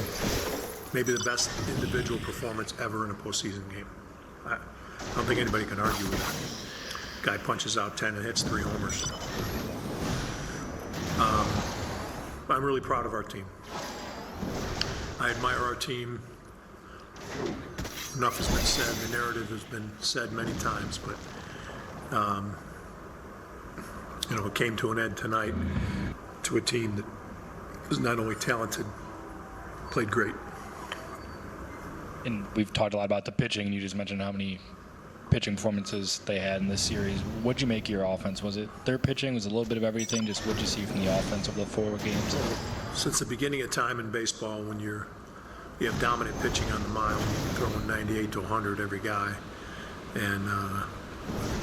maybe the best individual performance ever in a postseason game. I don't think anybody can argue with that. Guy punches out 10 and hits 3 homers. I'm really proud of our team. I admire our team. Enough has been said. The narrative has been said many times, but you know, it came to an end tonight to a team that was not only talented, played great. And we've talked a lot about the pitching, and you just mentioned how many pitching performances they had in this series. What'd you make of your offense? Was it their pitching? Was it a little bit of everything? Just what'd you see from the offense over the 4 games? Since the beginning of time in baseball, when you have dominant pitching on the mound, throwing 98 to 100 every guy, and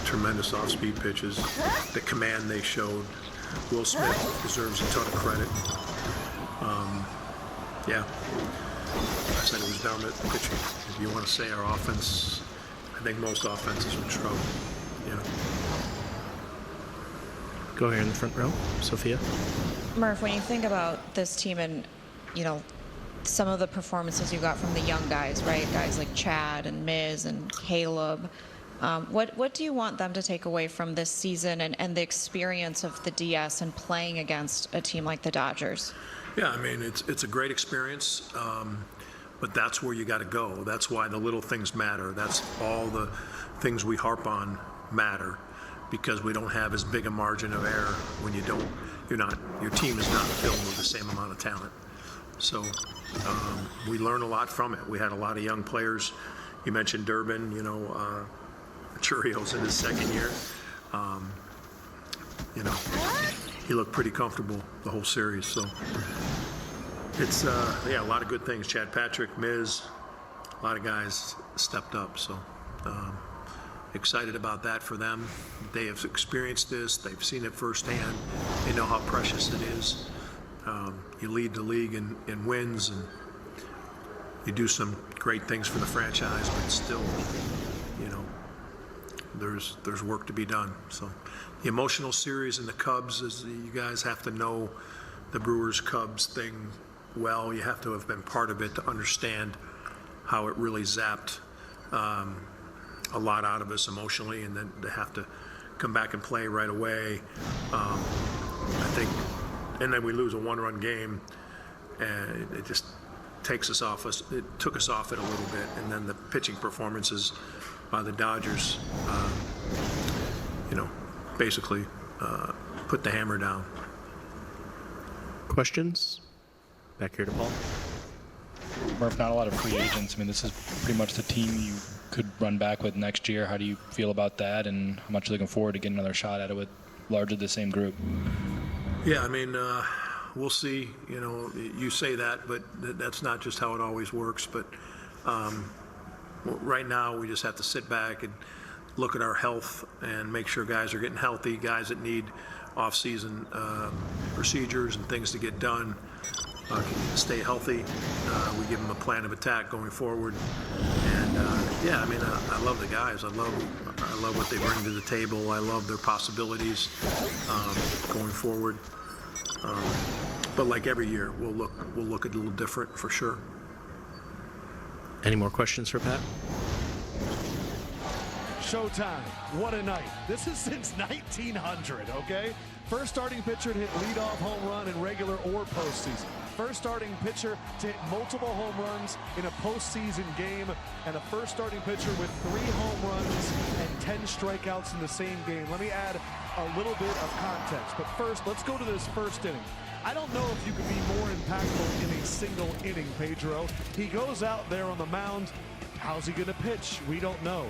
tremendous off-speed pitches, the command they showed. Will Smith deserves a ton of credit. Yeah. I said it was dominant pitching. If you want to say our offense, I think most offenses would struggle. Yeah. Go here in the front row, Sophia. Murph, when you think about this team and, you know, some of the performances you got from the young guys, right? Guys like Chad and Miz and Caleb. What do you want them to take away from this season and the experience of the DS and playing against a team like the Dodgers? Yeah, I mean, it's a great experience, but that's where you got to go. That's why the little things matter. That's all the things we harp on matter, because we don't have as big a margin of error when your team is not filled with the same amount of talent. So we learn a lot from it. We had a lot of young players. You mentioned Durbin, you know, Churrio's in his 2nd year. You know, he looked pretty comfortable the whole series. So it's, yeah, a lot of good things. Chad Patrick, Miz, a lot of guys stepped up. So excited about that for them. They have experienced this. They've seen it firsthand. They know how precious it is. You lead the league in wins, and you do some great things for the franchise, but still, you know, there's work to be done. So the emotional series in the Cubs is you guys have to know the Brewers-Cubs thing well. You have to have been part of it to understand how it really zapped a lot out of us emotionally, and then to have to come back and play right away. I think, and then we lose a 1-run game, and it just takes us off us. It took us off it a little bit, and then the pitching performances by the Dodgers, you know, basically put the hammer down. Questions? Back here to Paul. Murph, not a lot of free agents. I mean, this is pretty much the team you could run back with next year. How do you feel about that, and how much are you looking forward to getting another shot at it with largely the same group? Yeah, I mean, we'll see. You know, you say that, but that's not just how it always works. But right now, we just have to sit back and look at our health and make sure guys are getting healthy. Guys that need off-season procedures and things to get done can stay healthy. We give them a plan of attack going forward. And yeah, I mean, I love the guys. I love what they bring to the table. I love their possibilities going forward. But like every year, we'll look a little different for sure. Any more questions for Pat? Showtime. What a night. This is since 1900, okay? First starting pitcher to hit leadoff home run in regular or postseason. First starting pitcher to hit multiple home runs in a postseason game, and a first starting pitcher with 3 home runs and 10 strikeouts in the same game. Let me add a little bit of context, but first, let's go to this first inning. I don't know if you could be more impactful in a single inning, Pedro. He goes out there on the mound. How's he gonna pitch? We don't know.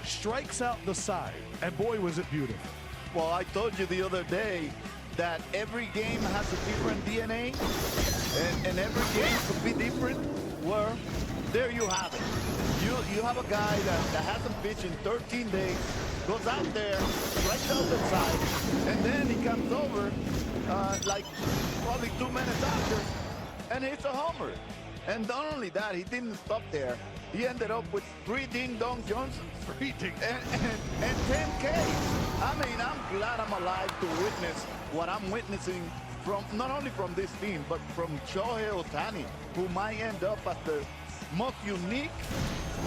Strikes out the side, and boy, was it beautiful. Well, I told you the other day that every game has a different DNA, and every game could be different. Well, there you have it. You have a guy that hasn't pitched in 13 days, goes out there, strikes out the side, and then he comes over like probably 2 minutes after, and hits a homer. And not only that, he didn't stop there. He ended up with 3 ding-dong Johnsons and 10 Ks. I mean, I'm glad I'm alive to witness what I'm witnessing from not only from this team, but from Shohei Ohtani, who might end up as the most unique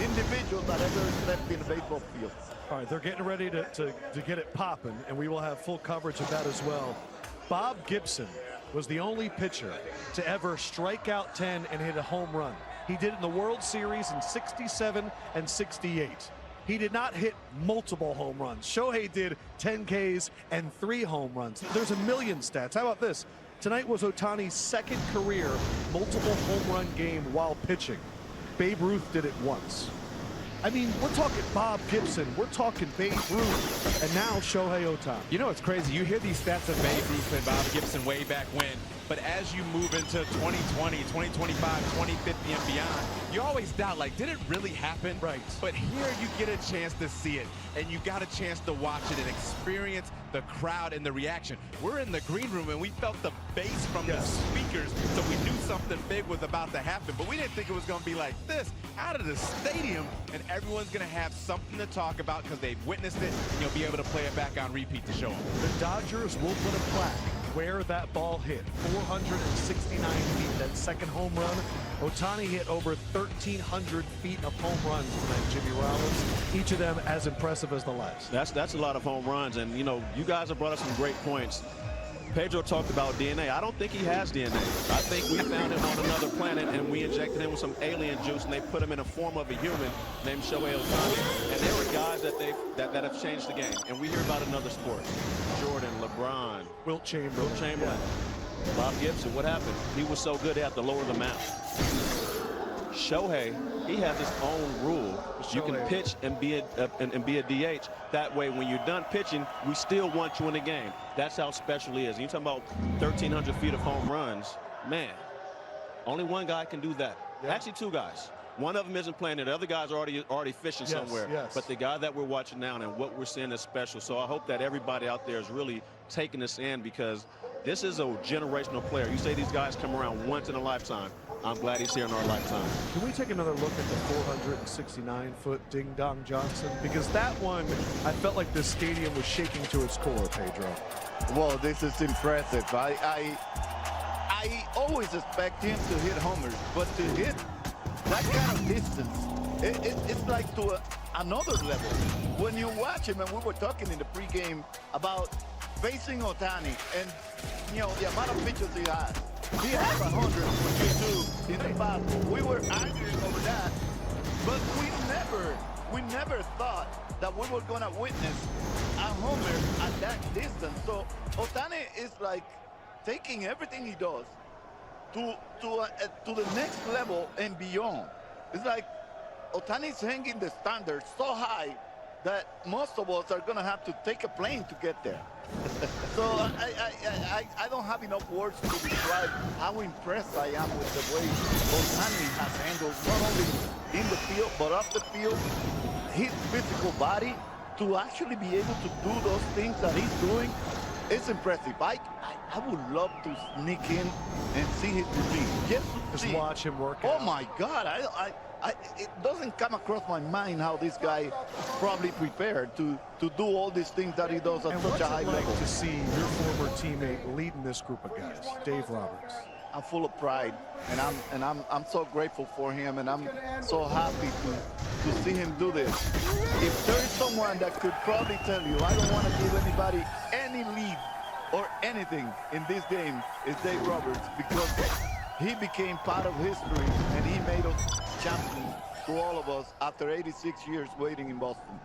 individual that ever stepped in a baseball field. All right, they're getting ready to get it popping, and we will have full coverage of that as well. Bob Gibson was the only pitcher to ever strike out 10 and hit a home run. He did it in the World Series in '67 and '68. He did not hit multiple home runs. Shohei did 10 Ks and 3 home runs. There's a million stats. How about this? Tonight was Ohtani's second career multiple home run game while pitching. Babe Ruth did it once. I mean, we're talking Bob Gibson, we're talking Babe Ruth, and now Shohei Ohtani. You know, it's crazy. You hear these stats of Babe Ruth and Bob Gibson way back when, but as you move into 2020, 2025, 2050 and beyond, you always doubt, like, did it really happen? Right. But here you get a chance to see it, and you got a chance to watch it and experience the crowd and the reaction. We're in the green room, and we felt the bass from the speakers, so we knew something big was about to happen, but we didn't think it was going to be like this out of the stadium, and everyone's going to have something to talk about because they've witnessed it, and you'll be able to play it back on repeat to show them. The Dodgers will put a plaque where that ball hit. 469 feet, that second home run. Ohtani hit over 1,300 feet of home runs tonight, Jimmy Rollins. Each of them as impressive as the last. That's a lot of home runs, and you know, you guys have brought us some great points. Pedro talked about DNA. I don't think he has DNA. I think we found him on another planet, and we injected him with some alien juice, and they put him in a form of a human named Shohei Ohtani. And there were guys that have changed the game. And we hear about another sport. Jordan, LeBron, Wilt Chamberlain. Bob Gibson. What happened? He was so good they had to lower the mound. Shohei, he has his own rule. You can pitch and be a DH. That way, when you're done pitching, we still want you in the game. That's how special he is. And you're talking about 1,300 feet of home runs. Man, only one guy can do that. Yeah. Actually, 2 guys. One of them isn't playing it. The other guy's already fishing somewhere. Yes. But the guy that we're watching now and what we're seeing is special. So I hope that everybody out there is really taking this in, because this is a generational player. You say these guys come around once in a lifetime. I'm glad he's here in our lifetime. Can we take another look at the 469-foot Ding Dong Johnson? Because that one, I felt like the stadium was shaking to its core, Pedro. Well, this is impressive. I always expect him to hit homers, but to hit that kind of distance, it's like to another level. When you watch him, and we were talking in the pregame about facing Ohtani and, you know, the amount of pitches he has. He has 100 in the past. We were arguing over that, but we never thought that we were going to witness a homer at that distance. So Ohtani is like taking everything he does to the next level and beyond. It's like Ohtani's hanging the standard so high that most of us are going to have to take a plane to get there. So I don't have enough words to describe how impressed I am with the way Ohtani has handled not only in the field but off the field, his physical body to actually be able to do those things that he's doing. It's impressive. I would love to sneak in and see his routine. Just watch him work out. Oh my God! It doesn't come across my mind how this guy probably prepared to do all these things that he does at such a high level. To see your former teammate leading this group of guys, Dave Roberts. full of pride, and I'm so grateful for him, and I'm so happy to see him do this. If there is someone that could probably tell you, I don't want to give anybody any lead or anything in this game, is Dave Roberts, because he became part of history, and he made us champions to all of us after 86 years waiting in Boston.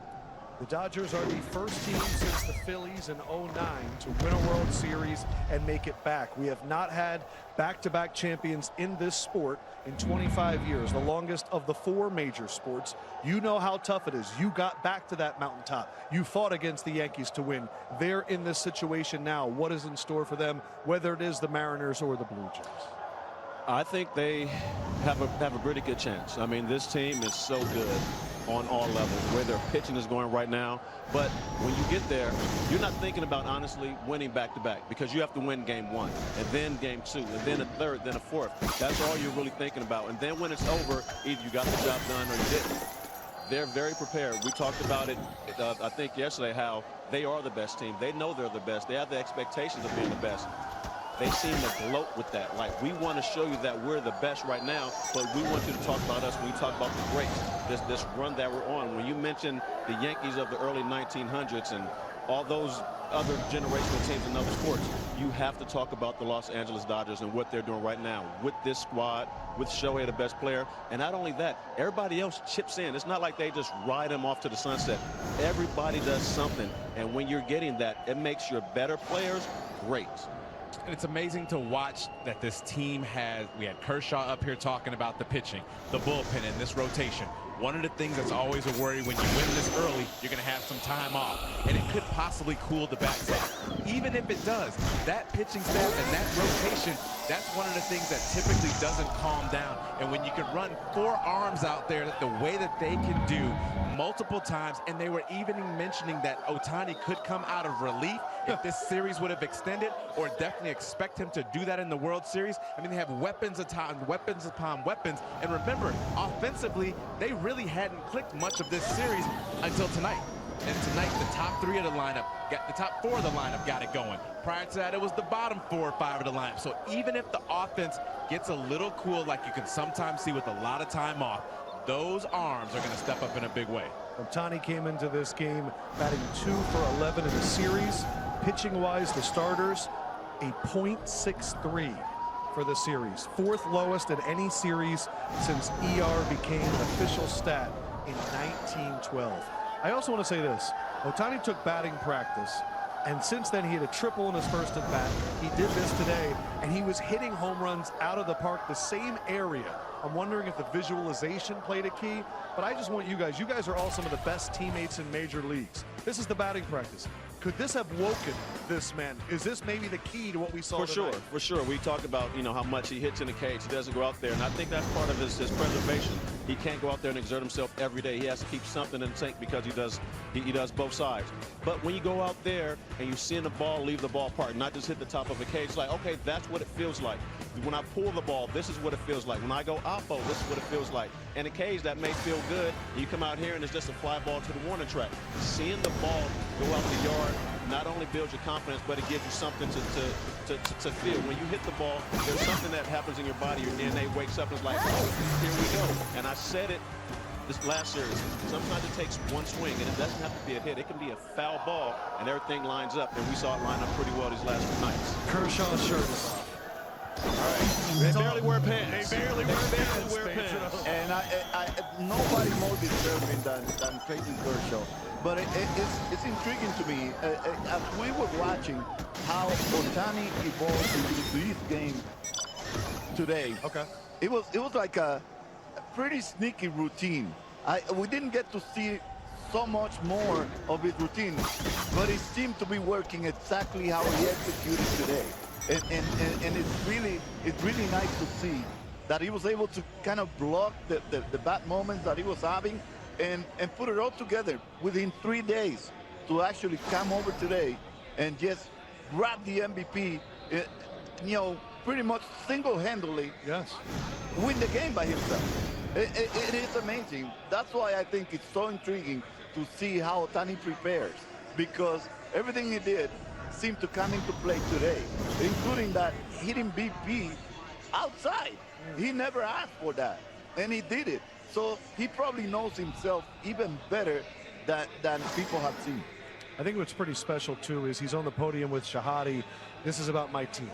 The Dodgers are the first team since the Phillies in '09 to win a World Series and make it back. We have not had back-to-back champions in this sport in 25 years, the longest of the 4 major sports. You know how tough it is. You got back to that mountaintop. You fought against the Yankees to win. They're in this situation now. What is in store for them, whether it is the Mariners or the Blue Jays? I think they have a pretty good chance. I mean, this team is so good on all levels, where their pitching is going right now. But when you get there, you're not thinking about, honestly, winning back-to-back, because you have to win game 1, and then game 2, and then a third, then a fourth. That's all you're really thinking about. And then when it's over, either you got the job done or you didn't. They're very prepared. We talked about it, I think, yesterday, how they are the best team. They know they're the best. They have the expectations of being the best. They seem to gloat with that. Like, we want to show you that we're the best right now, but we want you to talk about us when you talk about the greats, this run that we're on. When you mention the Yankees of the early 1900s and all those other generational teams in other sports, you have to talk about the Los Angeles Dodgers and what they're doing right now with this squad, with Shohei, the best player. And not only that, everybody else chips in. It's not like they just ride him off to the sunset. Everybody does something. And when you're getting that, it makes your better players great. And it's amazing to watch that this team has, we had Kershaw up here talking about the pitching, the bullpen, and this rotation. One of the things that's always a worry when you win this early, you're going to have some time off, and it could possibly cool the bats off. Even if it does, that pitching staff and that rotation, that's one of the things that typically doesn't calm down. And when you can run 4 arms out there the way that they can do multiple times, and they were even mentioning that Ohtani could come out of relief if this series would have extended, or definitely expect him to do that in the World Series. I mean, they have weapons upon weapons upon weapons. And remember, offensively, they really hadn't clicked much of this series until tonight. And tonight, the top 3 of the lineup, the top 4 of the lineup got it going. Prior to that, it was the bottom 4 or 5 of the lineup. So even if the offense gets a little cool, like you can sometimes see with a lot of time off, those arms are going to step up in a big way. Ohtani came into this game batting 2 for 11 in the series. Pitching-wise, the starters, a .63 for the series. 4th lowest in any series since ER became an official stat in 1912. I also want to say this. Ohtani took batting practice, and since then he had a triple in his first at bat. He did this today, and he was hitting home runs out of the park, the same area. I'm wondering if the visualization played a key, but I just want you guys are all some of the best teammates in major leagues. This is the batting practice. Could this have woken this man? Is this maybe the key to what we saw tonight? For sure. We talked about, how much he hits in the cage. He doesn't go out there, and I think that's part of his preservation. He can't go out there and exert himself every day. He has to keep something in the tank because he does both sides. But when you go out there and you see the ball leave the ballpark, not just hit the top of a cage, like, okay, that's what it feels like. When I pull the ball, this is what it feels like. When I go oppo, this is what it feels like. In a cage, that may feel good. You come out here and it's just a fly ball to the warning track. Seeing the ball go out the yard not only builds your confidence, but it gives you something to feel. When you hit the ball, there's something that happens in your body. Your DNA wakes up and is like, oh, here we go. And I said it this last series. Sometimes it takes one swing, and it doesn't have to be a hit. It can be a foul ball, and everything lines up. And we saw it line up pretty well these last 2 nights. Kershaw's shirt is off. All right. They barely wear pants. They barely wear pants. And nobody more deserving than Clayton Kershaw. But it's intriguing to me. As we were watching how Ohtani evolved into his game today. Okay. It was like a pretty sneaky routine. We didn't get to see so much more of his routine, but it seemed to be working exactly how he executed today. And it's really nice to see that he was able to kind of block the bad moments that he was having and put it all together within 3 days to actually come over today and just grab the MVP, pretty much single-handedly win the game by himself. It is amazing. That's why I think it's so intriguing to see how Ohtani prepares, because everything he did seemed to come into play today, including that hitting BP outside. He never asked for that, and he did it. So he probably knows himself even better than people have seen. I think what's pretty special, too, is he's on the podium with Shahadi. This is about my team.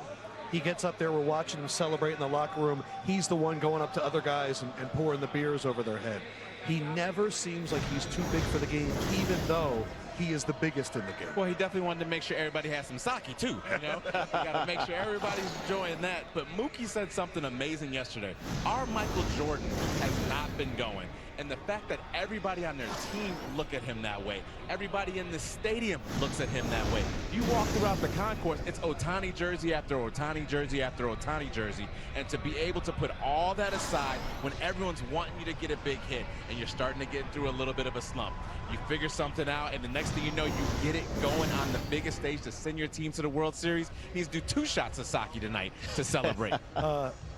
He gets up there, we're watching him celebrate in the locker room. He's the one going up to other guys and pouring the beers over their head. He never seems like he's too big for the game, even though he is the biggest in the game. Well, he definitely wanted to make sure everybody has some sake, too, you know? You got to make sure everybody's enjoying that. But Mookie said something amazing yesterday. Our Michael Jordan has not been going. And the fact that everybody on their team look at him that way, everybody in the stadium looks at him that way. You walk throughout the concourse, it's Ohtani jersey after Ohtani jersey after Ohtani jersey. And to be able to put all that aside when everyone's wanting you to get a big hit and you're starting to get through a little bit of a slump, you figure something out, and the next thing you know, you get it going on the biggest stage to send your team to the World Series. He needs to do 2 shots of sake tonight to celebrate.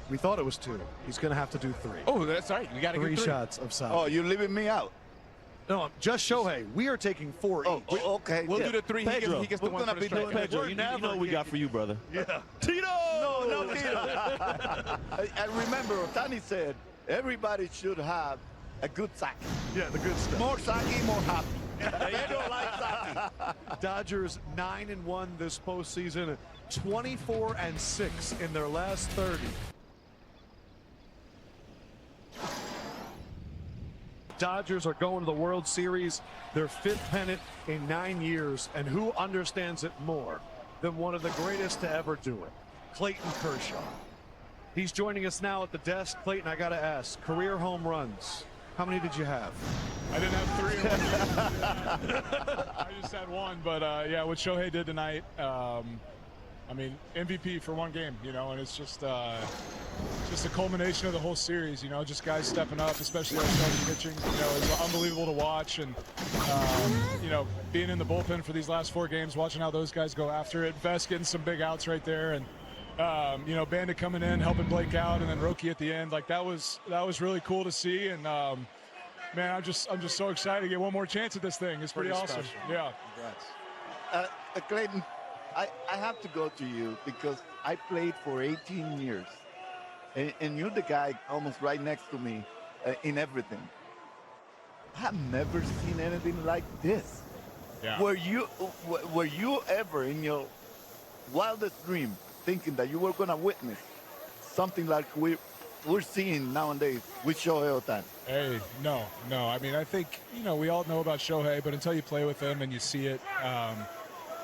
We thought it was 2. He's going to have to do 3. Oh, that's right. We got to get 3 shots of sake. Oh, you're leaving me out. No, just Shohei. We are taking 4 each. Oh, okay. We'll do the 3. Pedro, he gets the one for the strike. Pedro, you know what we got for you, brother. Yeah. Tito! No, Tito. And remember, Ohtani said everybody should have a good sake. Yeah, the good stuff. More sake, more happy. Pedro likes sake. Dodgers 9-1 this postseason, 24-6 in their last 30. Dodgers are going to the World Series, their 5th pennant in 9 years, and who understands it more than one of the greatest to ever do it, Clayton Kershaw. He's joining us now at the desk. Clayton, I got to ask, career home runs, how many did you have? I didn't have 3 in 1 game. I just had 1, but yeah, what Shohei did tonight, I mean, MVP for 1 game, you know, and it's just a culmination of the whole series, you know, just guys stepping up, especially our starting pitching, you know, it's unbelievable to watch, and, you know, being in the bullpen for these last 4 games, watching how those guys go after it, Vest getting some big outs right there, and, you know, Bandit coming in, helping Blake out, and then Roki at the end, like, that was really cool to see, and, man, I'm just so excited to get one more chance at this thing. It's pretty awesome. Special. Yeah. Congrats. Clayton, I have to go to you because I played for 18 years. And you're the guy almost right next to me in everything. I've never seen anything like this. Yeah. Were you ever in your wildest dream thinking that you were going to witness something like we're seeing nowadays with Shohei Ohtani? Hey, no. I mean, I think, you know, we all know about Shohei, but until you play with him and you see it,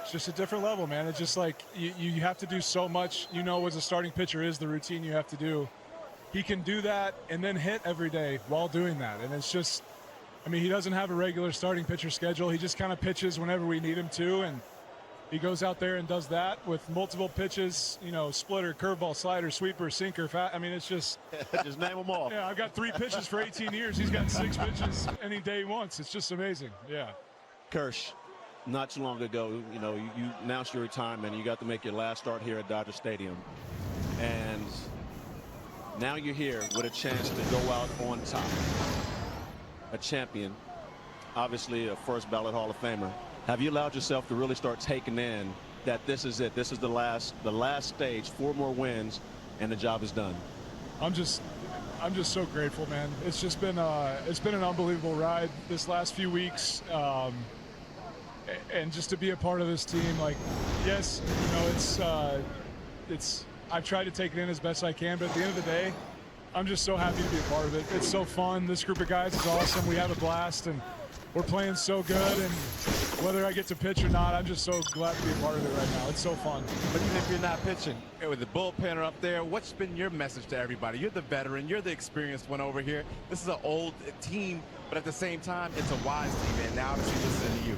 it's just a different level, man. It's just like you have to do so much. You know, as a starting pitcher is the routine you have to do. He can do that and then hit every day while doing that. And it's just, I mean, he doesn't have a regular starting pitcher schedule. He just kind of pitches whenever we need him to. And he goes out there and does that with multiple pitches, you know, splitter, curveball, slider, sweeper, sinker, I mean, it's just. Just name them all. Yeah, I've got 3 pitches for 18 years. He's got 6 pitches any day he wants. It's just amazing. Yeah. Kirsch, not too long ago, you know, you announced your retirement. You got to make your last start here at Dodger Stadium. And now you're here with a chance to go out on top. A champion, obviously a first ballot Hall of Famer. Have you allowed yourself to really start taking in that this is it? This is the last stage, 4 more wins, and the job is done. I'm just so grateful, man. It's just been an unbelievable ride this last few weeks, and just to be a part of this team. Like, yes, you know, it's I've tried to take it in as best I can, but at the end of the day, I'm just so happy to be a part of it. It's so fun. This group of guys is awesome. We have a blast, and we're playing so good. And whether I get to pitch or not, I'm just so glad to be a part of it right now. It's so fun. But even if you're not pitching, with the bullpen up there, what's been your message to everybody? You're the veteran. You're the experienced one over here. This is an old team, but at the same time, it's a wise team. And now to see listening to you.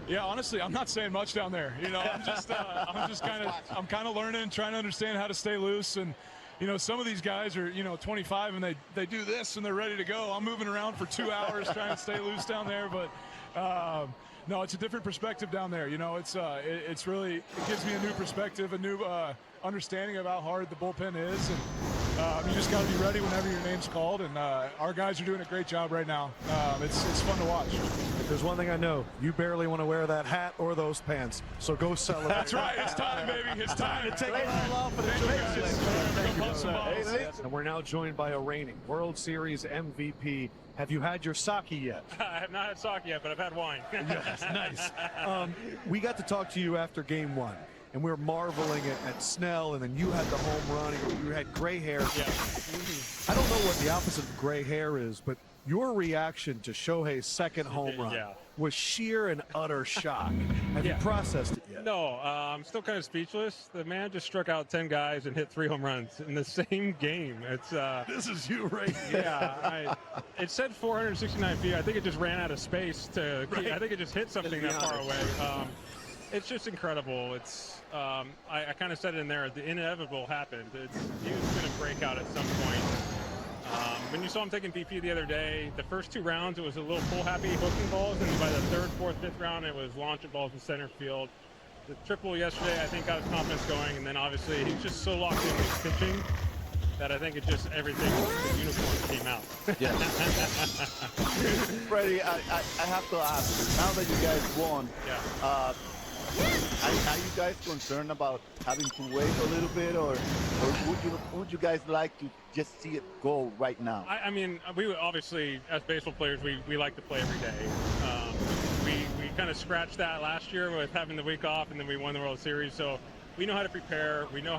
Yeah, honestly, I'm not saying much down there. You know, I'm kind of learning, trying to understand how to stay loose. And, you know, some of these guys are, you know, 25 and they do this and they're ready to go. I'm moving around for 2 hours trying to stay loose down there. But, no, it's a different perspective down there. You know, it's really, it gives me a new perspective, a new understanding of how hard the bullpen is. And You just got to be ready whenever your name's called, and our guys are doing a great job right now. It's fun to watch. If there's one thing I know, you barely want to wear that hat or those pants, so go celebrate. That's right. It's time, baby. It's time to take it all off for the Thank you. And we're now joined by a reigning World Series MVP. Have you had your sake yet? I have not had sake yet, but I've had wine. Yes, nice. We got to talk to you after game one, and we were marveling at Snell, and then you had the home run, and you had gray hair. Yeah. I don't know what the opposite of gray hair is, but your reaction to Shohei's second home run was sheer and utter shock. Have you processed it yet? No, I'm still kind of speechless. The man just struck out 10 guys and hit 3 home runs in the same game. It's this is you right here. Yeah, it said 469 feet. I think it just ran out of space to. Right. I think it just hit something that far away. It's just incredible. It's I kind of said it in there. The inevitable happened. He was going to break out at some point. When you saw him taking BP the other day, the first 2 rounds, it was a little pull-happy hooking balls, and by the 3rd, 4th, 5th round, it was launching balls in center field. The triple yesterday, I think, got his confidence going, and then obviously he's just so locked in with pitching that I think it just everything, the uniform came out. Yeah. Freddie, I have to ask, now that you guys won, are you guys concerned about having to wait a little bit, or would you guys like to just see it go right now? I mean, we obviously, as baseball players, we like to play every day. We kind of scratched that last year with having the week off, and then we won the World Series. So we know how to prepare. We know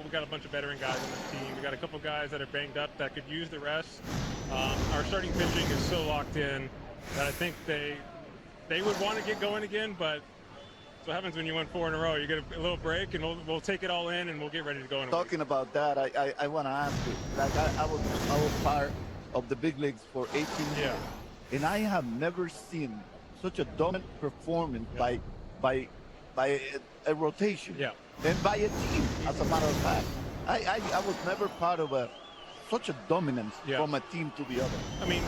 we got a bunch of veteran guys on this team. We got a couple guys that are banged up that could use the rest. Our starting pitching is so locked in that I think they would want to get going again, but that's what happens when you win 4 in a row. You get a little break, and we'll take it all in, and we'll get ready to go. Talking about that, I want to ask you. Like I was part of the big leagues for 18 years, and I have never seen such a dominant performance by a rotation, and by a team. As a matter of fact, I was never part of such a dominance from a team to the other. I mean,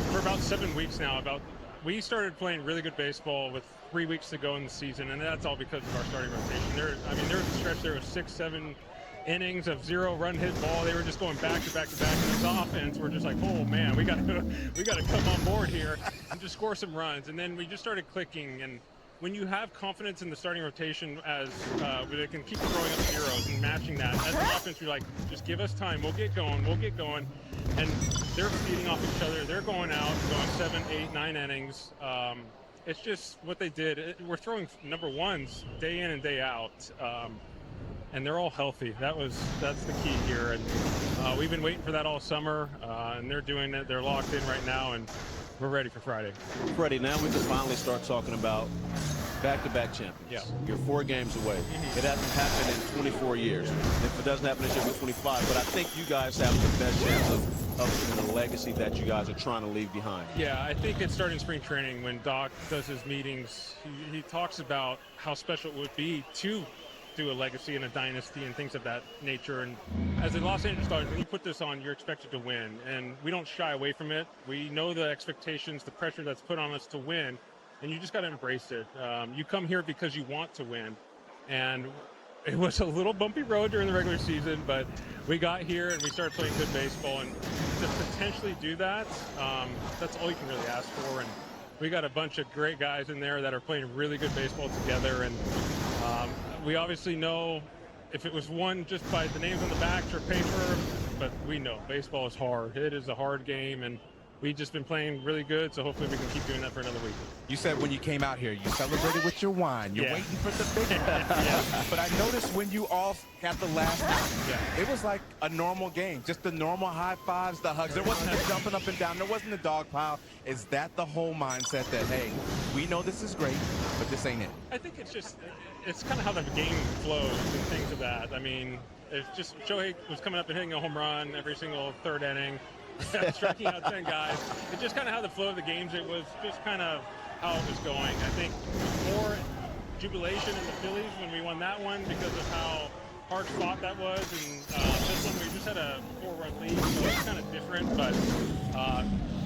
for about 7 weeks now, we started playing really good baseball with 3 weeks to go in the season, and that's all because of our starting rotation. There was a stretch there of 6-7 innings of 0-run hit ball. They were just going back to back to back. And this offense, we're just like, oh man, we got to come on board here and just score some runs. And then we just started clicking. And when you have confidence in the starting rotation, as they can keep throwing up zeros and matching that, as an offense, you're like, just give us time. We'll get going. And they're feeding off each other. They're going out, going 7, 8, 9 innings. It's just what they did. We're throwing number ones day in and day out, and they're all healthy. That's the key here. And we've been waiting for that all summer, and they're doing it. They're locked in right now, and we're ready for Friday. Freddie, now we can finally start talking about back-to-back champions. Yeah. You're 4 games away. It hasn't happened in 24 years. If it doesn't happen this year, it'll be 25. But I think you guys have the best chance of the legacy that you guys are trying to leave behind. Yeah, I think it's starting spring training when Doc does his meetings. He talks about how special it would be to do a legacy and a dynasty and things of that nature. And as a Los Angeles Dodgers, when you put this on, you're expected to win. And we don't shy away from it. We know the expectations, the pressure that's put on us to win. And you just got to embrace it. You come here because you want to win. And it was a little bumpy road during the regular season, but we got here and we started playing good baseball. And to potentially do that, that's all you can really ask for. And we got a bunch of great guys in there that are playing really good baseball together. And we obviously know if it was won just by the names on the backs or paper, but we know baseball is hard. It is a hard game, and we've just been playing really good, so hopefully we can keep doing that for another week. You said when you came out here, you celebrated with your wine. You're waiting for the big one. But I noticed when you all got the last out, it was like a normal game. Just the normal high fives, the hugs. There wasn't a jumping up and down. There wasn't a dog pile. Is that the whole mindset that, hey, we know this is great, but this ain't it? I think it's kind of how the game flows and things of that. I mean, it's just Shohei was coming up and hitting a home run every single 3rd inning. Striking out 10 guys. It's just kind of how the flow of the games, it was just kind of how it was going. I think more jubilation in the Phillies when we won that one because of how hard fought that was. And this one, we just had a 4-run lead, so it's kind of different. But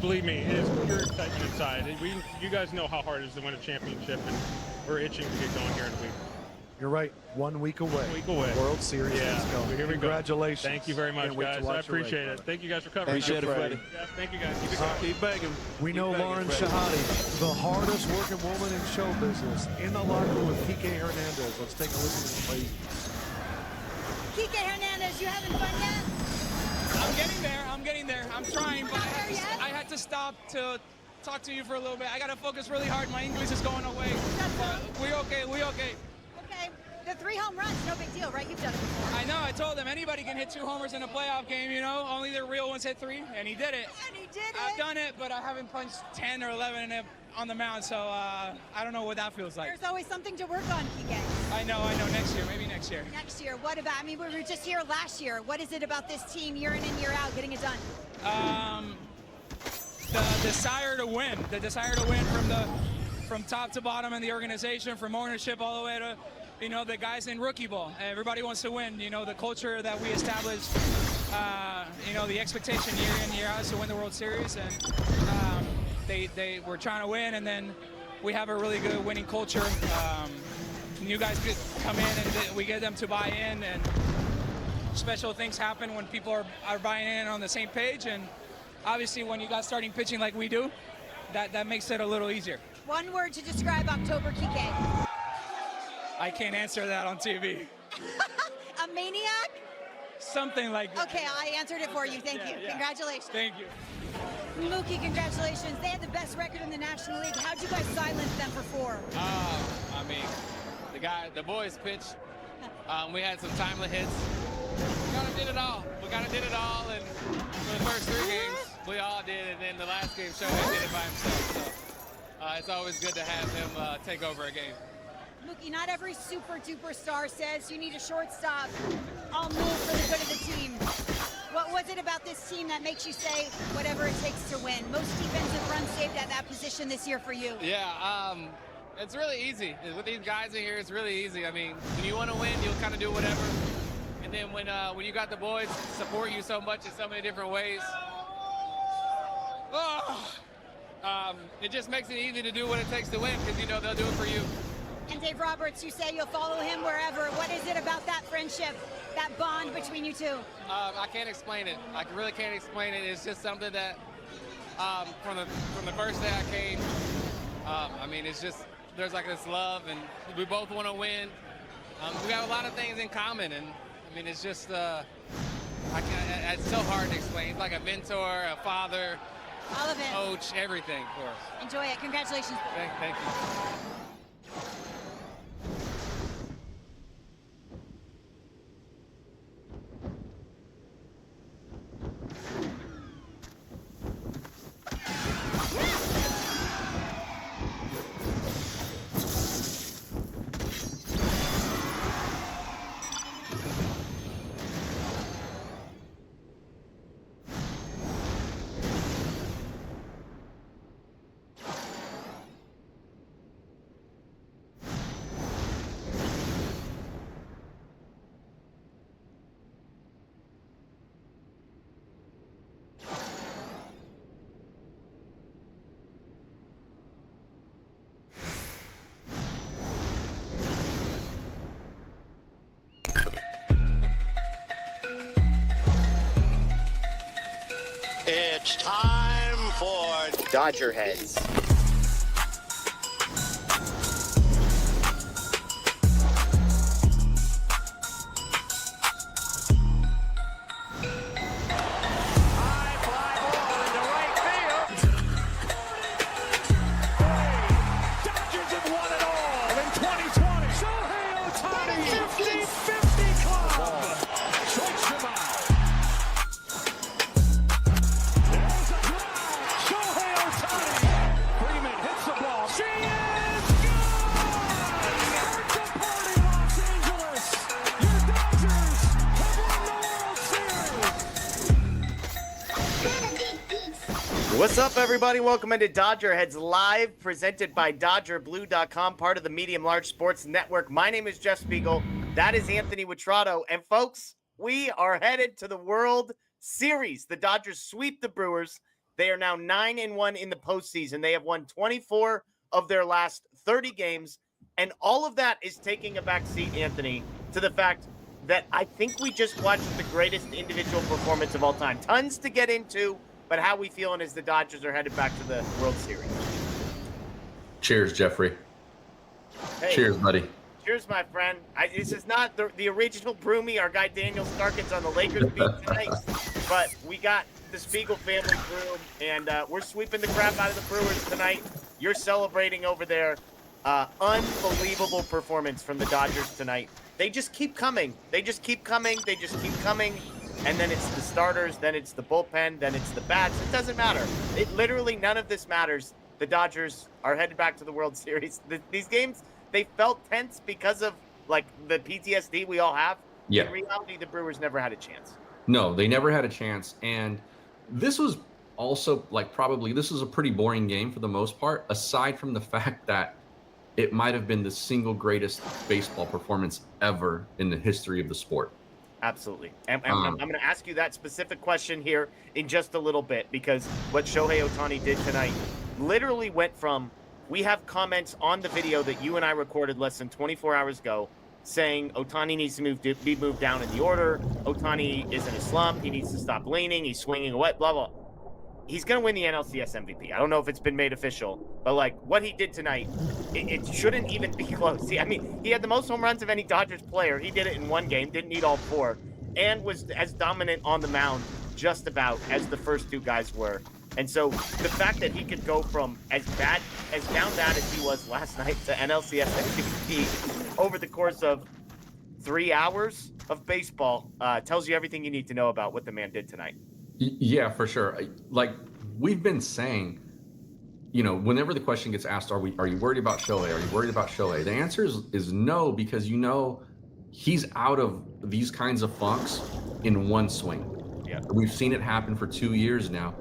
believe me, it is pure excitement inside. You guys know how hard it is to win a championship, and we're itching to get going here in a week. You're right. 1 week away. 1 week away. World Series. Yeah. Let's go. Here we go. Congratulations. Thank you very much, Can't wait to guys. watch I your appreciate race, it. brother. Thank you guys for covering. Appreciate it, Freddie. Yes, thank you guys. Keep it going. Keep begging. We know Keep begging, Lauren Freddie. Shahadi, the hardest working woman in show business, in the locker room with Kike Hernandez. Let's take a listen to this, please. Kike Hernandez, you having fun yet? I'm getting there. I'm getting there. I'm trying, but I had to stop to talk to you for a little bit. I got to focus really hard. My English is going away. But we okay. We okay. Okay. The 3 home runs, no big deal, right? You've done it before. I know. I told him anybody can hit 2 homers in a playoff game, you know. Only the real ones hit 3, and he did it. And he did it. I've done it, but I haven't punched 10 or 11 on the mound, so I don't know what that feels like. There's always something to work on, Kike. I know. Next year, maybe next year. Next year, what about, I mean, we were just here last year. What is it about this team year in and year out getting it done? The desire to win. The desire to win from top to bottom in the organization, from ownership all the way to, you know, the guys in rookie ball. Everybody wants to win. You know, the culture that we established, you know, the expectation year in, year out is to win the World Series. And they were trying to win, and then we have a really good winning culture. New guys come in, and we get them to buy in, and special things happen when people are buying in on the same page. And obviously, when you got starting pitching like we do, that makes it a little easier. One word to describe October, Kike. I can't answer that on TV. A maniac? Something like that. Okay, I answered it for you. Thank you. Yeah. Congratulations. Thank you. Mookie, congratulations. They had the best record in the National League. How'd you guys silence them for 4? I mean, the boys pitched. We had some timely hits. We kind of did it all. And for the first 3 games, we all did, and then the last game, Shohei did it by himself. So it's always good to have him take over a game. Mookie, not every super duper star says you need a shortstop. I'll move for the good of the team. What was it about this team that makes you say whatever it takes to win? Most defensive runs saved at that position this year for you. Yeah, it's really easy. With these guys in here, it's really easy. I mean, when you want to win, you'll kind of do whatever. And then when you got the boys support you so much in so many different ways, it just makes it easy to do what it takes to win, because you know they'll do it for you. And Dave Roberts, you say you'll follow him wherever. What is it about that friendship, that bond between you two? I can't explain it. I really can't explain it. It's just something that from the first day I came, I mean, it's just, there's like this love, and we both want to win. We got a lot of things in common, and I mean, it's just, it's so hard to explain. It's like a mentor, a father, all of it, coach, everything for us. Enjoy it. Congratulations. Thank you. It's time for Dodger Heads. What's up, everybody? Welcome into Dodger Heads Live, presented by DodgerBlue.com, part of the Medium Large Sports Network. My name is Jeff Spiegel. That is Anthony Witrato. And, folks, we are headed to the World Series. The Dodgers sweep the Brewers. They are now 9-1 in the postseason. They have won 24 of their last 30 games. And all of that is taking a back seat, Anthony, to the fact that I think we just watched the greatest individual performance of all time. Tons to get into, but how we feeling as the Dodgers are headed back to the World Series? Cheers, Jeffrey. Hey, Cheers, buddy. cheers, my friend. This is not the original Broomy, our guy Daniel Starkins on the Lakers beat tonight, but we got the Spiegel family brew, and we're sweeping the crap out of the Brewers tonight. You're celebrating over there. Unbelievable performance from the Dodgers tonight. They just keep coming. They just keep coming. They just keep coming. And then it's the starters, then it's the bullpen, then it's the bats. It doesn't matter. It literally, none of this matters. The Dodgers are headed back to the World Series. These games, they felt tense because of, like, the PTSD we all have. Yeah. In reality, the Brewers never had a chance. No, they never had a chance. And this was also, like, probably, this was a pretty boring game for the most part, aside from the fact that it might have been the single greatest baseball performance ever in the history of the sport. Absolutely. And I'm going to ask you that specific question here in just a little bit, because what Shohei Ohtani did tonight literally went from, we have comments on the video that you and I recorded less than 24 hours ago saying Ohtani needs to be moved down in the order. Ohtani is in a slump. He needs to stop leaning. He's swinging away, blah, blah. He's going to win the NLCS MVP. I don't know if it's been made official, but like what he did tonight, it shouldn't even be close. See, I mean, he had the most home runs of any Dodgers player. He did it in one game, didn't need all four, and was as dominant on the mound just about as the first two guys were. And so the fact that he could go from as down bad as he was last night to NLCS MVP over the course of 3 hours of baseball tells you everything you need to know about what the man did tonight. Yeah, for sure. Like we've been saying, you know, whenever the question gets asked, are you worried about Shohei? Are you worried about Shohei? The answer is no, because you know he's out of these kinds of funks in one swing. Yeah. We've seen it happen for 2 years now.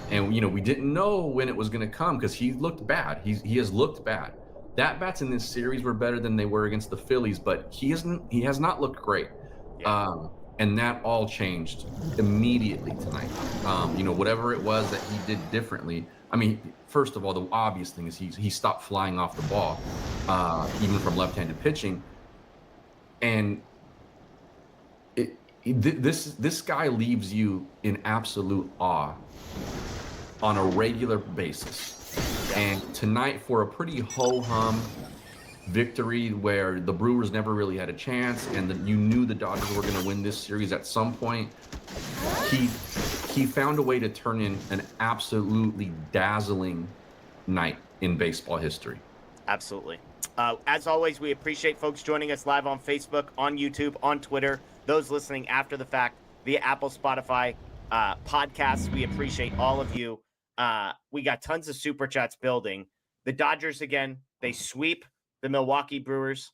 And you know, we didn't know when it was going to come because he looked bad. He has looked bad. The bats in this series were better than they were against the Phillies, but he has not looked great. Yeah. And that all changed immediately tonight. You know, whatever it was that he did differently. I mean, first of all, the obvious thing is he stopped flying off the ball, even from left-handed pitching. And this guy leaves you in absolute awe on a regular basis. And tonight, for a pretty ho-hum victory where the Brewers never really had a chance and that you knew the Dodgers were going to win this series at some point, he found a way to turn in an absolutely dazzling night in baseball history. Absolutely. As always, we appreciate folks joining us live on Facebook, on YouTube, on Twitter, those listening after the fact via Apple, Spotify, podcasts. We appreciate all of you. We got tons of super chats building. The Dodgers, again, they sweep the Milwaukee Brewers.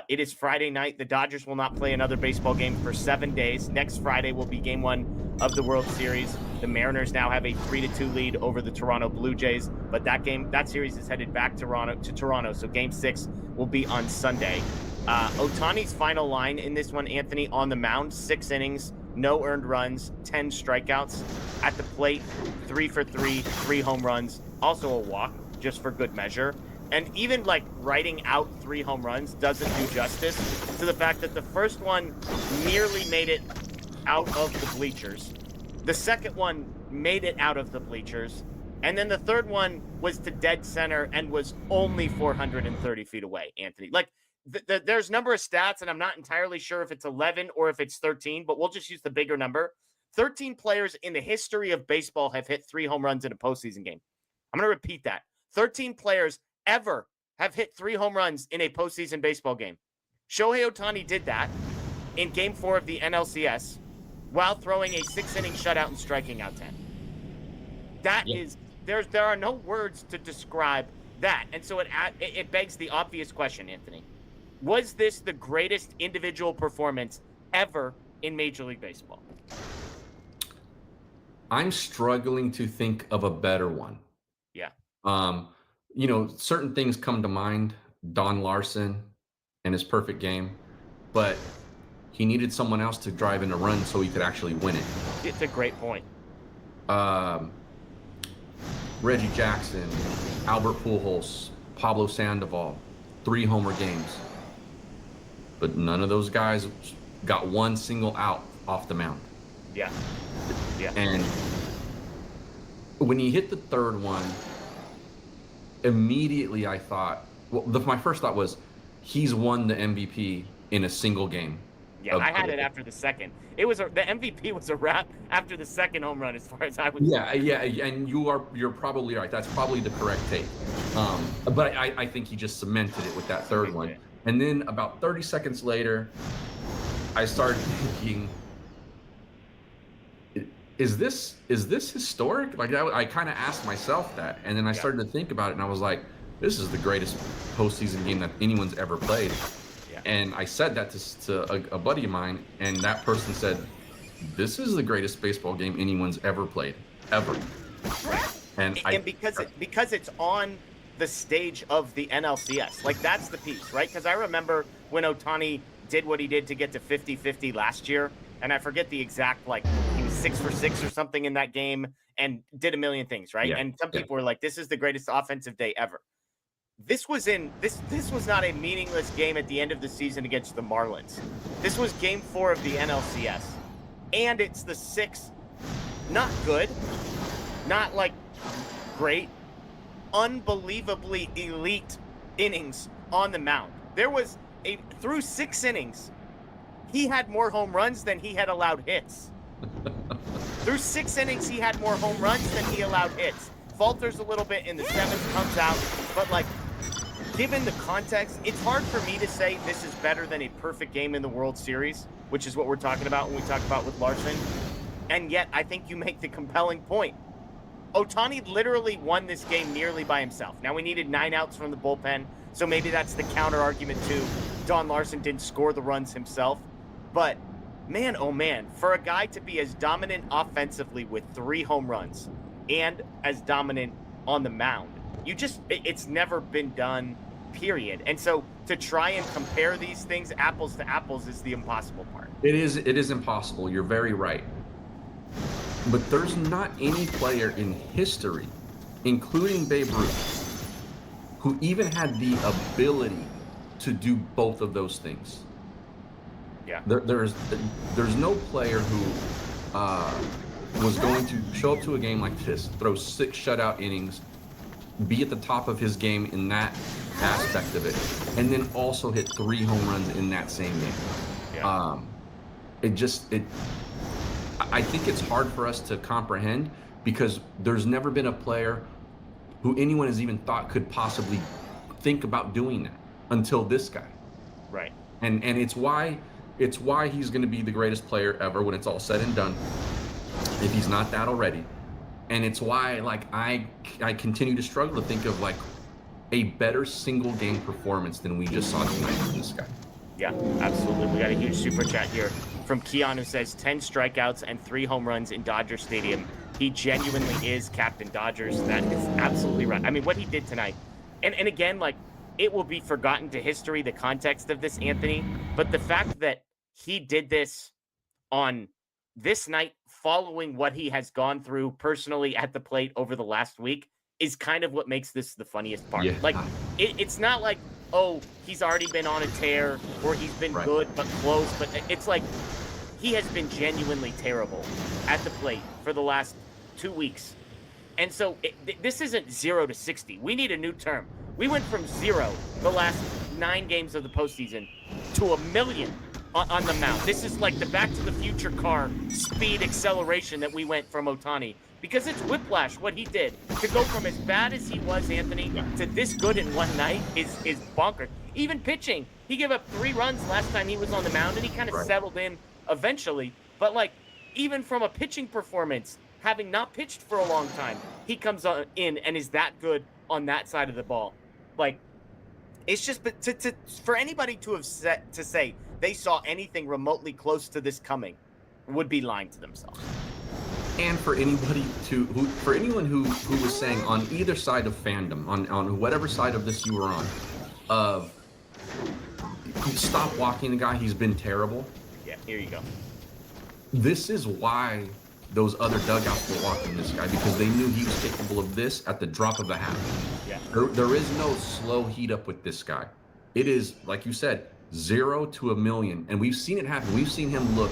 It is Friday night. The Dodgers will not play another baseball game for 7 days. Next Friday will be game 1 of the World Series. The Mariners now have a 3-2 lead over the Toronto Blue Jays, but that series is headed back to Toronto. So game 6 will be on Sunday. Ohtani's final line in this one, Anthony, on the mound, 6 innings, no earned runs, 10 strikeouts. At the plate, 3 for 3, 3 home runs, also a walk, just for good measure. And even like writing out 3 home runs doesn't do justice to the fact that the first one nearly made it out of the bleachers. The second one made it out of the bleachers. And then the third one was to dead center and was only 430 feet away, Anthony. Like there's a number of stats, and I'm not entirely sure if it's 11 or if it's 13, but we'll just use the bigger number. 13 players in the history of baseball have hit 3 home runs in a postseason game. I'm going to repeat that. 13 players ever have hit 3 home runs in a postseason baseball game. Shohei Ohtani did that in game 4 of the NLCS while throwing a 6-inning shutout and striking out 10. That is, there are no words to describe that. And so it begs the obvious question, Anthony. Was this the greatest individual performance ever in Major League Baseball? I'm struggling to think of a better one. Yeah. You know, certain things come to mind. Don Larson and his perfect game, but he needed someone else to drive in a run so he could actually win it. It's a great point. Reggie Jackson, Albert Pujols, Pablo Sandoval. 3 homer games. But none of those guys got one single out off the mound. Yeah. Yeah. And when he hit the third one, immediately I thought, well, my first thought was, he's won the MVP in a single game. Yeah, I had it after the second. It was the MVP was a wrap after the second home run, as far as I was. Yeah, and you're probably right. That's probably the correct take. But I think he just cemented it with that third one. And then about 30 seconds later, I started thinking, is this historic? Like I kind of asked myself that, and then I started to think about it, and I was like, this is the greatest postseason game that anyone's ever played. And I said that to a buddy of mine, and that person said, this is the greatest baseball game anyone's ever played, ever. And because it's on the stage of the NLCS, like that's the piece, right? Because I remember when Ohtani did what he did to get to 50-50 last year, and I forget the exact, like he was 6 for 6 or something in that game and did a million things, right? And some people were like, this is the greatest offensive day ever. This was not a meaningless game at the end of the season against the Marlins. This was game 4 of the NLCS. And it's the 6th, not good, not like great, unbelievably elite innings on the mound. There was through 6 innings, he had more home runs than he had allowed hits. Through 6 innings, he had more home runs than he allowed hits. Falters a little bit in the 7th, comes out, but like, given the context, it's hard for me to say this is better than a perfect game in the World Series, which is what we're talking about when we talk about with Larson. And yet, I think you make the compelling point. Ohtani literally won this game nearly by himself. Now, we needed 9 outs from the bullpen, so maybe that's the counter argument too. Don Larson didn't score the runs himself. But, man, oh man, for a guy to be as dominant offensively with 3 home runs and as dominant on the mound, it's never been done, period. And so to try and compare these things apples to apples is the impossible part. It is impossible. You're very right. But there's not any player in history, including Babe Ruth, who even had the ability to do both of those things. Yeah. There's no player who was going to show up to a game like this, throw 6 shutout innings, be at the top of his game in that aspect of it, and then also hit 3 home runs in that same game. Yeah. I think it's hard for us to comprehend because there's never been a player who anyone has even thought could possibly think about doing that until this guy. Right. And it's why he's going to be the greatest player ever when it's all said and done, if he's not that already. And it's why, like, I continue to struggle to think of like a better single game performance than we just saw tonight from this guy. Yeah, absolutely. We got a huge super chat here from Keon, who says 10 strikeouts and 3 home runs in Dodger Stadium. He genuinely is Captain Dodgers. That is absolutely right. I mean, what he did tonight, and again, like, it will be forgotten to history, the context of this, Anthony, but the fact that he did this on this night following what he has gone through personally at the plate over the last week is kind of what makes this the funniest part. Yeah. Like, it's not like, oh, he's already been on a tear or he's been good but close, but it's like he has been genuinely terrible at the plate for the last 2 weeks. And so this isn't 0 to 60. We need a new term. We went from 0 the last 9 games of the postseason to 1,000,000 on the mound. This is like the Back to the Future car speed acceleration that we went from Ohtani, because it's whiplash what he did. To go from as bad as he was, Anthony, to this good in one night is bonkers. Even pitching, he gave up 3 runs last time he was on the mound, and he kind of settled in eventually. But like, even from a pitching performance, having not pitched for a long time, he comes in and is that good on that side of the ball. Like, it's just, but for anybody to have to say they saw anything remotely close to this coming would be lying to themselves. And for anybody for anyone who was saying on either side of fandom, on whatever side of this you were on, of stop walking the guy, he's been terrible. Yeah, here you go. This is why those other dugouts were walking this guy, because they knew he was capable of this at the drop of a hat. Yeah. There is no slow heat up with this guy. It is, like you said, 0 to a million. And we've seen it happen. We've seen him look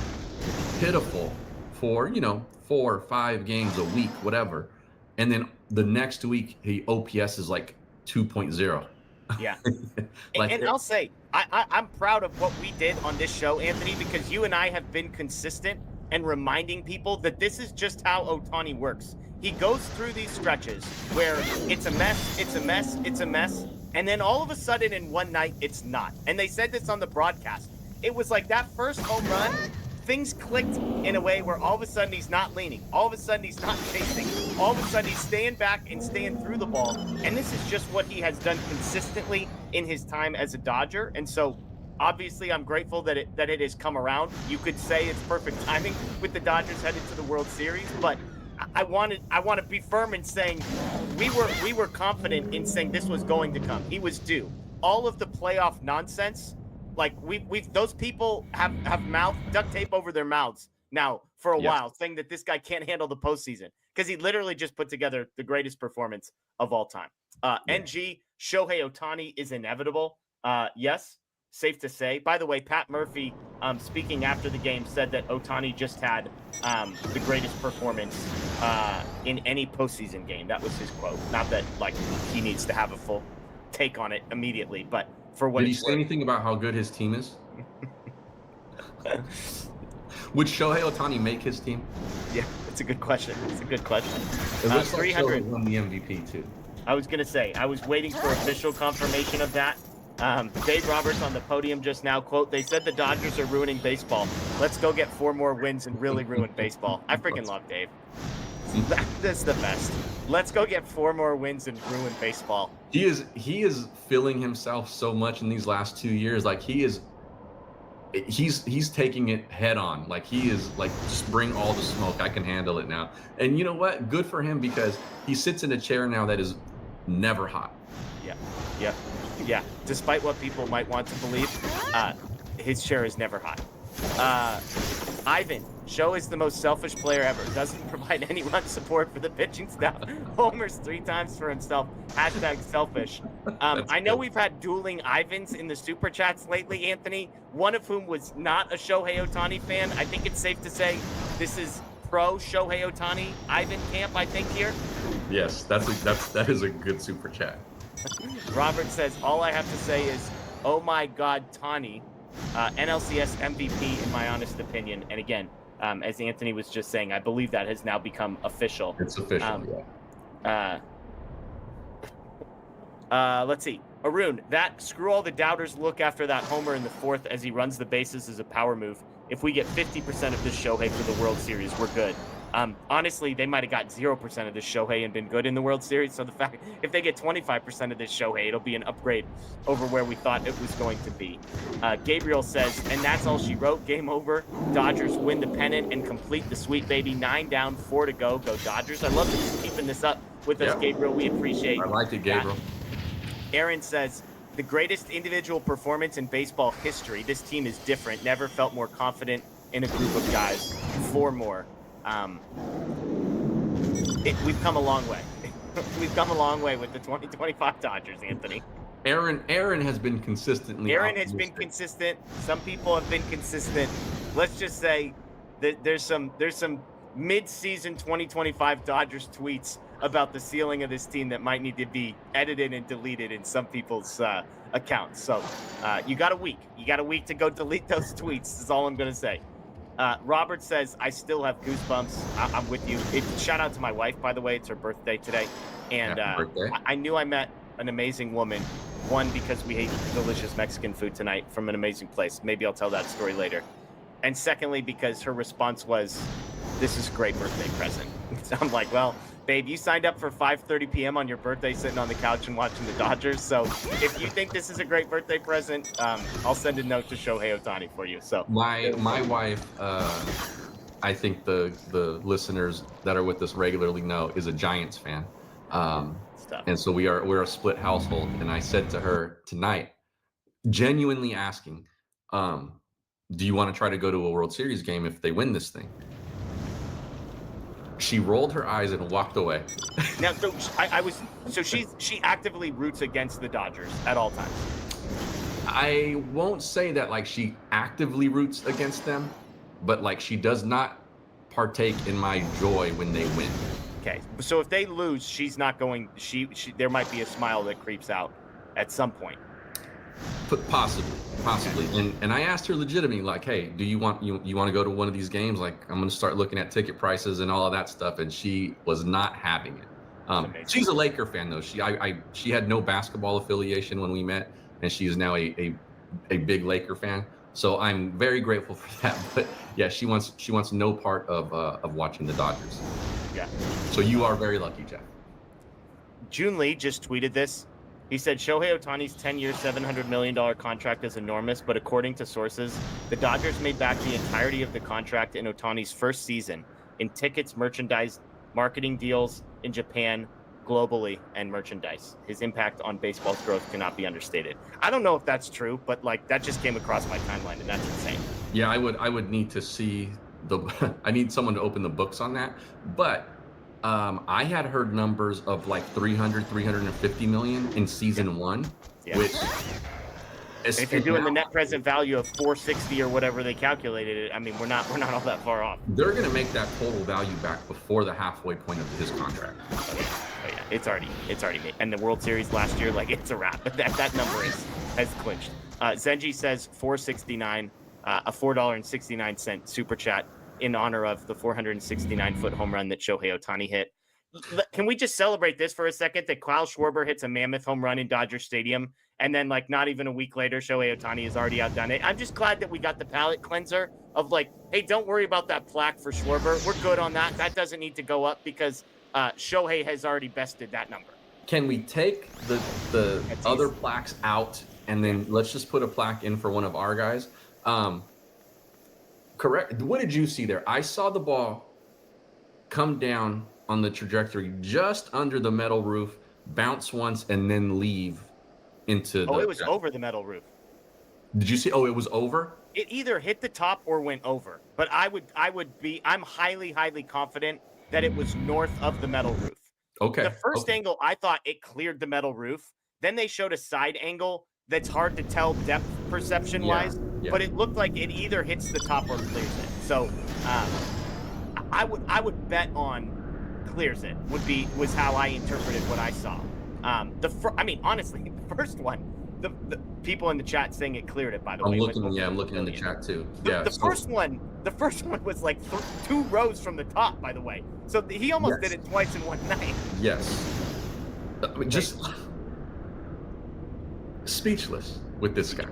pitiful for, 4 or 5 games a week, whatever. And then the next week, he OPS is like 2.0. Yeah. Like, and I'll say, I'm proud of what we did on this show, Anthony, because you and I have been consistent and reminding people that this is just how Ohtani works. He goes through these stretches where it's a mess, it's a mess, it's a mess, and then all of a sudden in one night, it's not. And they said this on the broadcast. It was like that first home run, things clicked in a way where all of a sudden he's not leaning. All of a sudden he's not chasing. All of a sudden he's staying back and staying through the ball. And this is just what he has done consistently in his time as a Dodger. And so obviously I'm grateful that it has come around. You could say it's perfect timing with the Dodgers headed to the World Series, but I want to be firm in saying we were confident in saying this was going to come. He was due. All of the playoff nonsense, like those people have duct tape over their mouths now for a while, saying that this guy can't handle the postseason because he literally just put together the greatest performance of all time. NG, Shohei Ohtani is inevitable. Yes, safe to say. By the way, Pat Murphy, speaking after the game, said that Ohtani just had the greatest performance in any postseason game. That was his quote. Not that like he needs to have a full take on it immediately, but for what did he say anything about how good his team is? Would Shohei Ohtani make his team? Yeah, it's a good question. It's a good question. It looks like 300 Shohei won the MVP too. I was gonna say I was waiting for official confirmation of that. Dave Roberts on the podium just now, quote, "They said the Dodgers are ruining baseball. Let's go get 4 more wins and really ruin baseball." I freaking love Dave. That's the best. Let's go get 4 more wins and ruin baseball. He is filling himself so much in these last 2 years. Like he's taking it head on. Like he is like, just bring all the smoke. I can handle it now. And you know what? Good for him because he sits in a chair now that is never hot. Yeah. Despite what people might want to believe, his chair is never hot. Ivan, Show is the most selfish player ever. Doesn't provide any run support for the pitching staff. Homers 3 times for himself. # selfish. I know we've had dueling Ivans in the super chats lately, Anthony. One of whom was not a Shohei Ohtani fan. I think it's safe to say this is pro Shohei Ohtani Ivan camp. I think here. Yes, that is a good super chat. Robert says, all I have to say is, oh my God, Tani, NLCS MVP in my honest opinion. And again, as Anthony was just saying, I believe that has now become official. It's official, Let's see. Arun, that screw all the doubters look after that homer in the 4th as he runs the bases is a power move. If we get 50% of this Shohei for the World Series, we're good. Honestly, they might have got 0% of this Shohei and been good in the World Series. So the fact, if they get 25% of this Shohei, it'll be an upgrade over where we thought it was going to be. Gabriel says, and that's all she wrote. Game over. Dodgers win the pennant and complete the sweep, baby. 9 down, 4 to go. Go Dodgers. I love that you're keeping this up with us, Gabriel. We appreciate it. I like it, Gabriel. Aaron says, the greatest individual performance in baseball history. This team is different. Never felt more confident in a group of guys. 4 more. We've come a long way. We've come a long way with the 2025 Dodgers, Anthony. Aaron has been consistently. Aaron has been consistent. Some people have been consistent. Let's just say that there's some mid-season 2025 Dodgers tweets about the ceiling of this team that might need to be edited and deleted in some people's accounts. So you got a week. You got a week to go delete those tweets. Is all I'm going to say. Robert says, I still have goosebumps. I'm with you. Shout out to my wife, by the way. It's her birthday today. And I knew I met an amazing woman. One, because we ate delicious Mexican food tonight from an amazing place. Maybe I'll tell that story later. And secondly, because her response was, this is a great birthday present. So I'm like, well, babe, you signed up for 5:30 p.m. on your birthday sitting on the couch and watching the Dodgers. So if you think this is a great birthday present, I'll send a note to Shohei Ohtani for you. So my wife, I think the listeners that are with us regularly know, is a Giants fan. And so we're a split household. And I said to her tonight, genuinely asking, do you want to try to go to a World Series game if they win this thing? She rolled her eyes and walked away. Now, she actively roots against the Dodgers at all times. I won't say that like she actively roots against them, but like she does not partake in my joy when they win. Okay, so if they lose, she's not going. She there might be a smile that creeps out at some point. Possibly. And I asked her legitimately, like, hey, do you want to go to one of these games? Like, I'm gonna start looking at ticket prices and all of that stuff, and she was not having it. She's a Laker fan though. She had no basketball affiliation when we met, and she is now a big Laker fan. So I'm very grateful for that. But yeah, she wants no part of watching the Dodgers. Yeah. So you are very lucky, Jeff. June Lee just tweeted this. He said Shohei Ohtani's 10-year, $700 million contract is enormous, but according to sources, the Dodgers made back the entirety of the contract in Ohtani's first season in tickets, merchandise, marketing deals in Japan, globally, and merchandise. His impact on baseball's growth cannot be understated. I don't know if that's true, but like that just came across my timeline, and that's insane. Yeah, I would need to see I need someone to open the books on that, but I had heard numbers of like 350 million in season one, which if you're doing the net present value of 460 or whatever they calculated it, I mean, we're not all that far off. They're going to make that total value back before the halfway point of his contract. Oh yeah, it's already made. And the World Series last year, like it's a wrap. But that number has clinched. Zenji says 469, a $4.69 super chat in honor of the 469-foot home run that Shohei Ohtani hit. Can we just celebrate this for a second, that Kyle Schwarber hits a mammoth home run in Dodger Stadium, and then like not even a week later, Shohei Ohtani has already outdone it? I'm just glad that we got the palate cleanser of like, hey, don't worry about that plaque for Schwarber. We're good on that. That doesn't need to go up because Shohei has already bested that number. Can we take the other plaques out and then let's just put a plaque in for one of our guys? Correct. What did you see there? I saw the ball come down on the trajectory just under the metal roof, bounce once, and then leave into it was over the metal roof. Did you see? Oh, it was over? It either hit the top or went over. But I'm highly confident that it was north of the metal roof. Okay. The first angle, I thought it cleared the metal roof. Then they showed a side angle that's hard to tell depth perception wise, but it looked like it either hits the top or clears it. So I would bet on clears it was how I interpreted what I saw. Honestly, the first one, the people in the chat saying it cleared it, by the way. I'm looking in the chat too. The first one was like 2 rows from the top, by the way. So he almost did it twice in one night. Yes. I mean, just speechless with this guy.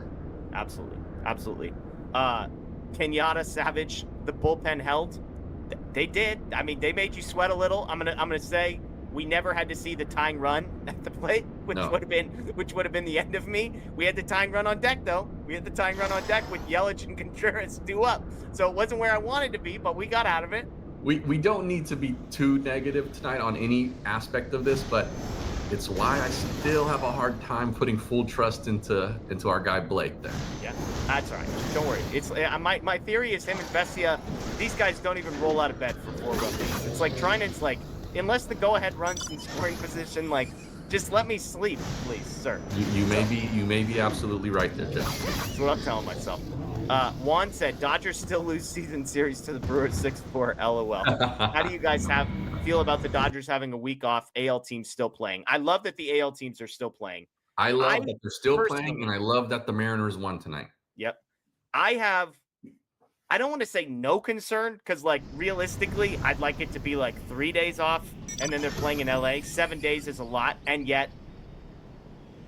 Absolutely. Kenyatta Savage, the bullpen held. They did. I mean, they made you sweat a little. I'm gonna say we never had to see the tying run at the plate, which would have been the end of me. We had the tying run on deck though. We had the tying run on deck with Yelich and Contreras due up. So it wasn't where I wanted to be, but we got out of it. We don't need to be too negative tonight on any aspect of this, but it's why I still have a hard time putting full trust into our guy Blake there. Yeah, that's all right. Don't worry. It's my theory is him and Vesia, these guys don't even roll out of bed for 4 run leads. It's like Trinan's like, unless the go-ahead runs in scoring position, like just let me sleep, please, sir. You may be absolutely right there, Jeff. That's what I'm telling myself. Juan said Dodgers still lose season series to the Brewers 6-4. LOL. How do you guys feel about the Dodgers having a week off? AL teams still playing. I love that the AL teams are still playing. I love that they're still playing, and I love that the Mariners won tonight. Yep. I don't want to say no concern because, like, realistically, I'd like it to be like 3 days off, and then they're playing in LA. 7 days is a lot, and yet,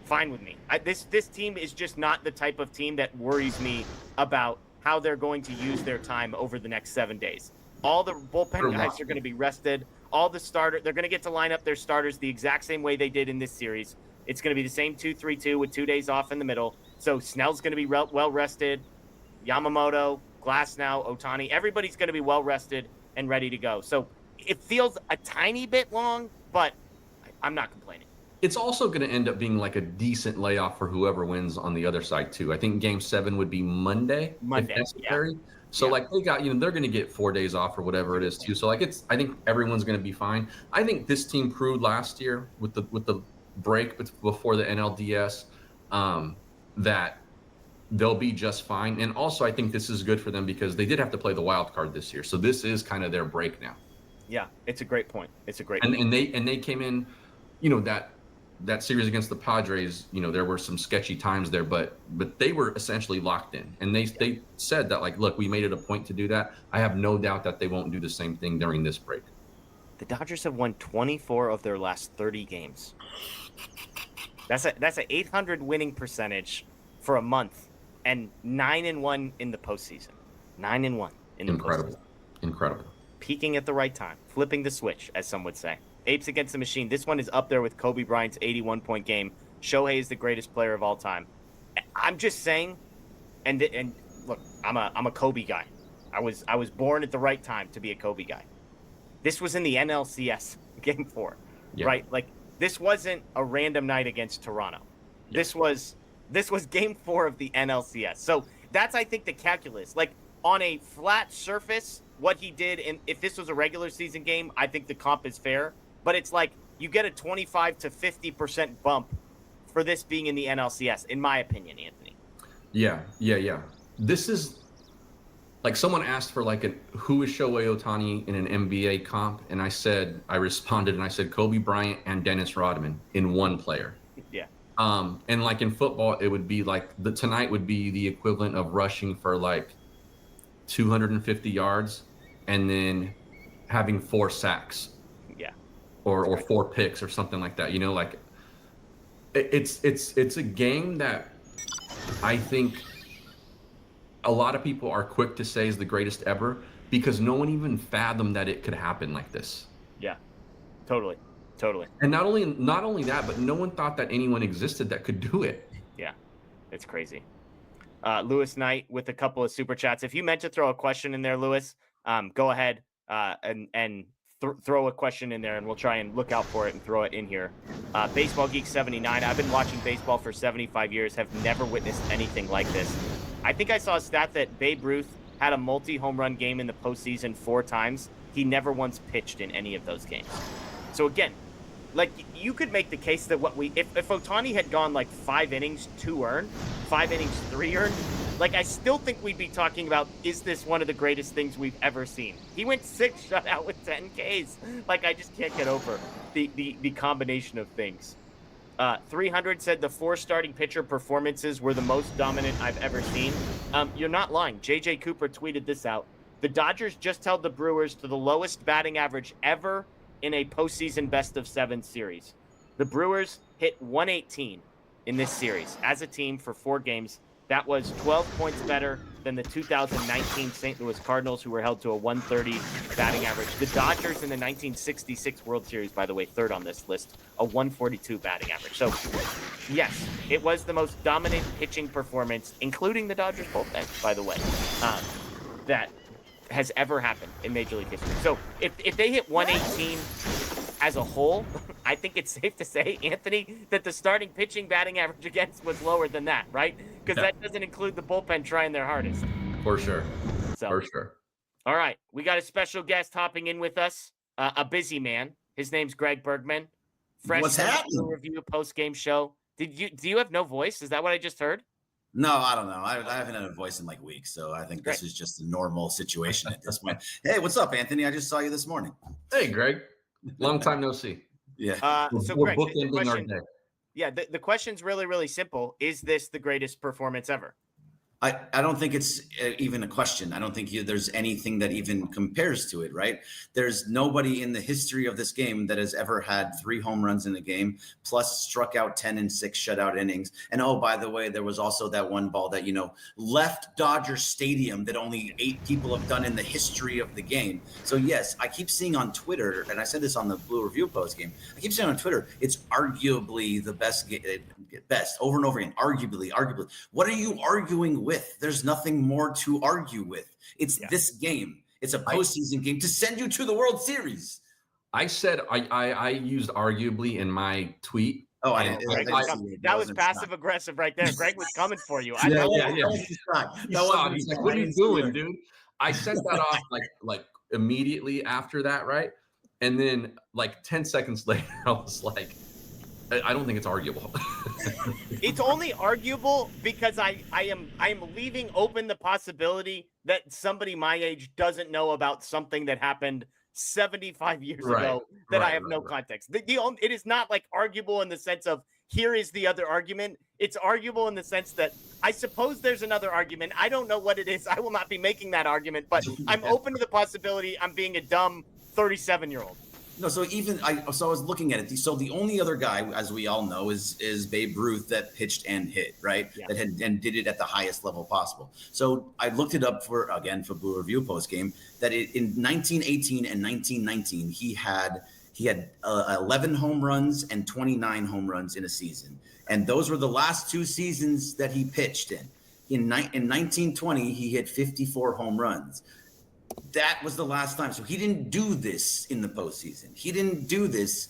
fine with me. This team is just not the type of team that worries me about how they're going to use their time over the next 7 days. All the bullpen guys are going to be rested. All the starters, they're going to get to line up their starters the exact same way they did in this series. It's going to be the same 2-3-2 with 2 days off in the middle. So Snell's going to be well rested. Yamamoto, Glasnow, Ohtani, everybody's going to be well rested and ready to go. So it feels a tiny bit long, but I'm not complaining. It's also going to end up being like a decent layoff for whoever wins on the other side too. I think Game 7 would be Monday if necessary. Yeah. So like they got, they're going to get 4 days off or whatever it is too. So like I think everyone's going to be fine. I think this team proved last year with the break before the NLDS that they'll be just fine. And also, I think this is good for them because they did have to play the wild card this year. So this is kind of their break now. Yeah, it's a great point. It's a great and, point. And they came in, that series against the Padres, there were some sketchy times there, but they were essentially locked in. And they said that, like, look, we made it a point to do that. I have no doubt that they won't do the same thing during this break. The Dodgers have won 24 of their last 30 games. That's an 800 winning percentage for a month, and 9-1 in the postseason. 9-1 in the postseason. Incredible. Peaking at the right time, flipping the switch, as some would say. Apes against the machine. This one is up there with Kobe Bryant's 81-point game. Shohei is the greatest player of all time. I'm just saying, and look, I'm a Kobe guy. I was born at the right time to be a Kobe guy. This was in the NLCS Game 4, right? Like, this wasn't a random night against Toronto. Yeah. This was Game 4 of the NLCS. So that's, I think, the calculus. Like, on a flat surface, what he did, and if this was a regular season game, I think the comp is fair. But it's like you get a 25 to 50% bump for this being in the NLCS, in my opinion, Anthony. Yeah. This is like someone asked for who is Shohei Ohtani in an NBA comp, and I responded and I said Kobe Bryant and Dennis Rodman in one player. Yeah. And like in football, it would be like tonight would be the equivalent of rushing for 250 yards and then having 4 sacks. Yeah. Or 4 picks or something like that. It's a game that I think a lot of people are quick to say is the greatest ever because no one even fathomed that it could happen like this. Yeah. Totally. And not only that, but no one thought that anyone existed that could do it. Yeah. It's crazy. Lewis Knight with a couple of super chats. If you meant to throw a question in there, Lewis, go ahead and throw a question in there, and we'll try and look out for it and throw it in here. Baseball Geek 79. I've been watching baseball for 75 years, have never witnessed anything like this. I think I saw a stat that Babe Ruth had a multi-home run game in the postseason 4 times. He never once pitched in any of those games. So again, like, you could make the case that if Ohtani had gone 5 innings, 2 earned, 5 innings, 3 earned, I still think we'd be talking about, is this one of the greatest things we've ever seen? He went 6 shutout with 10 Ks. I just can't get over the combination of things. 300 said the 4 starting pitcher performances were the most dominant I've ever seen. You're not lying. JJ Cooper tweeted this out. The Dodgers just held the Brewers to the lowest batting average ever in a postseason best-of-7 series. The Brewers hit 118 in this series as a team for 4 games. That was 12 points better than the 2019 St. Louis Cardinals, who were held to a 130 batting average. The Dodgers in the 1966 World Series, by the way, 3rd on this list, a 142 batting average. So, yes, it was the most dominant pitching performance, including the Dodgers bullpen, by the way, that has ever happened in Major League history. So if they hit 118 as a whole, I think it's safe to say, Anthony, that the starting pitching batting average against was lower than that, right? Because that doesn't include the bullpen trying their hardest. For sure. For sure. All right. We got a special guest hopping in with us, a busy man. His name's Greg Bergman. Fresh What's happening? Review post-game show. Do you have no voice? Is that what I just heard? No, I don't know. I haven't had a voice in weeks, so I think this is just a normal situation at this point. Hey, what's up, Anthony? I just saw you this morning. Hey, Greg. Long time no see. Yeah. So We're Greg, the bookending our question, day. yeah, the question's really, really simple. Is this the greatest performance ever? I don't think it's even a question. I don't think there's anything that even compares to it, right? There's nobody in the history of this game that has ever had 3 home runs in a game, plus struck out 10 and 6 shutout innings. And oh, by the way, there was also that one ball that, left Dodger Stadium that only 8 people have done in the history of the game. So yes, I keep seeing on Twitter, and I said this on the Blue Review post game, I keep seeing on Twitter, it's arguably the best over and over again. Arguably. What are you arguing with? There's nothing more to argue with. It's this game. It's a postseason game to send you to the World Series. I said I used arguably in my tweet. Oh, that was passive aggressive right there. Greg was coming for you. Yeah. He's like, what are you doing, dude? I sent that off like immediately after that, right? And then 10 seconds later, I was like, I don't think it's arguable. It's only arguable because I am leaving open the possibility that somebody my age doesn't know about something that happened 75 years ago that I have no context. It is not like arguable in the sense of here is the other argument. It's arguable in the sense that I suppose there's another argument. I don't know what it is. I will not be making that argument, but I'm open to the possibility I'm being a dumb 37-year-old. No, so I was looking at it. So the only other guy, as we all know, is Babe Ruth that pitched and hit, right? Yeah. That had and did it at the highest level possible. So I looked it up for Blue Review post game that in 1918 and 1919 he had 11 home runs and 29 home runs in a season, and those were the last 2 seasons that he pitched in. In 1920 he hit 54 home runs. That was the last time. So he didn't do this in the postseason. He didn't do this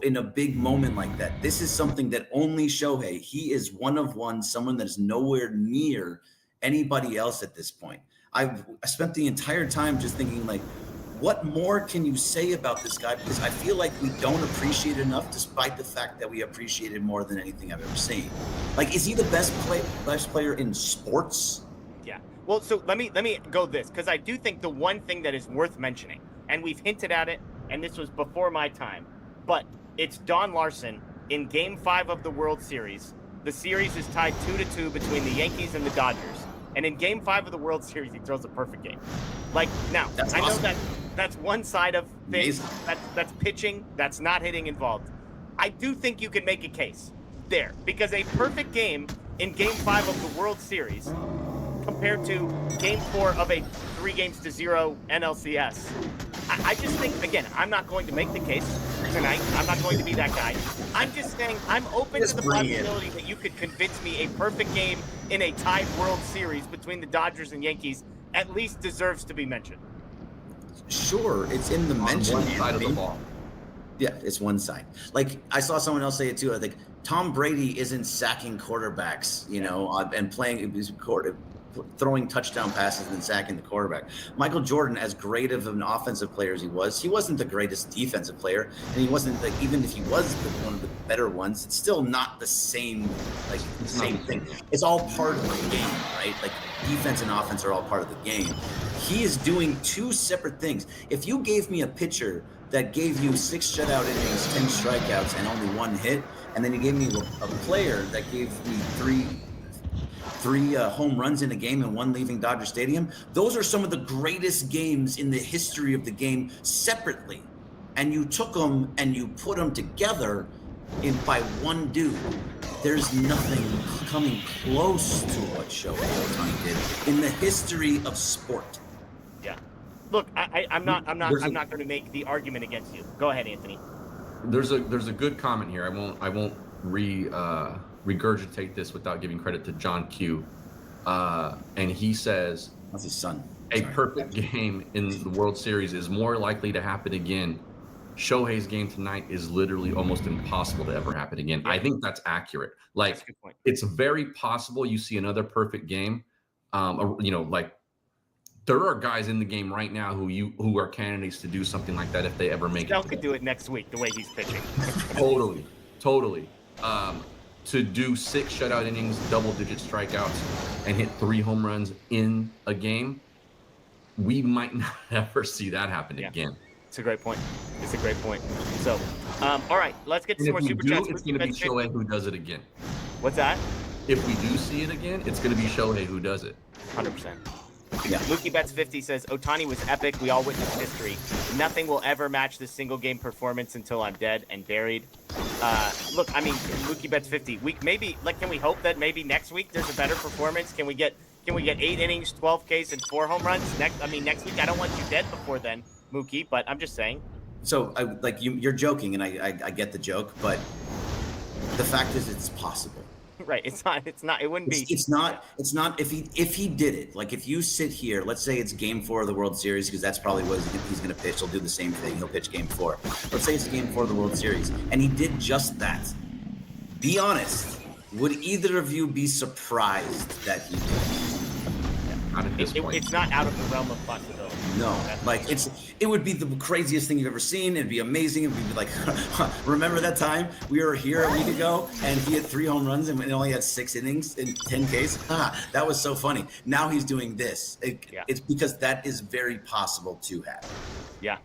in a big moment like that. This is something that only Shohei, he is one of one, someone that is nowhere near anybody else at this point. I spent the entire time just thinking, like, what more can you say about this guy? Because I feel like we don't appreciate it enough, despite the fact that we appreciate it more than anything I've ever seen. Like, is he the best player in sports? Yeah. Well, so let me go this, because I do think the one thing that is worth mentioning, and we've hinted at it, and this was before my time, but it's Don Larson in Game 5 of the World Series. The series is tied 2-2 between the Yankees and the Dodgers. And in Game 5 of the World Series, he throws a perfect game. Like, now, That's I know awesome. that's one side of things. Amazing. That's pitching. That's not hitting involved. I do think you can make a case there, because a perfect game in Game 5 of the World Series compared to Game 4 of a 3-0 NLCS. I just think, again, I'm not going to make the case tonight. I'm not going to be that guy. I'm just saying I'm open to the possibility that you could convince me a perfect game in a tied World Series between the Dodgers and Yankees at least deserves to be mentioned. Sure, it's in the mention. One side of the ball. Yeah, it's one side. Like, I saw someone else say it too. I think Tom Brady isn't sacking quarterbacks, and throwing touchdown passes and sacking the quarterback. Michael Jordan, as great of an offensive player as he wasn't the greatest defensive player, and he wasn't, like, even if he was one of the better ones, it's still not the same thing. It's all part of the game, right? Like, defense and offense are all part of the game. He is doing 2 separate things. If you gave me a pitcher that gave you 6 shutout innings, 10 strikeouts, and only 1 hit, and then you gave me a player that gave me three home runs in a game and 1 leaving Dodger Stadium, those are some of the greatest games in the history of the game separately. And you took them and you put them together by one dude. There's nothing coming close to what Shohei Ohtani did in the history of sport. Yeah. Look, I'm not going to make the argument against you. Go ahead, Anthony. There's a good comment here. I won't regurgitate this without giving credit to John Q. And he says, that's his son. A perfect game in the World Series is more likely to happen again. Shohei's game tonight is literally almost impossible to ever happen again. I think that's accurate. Like, it's very possible you see another perfect game. Like, there are guys in the game right now who are candidates to do something like that if they ever make Snell could do it next week the way he's pitching. Totally. To do 6 shutout innings, double-digit strikeouts, and hit 3 home runs in a game, we might not ever see that happen again. It's a great point. So, all right, let's get to some more super chats. It's going to be Shohei who does it again. What's that? If we do see it again, it's going to be Shohei who does it. 100%. Yeah. Mookie Betts 50 says Ohtani was epic. We all witnessed history. Nothing will ever match this single game performance until I'm dead and buried. Look, I mean, Mookie Betts 50. Can we hope that maybe next week there's a better performance? Can we get 8 innings, 12 Ks, and 4 home runs next week? I don't want you dead before then, Mookie, but I'm just saying. So, you're joking, and I get the joke, but the fact is, it's possible. Right. It wouldn't be. It's not if he did it. Like, if you sit here, let's say it's Game 4 of the World Series, because that's probably what he's going to pitch. He'll do the same thing. He'll pitch Game 4. Let's say it's Game 4 of the World Series, and he did just that. Be honest. Would either of you be surprised that he did? Not at this point. It's not out of the realm of possibility. No, like it would be the craziest thing you've ever seen. It'd be amazing. It'd be like, remember that time we were here a week ago and he had 3 home runs and we only had 6 innings in 10 Ks? That was so funny. Now he's doing this. It's because that is very possible to happen. Yeah.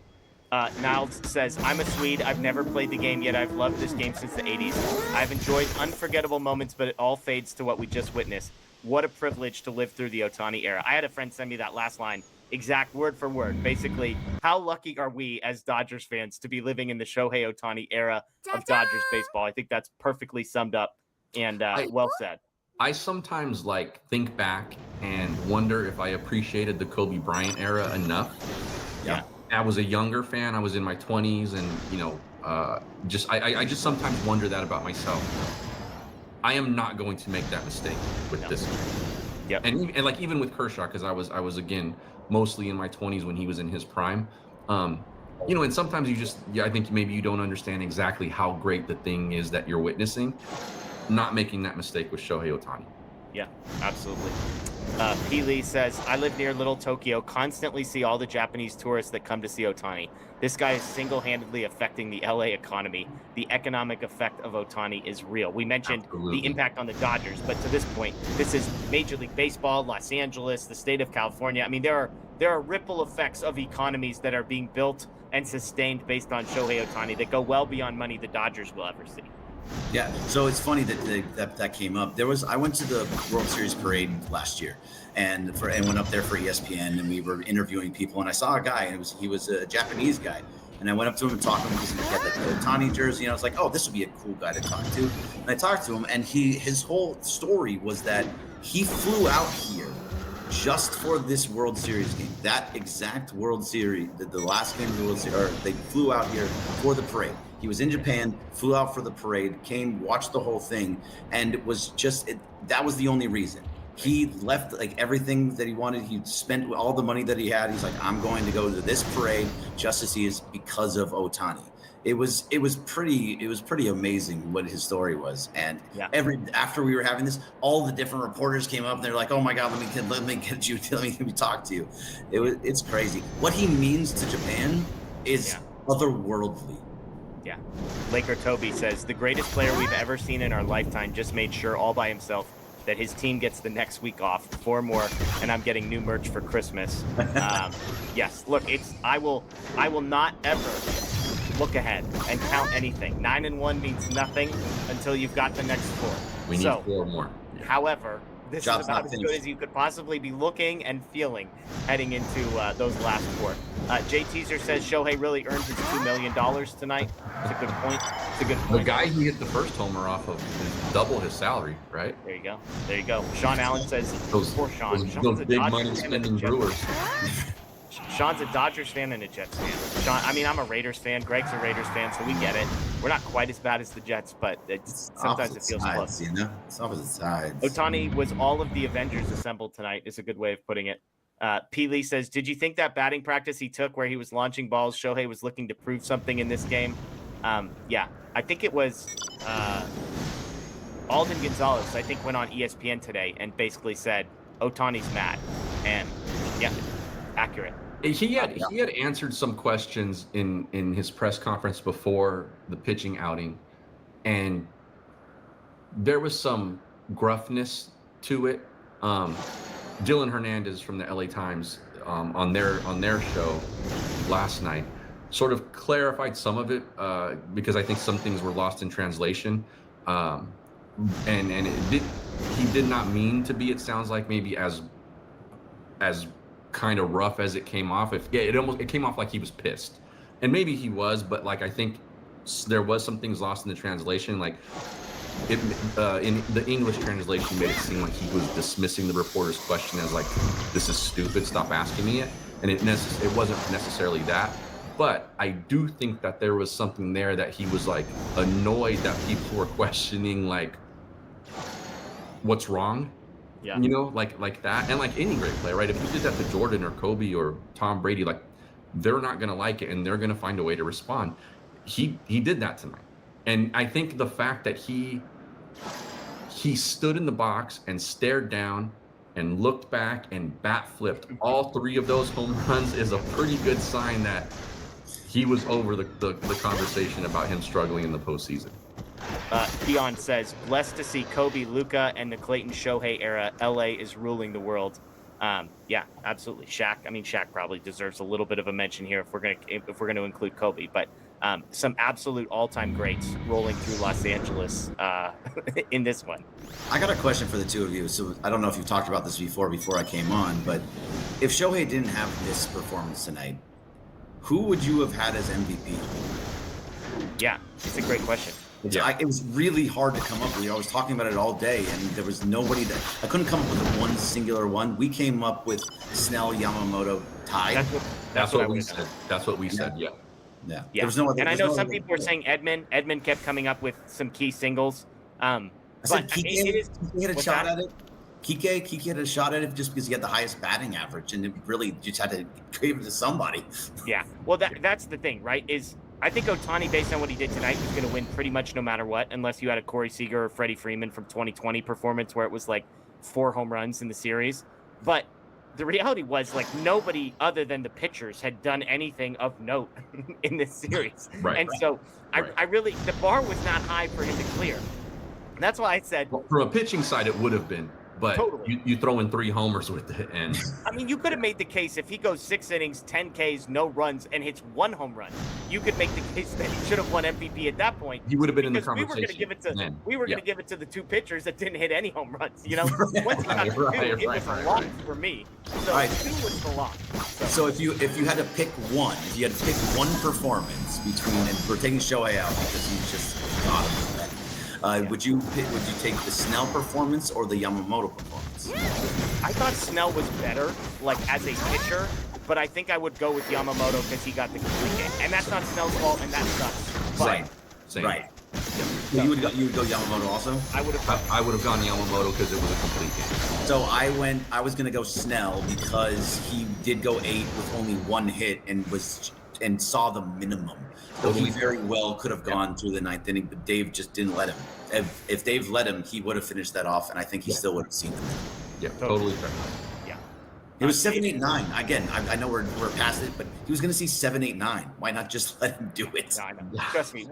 Niles says, I'm a Swede. I've never played the game yet. I've loved this game since the 80s. I've enjoyed unforgettable moments, but it all fades to what we just witnessed. What a privilege to live through the Ohtani era. I had a friend send me that last line, exact word for word. Basically, how lucky are we as Dodgers fans to be living in the Shohei Ohtani era of Dodgers baseball? I think that's perfectly summed up and well said. I sometimes think back and wonder if I appreciated the Kobe Bryant era enough. Yeah. I was a younger fan. I was in my 20s, and I just sometimes wonder that about myself. I am not going to make that mistake with this game. Yep. And even with Kershaw, because I was again mostly in my 20s when he was in his prime. And sometimes I think maybe you don't understand exactly how great the thing is that you're witnessing. Not making that mistake with Shohei Ohtani. Yeah, absolutely. P. Lee says, I live near Little Tokyo, constantly see all the Japanese tourists that come to see Ohtani. This guy is single-handedly affecting the LA economy. The economic effect of Ohtani is real. We mentioned the impact on the Dodgers, but to this point, this is Major League Baseball, Los Angeles, the state of California. I mean, there are ripple effects of economies that are being built and sustained based on Shohei Ohtani that go well beyond money the Dodgers will ever see. Yeah, so it's funny that came up. I went to the World Series parade last year, and went up there for ESPN, and we were interviewing people, and I saw a guy, and he was a Japanese guy, and I went up to him and talked to him because he had the Ohtani jersey, and I was like, oh, this would be a cool guy to talk to. And I talked to him, and his whole story was that he flew out here just for this World Series game. That exact World Series, the last game of the World Series, they flew out here for the parade. He was in Japan, flew out for the parade, came, watched the whole thing, and it was that was the only reason. He left everything that he wanted. He spent all the money that he had. He's like, I'm going to go to this parade just to see us because of Ohtani. It was pretty amazing what his story was. And after we were having this, all the different reporters came up and they're like, oh my God, let me get you, let me talk to you. It's crazy. What he means to Japan is otherworldly. Yeah. Laker Toby says, the greatest player we've ever seen in our lifetime just made sure all by himself that his team gets the next week off, 4 more, and I'm getting new merch for Christmas. Yes, look, I will not ever look ahead and count anything. 9-1 means nothing until you've got the next 4. We need 4 more. However, this is about as good as you could possibly be looking and feeling heading into those last 4. Jay Teaser says Shohei really earned his $2 million tonight. It's a good point. The guy he hit the first homer off of is double his salary, right? There you go. Sean Allen says, poor Sean. Those big money spending Brewers. Sean's a Dodgers fan and a Jets fan. Sean, I'm a Raiders fan. Greg's a Raiders fan, so we get it. We're not quite as bad as the Jets, but sometimes it feels close. It's opposite sides. Ohtani was all of the Avengers assembled tonight, is a good way of putting it. P. Lee says, did you think that batting practice he took where he was launching balls, Shohei was looking to prove something in this game? Yeah, I think it was Alden Gonzalez, I think, went on ESPN today and basically said, Ohtani's mad. And yeah, accurate. He had answered some questions in his press conference before the pitching outing, and there was some gruffness to it. Dylan Hernandez from the LA Times on their show last night sort of clarified some of it because I think some things were lost in translation, and he did not mean to be. It sounds like maybe as kind of rough as it came off. It came off like he was pissed, and maybe he was, but I think there was some things lost in the translation. In the English translation made it seem like he was dismissing the reporter's question as this is stupid, stop asking me it, and it wasn't necessarily that. But I do think that there was something there that he was annoyed that people were questioning what's wrong. Yeah. Like that. And any great player, right? If you did that to Jordan or Kobe or Tom Brady, they're not going to like it and they're going to find a way to respond. He did that tonight. And I think the fact that he stood in the box and stared down and looked back and bat flipped all 3 of those home runs is a pretty good sign that he was over the conversation about him struggling in the postseason. Dion says, blessed to see Kobe, Luka, and the Clayton Shohei era. LA is ruling the world. Yeah, absolutely. Shaq. I mean, Shaq probably deserves a little bit of a mention here if we're gonna include Kobe. But some absolute all-time greats rolling through Los Angeles in this one. I got a question for the two of you. So I don't know if you've talked about this before I came on, but if Shohei didn't have this performance tonight, who would you have had as MVP? Yeah, it's a great question. It was really hard to come up with. I was talking about it all day, and there was nobody that I couldn't come up with one singular one. We came up with Snell, Yamamoto tied. That's what we said. That's what we said. Yeah. Yeah. There was no other, and I know some people were saying Edmund. Edmund kept coming up with some key singles. I said Kike had a shot at it. Kike had a shot at it just because he had the highest batting average, and it really just had to give it to somebody. Yeah. Well, that's the thing, right? Is I think Ohtani, based on what he did tonight, was going to win pretty much no matter what, unless you had a Corey Seager or Freddie Freeman from 2020 performance where it was like 4 home runs in the series. But the reality was, like, nobody other than the pitchers had done anything of note in this series. So I really, the bar was not high for him to clear. And that's why I said, well, from a pitching side, it would have been. But you throw in 3 homers with it, and I mean, you could have made the case if he goes 6 innings, 10 Ks, no runs, and hits 1 home run. You could make the case that he should have won MVP at that point. He would have been in the We conversation. were going to give it to the 2 pitchers that didn't hit any home runs. You know, once he got to 2, it was a lock for me. So 2 was the lock. So if you had to pick one, if you had to pick one performance between, and we're taking Shohei out because he's just got him. Would you take the Snell performance or the Yamamoto performance? I thought Snell was better, like as a pitcher, but I think I would go with Yamamoto because he got the complete game, and that's not Snell's fault, and that sucks. But, Same. Right. So you would go Yamamoto also? I would have gone Yamamoto because it was a complete game. So I was gonna go Snell because he did go 8 with only 1 hit and saw the minimum. So he very well could have gone through the 9th inning, but Dave just didn't let him. If Dave let him, he would have finished that off, and I think he still would have seen them. Yeah, totally fair. Yeah. It was 7, 8, 9. Again, I know we're past it, but he was going to see 7, 8, 9. Why not just let him do it? No, I know. Trust me.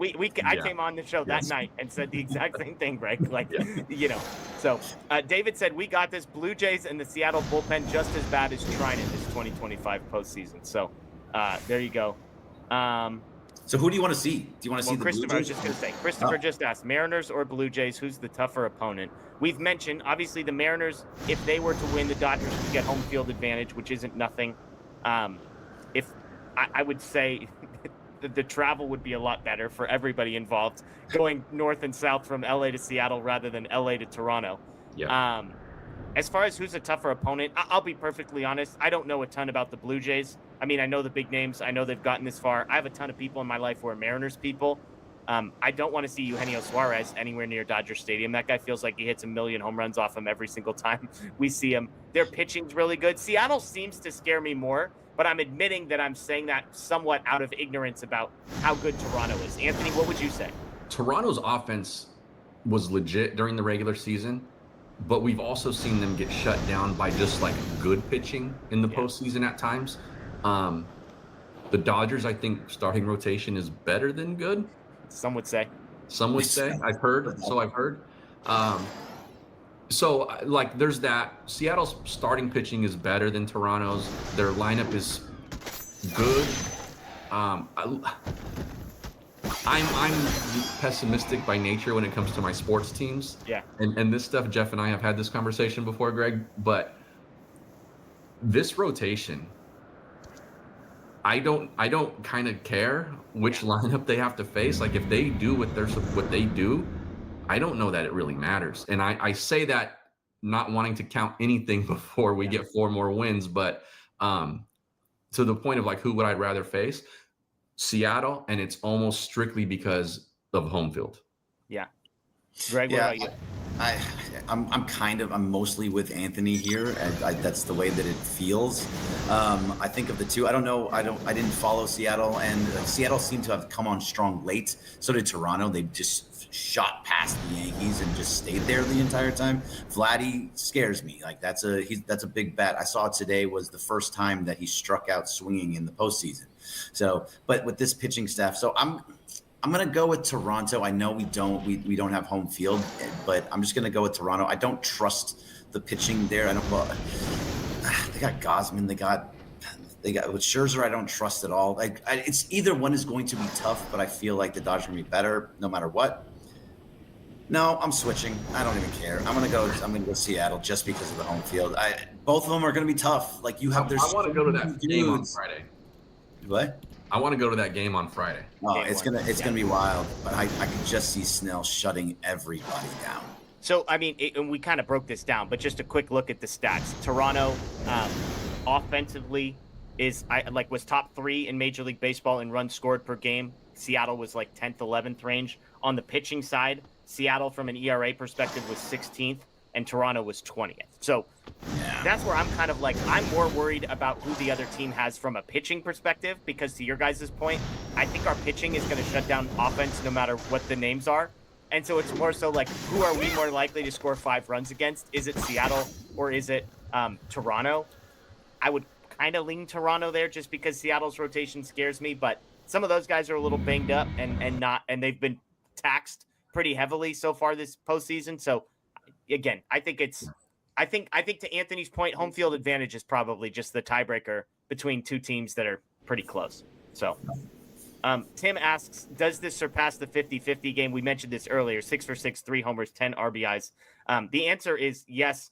I came on the show that night and said the exact same thing, Greg. Like, you know. So David said, we got this. Blue Jays and the Seattle bullpen just as bad as Trinan this 2025 postseason. So there you go. So who do you want to see? Do you want to see the Blue Jays? I was just going to say, Christopher just asked, Mariners or Blue Jays, who's the tougher opponent? We've mentioned, obviously, the Mariners, if they were to win, the Dodgers would get home field advantage, which isn't nothing. If I would say the travel would be a lot better for everybody involved, going north and south from LA to Seattle rather than LA to Toronto. Yeah. As far as who's a tougher opponent, I'll be perfectly honest. I don't know a ton about the Blue Jays. I mean, I know the big names. I know they've gotten this far. I have a ton of people in my life who are Mariners people. I don't want to see Eugenio Suarez anywhere near Dodger Stadium. That guy feels like he hits 1 million home runs off him every single time we see him. Their pitching's really good. Seattle seems to scare me more, but I'm admitting that I'm saying that somewhat out of ignorance about how good Toronto is. Anthony, what would you say? Toronto's offense was legit during the regular season, but we've also seen them get shut down by just like good pitching in the postseason at times. The Dodgers, I think, starting rotation is better than good. Some would say. I've heard. So like, there's that. Seattle's starting pitching is better than Toronto's. Their lineup is good. I'm pessimistic by nature when it comes to my sports teams. Yeah. And this stuff, Jeff and I have had this conversation before, Greg, but this rotation, I don't kind of care which lineup they have to face. Like, if they do what they do, I don't know that it really matters. And I say that not wanting to count anything before we get 4 more wins, but to the point of like, who would I rather face? Seattle, and it's almost strictly because of home field. Yeah. Greg, what about you? I'm mostly with Anthony here. That's the way that it feels. I think of the two. I don't know. I didn't follow Seattle, and Seattle seemed to have come on strong late. So did Toronto. They just shot past the Yankees and just stayed there the entire time. Vladdy scares me. Like that's a big bet. I saw today was the first time that he struck out swinging in the postseason. So, but with this pitching staff, so I'm gonna go with Toronto. I know we don't have home field, but I'm just gonna go with Toronto. I don't trust the pitching there. They got Gosman. They got with Scherzer. I don't trust at all. It's either one is going to be tough, but I feel like the Dodgers are gonna be better no matter what. No, I'm switching. I don't even care. I'm gonna go Seattle just because of the home field. Both of them are gonna be tough. Like you have. I want to go to that game on Friday. What? I want to go to that game on Friday. Oh, it's gonna be wild. But I can just see Snell shutting everybody down. So, I mean, and we kind of broke this down, but just a quick look at the stats. Toronto, offensively, was top 3 in Major League Baseball in runs scored per game. Seattle was like 10th, 11th range. On the pitching side, Seattle, from an ERA perspective, was 16th, and Toronto was 20th. So that's where I'm kind of like, I'm more worried about who the other team has from a pitching perspective, because to your guys' point, I think our pitching is going to shut down offense no matter what the names are. And so it's more so like, who are we more likely to score 5 runs against? Is it Seattle or is it Toronto? I would kind of lean Toronto there just because Seattle's rotation scares me, but some of those guys are a little banged up and they've been taxed pretty heavily so far this postseason. So again, I think to Anthony's point, home field advantage is probably just the tiebreaker between two teams that are pretty close. So Tim asks, does this surpass the 50-50 game? We mentioned this earlier, 6 for 6, 3 homers, 10 RBIs. The answer is yes,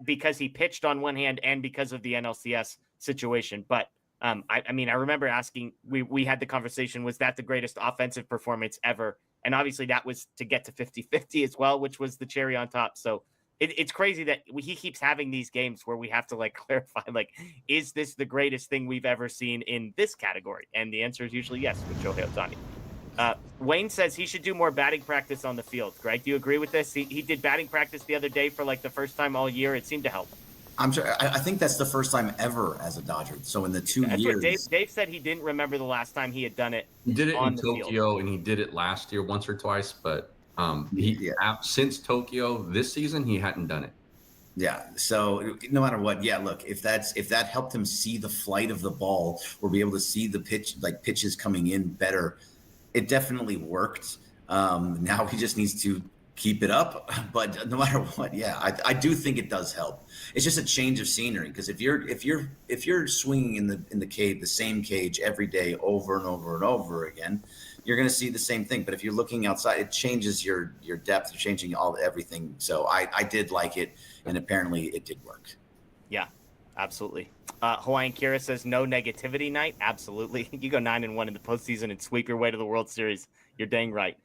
because he pitched on one hand and because of the NLCS situation. But I mean, I remember asking, we had the conversation, was that the greatest offensive performance ever? And obviously that was to get to 50-50 as well, which was the cherry on top. So it's crazy that he keeps having these games where we have to like clarify, like, is this the greatest thing we've ever seen in this category? And the answer is usually yes with Shohei Ohtani. Wayne says he should do more batting practice on the field. Greg, do you agree with this? He did batting practice the other day for like the first time all year. It seemed to help. I'm sure. I think that's the first time ever as a Dodger. So in the 2 That's years, what Dave said he didn't remember the last time he had done it. He did it on in the Tokyo, field. and he did it last year once or twice. But since Tokyo this season, he hadn't done it. Yeah. So no matter what, look, if that helped him see the flight of the ball or be able to see the pitches coming in better, it definitely worked. Now he just needs to keep it up. But no matter what, I do think it does help. It's just a change of scenery, because if you're swinging in the same cage every day over and over and over again, you're going to see the same thing. But if you're looking outside, it changes your depth, you're changing everything. So I did like it, and apparently it did work. Yeah, absolutely. Hawaiian Kira says no negativity night. Absolutely. You go 9-1 in the postseason and sweep your way to the World Series. You're dang right.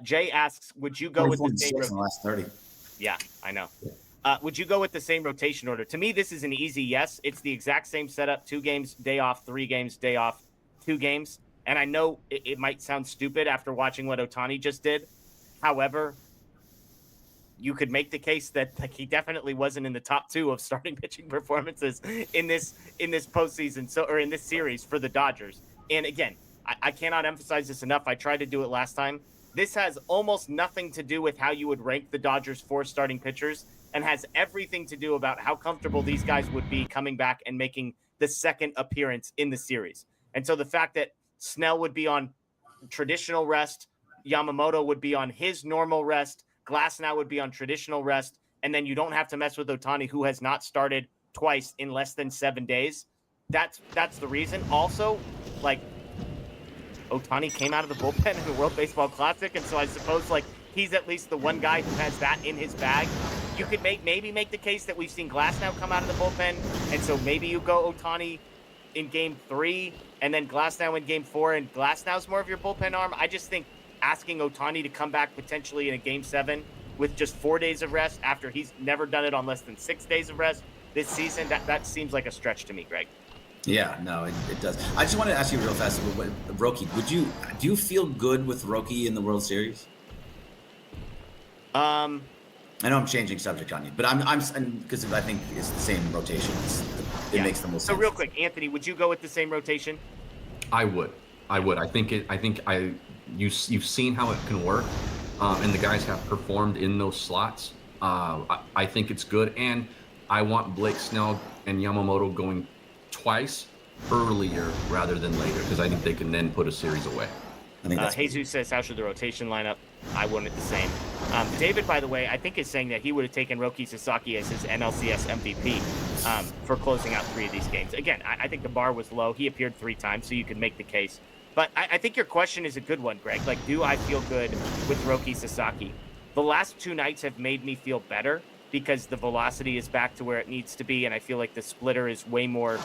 Jay asks, would you go with the same in the last 30? Yeah, I know. Would you go with the same rotation order? To me, this is an easy yes. It's the exact same setup: 2 games, day off, 3 games, day off, 2 games. And I know it might sound stupid after watching what Ohtani just did. However, you could make the case that he definitely wasn't in the top 2 of starting pitching performances in this postseason, or in this series for the Dodgers. And again, I cannot emphasize this enough. I tried to do it last time. This has almost nothing to do with how you would rank the Dodgers' 4 starting pitchers, and has everything to do about how comfortable these guys would be coming back and making the second appearance in the series. And so the fact that Snell would be on traditional rest, Yamamoto would be on his normal rest, Glasnow would be on traditional rest, and then you don't have to mess with Ohtani, who has not started twice in less than 7 days. That's the reason. Also, like, Ohtani came out of the bullpen in the World Baseball Classic, and so I suppose like he's at least the one guy who has that in his bag. You could maybe make the case that we've seen Glasnow come out of the bullpen, and so maybe you go Ohtani in Game 3 and then Glasnow in Game 4, and Glasnow's more of your bullpen arm. I just think asking Ohtani to come back potentially in a Game 7 with just 4 days of rest after he's never done it on less than 6 days of rest this season, that seems like a stretch to me, Greg. Yeah, no, it does. I just wanted to ask you real fast, Roki, do you feel good with Roki in the World Series? I know I'm changing subject on you, but I'm because I think it's the same rotation. It makes the most sense. So real quick, Anthony, would you go with the same rotation? I would. You've seen how it can work. and the guys have performed in those slots. I think it's good, and I want Blake Snell and Yamamoto going twice earlier rather than later, because I think they can then put a series away. I think that's Jesus says, how should the rotation line up? I wanted the same. David, by the way, I think is saying that he would have taken Roki Sasaki as his NLCS MVP for closing out 3 of these games. Again, I think the bar was low. He appeared 3 times, so you could make the case. But I think your question is a good one, Greg. Like, do I feel good with Roki Sasaki? The last 2 nights have made me feel better because the velocity is back to where it needs to be, and I feel like the splitter is way more...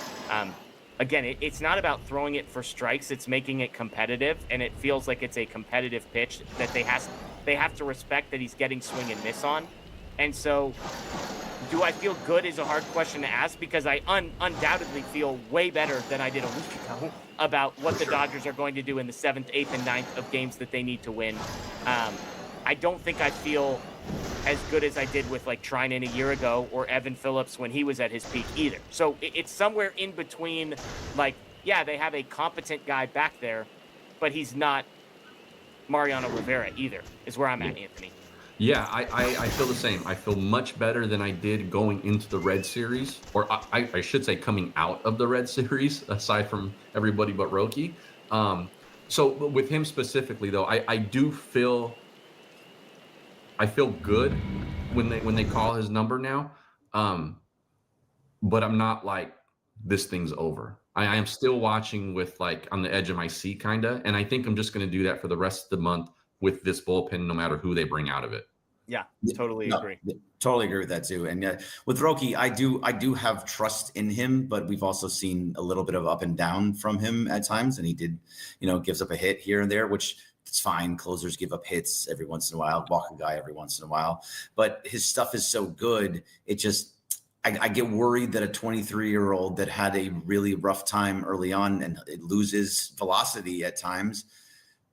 Again, it's not about throwing it for strikes. It's making it competitive, and it feels like it's a competitive pitch that they have to respect that he's getting swing and miss on. And so, do I feel good is a hard question to ask, because I undoubtedly feel way better than I did a week ago about what the Dodgers are going to do in the 7th, 8th, and 9th of games that they need to win. I don't think I feel as good as I did with like Trinan a year ago or Evan Phillips when he was at his peak either. So it's somewhere in between. Like, yeah, they have a competent guy back there, but he's not Mariano Rivera either, is where I'm at, Anthony. Yeah, I feel the same. I feel much better than I did going into the Red Series, or I should say coming out of the Red Series, aside from everybody but Roki. So with him specifically, though, I do feel... I feel good when they call his number now, but I'm not like, this thing's over. I am still watching with like on the edge of my seat, kind of, and I think I'm just going to do that for the rest of the month with this bullpen, no matter who they bring out of it. Yeah, totally agree. Totally agree with that too. And with Roki, I do have trust in him, but we've also seen a little bit of up and down from him at times, and he did, gives up a hit here and there, which. It's fine. Closers give up hits every once in a while, walk a guy every once in a while. But his stuff is so good. It just, I get worried that a 23-year-old that had a really rough time early on and it loses velocity at times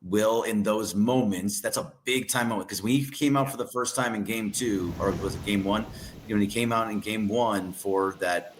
will, in those moments, that's a big time moment. Because when he came out for the first time in game 2, or was it game 1? When he came out in game 1 for that,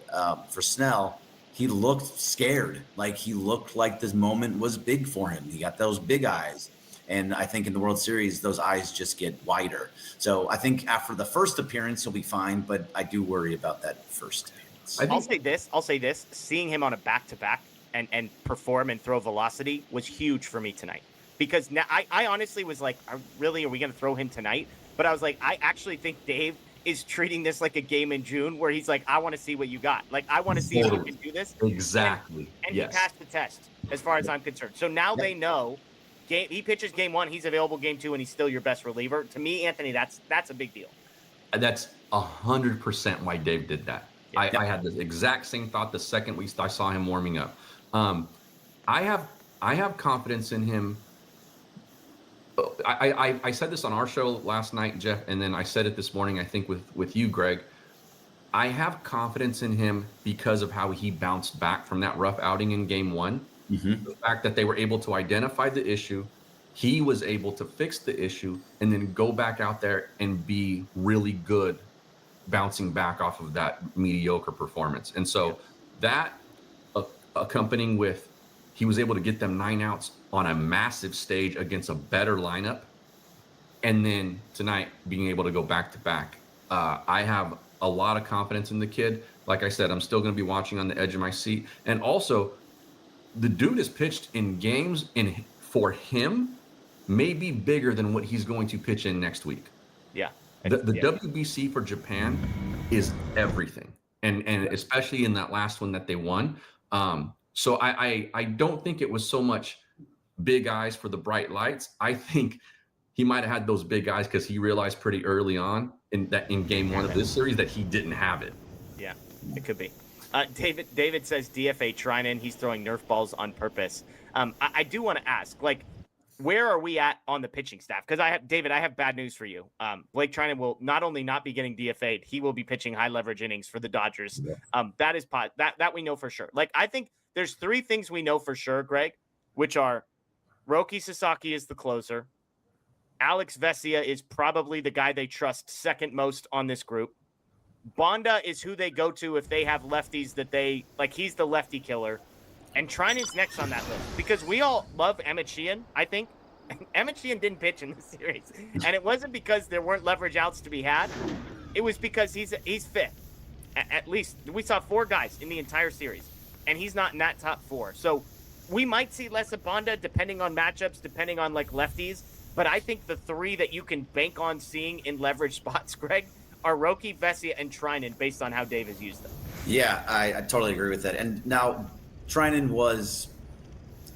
for Snell, he looked scared. Like he looked like this moment was big for him. He got those big eyes. And I think in the World Series, those eyes just get wider. So I think after the first appearance, he'll be fine. But I do worry about that first appearance. I'll say this. Seeing him on a back-to-back and perform and throw velocity was huge for me tonight. Because now I honestly was like, are we going to throw him tonight? But I was like, I actually think Dave is treating this like a game in June where he's like, I want to see what you got. Like, I want to see if you can do this. Exactly. And yes. He passed the test, as far as I'm concerned. So now they know... he pitches game 1, he's available game 2, and he's still your best reliever. To me, Anthony, that's a big deal. That's 100% why Dave did that. Yeah. I had the exact same thought the second I saw him warming up. I have confidence in him. I said this on our show last night, Jeff, and then I said it this morning, I think, with you, Greg. I have confidence in him because of how he bounced back from that rough outing in game 1. Mm-hmm. The fact that they were able to identify the issue, he was able to fix the issue, and then go back out there and be really good, bouncing back off of that mediocre performance. And so that accompanying with, he was able to get them 9 outs on a massive stage against a better lineup. And then tonight being able to go back to back. I have a lot of confidence in the kid. Like I said, I'm still going to be watching on the edge of my seat. And also, the dude has pitched in games for him may be bigger than what he's going to pitch in next week. Yeah. The WBC for Japan is everything. And especially in that last one that they won. So I don't think it was so much big eyes for the bright lights. I think he might have had those big eyes because he realized pretty early on in game 1 of this series that he didn't have it. Yeah, it could be. David says DFA Trinan, he's throwing Nerf balls on purpose. I do want to ask, like, where are we at on the pitching staff? Because I have bad news for you. Blake Trinan will not only not be getting DFA'd, he will be pitching high leverage innings for the Dodgers. Yeah. That we know for sure. Like, I think there's 3 things we know for sure, Greg, which are Roki Sasaki is the closer. Alex Vesia is probably the guy they trust second most on this group. Bonda is who they go to if they have lefties that they like. He's the lefty killer, and Trinan's next on that list because we all love Emmett Sheehan, I think, Emmett Sheehan didn't pitch in this series, and it wasn't because there weren't leverage outs to be had. It was because he's fifth. At least we saw 4 guys in the entire series, and he's not in that top 4. So we might see less of Bonda depending on matchups, depending on like lefties. But I think the 3 that you can bank on seeing in leverage spots, Greg, are Roki, Vesia, and Trinan based on how Dave has used them. Yeah, I totally agree with that. And now Trinan was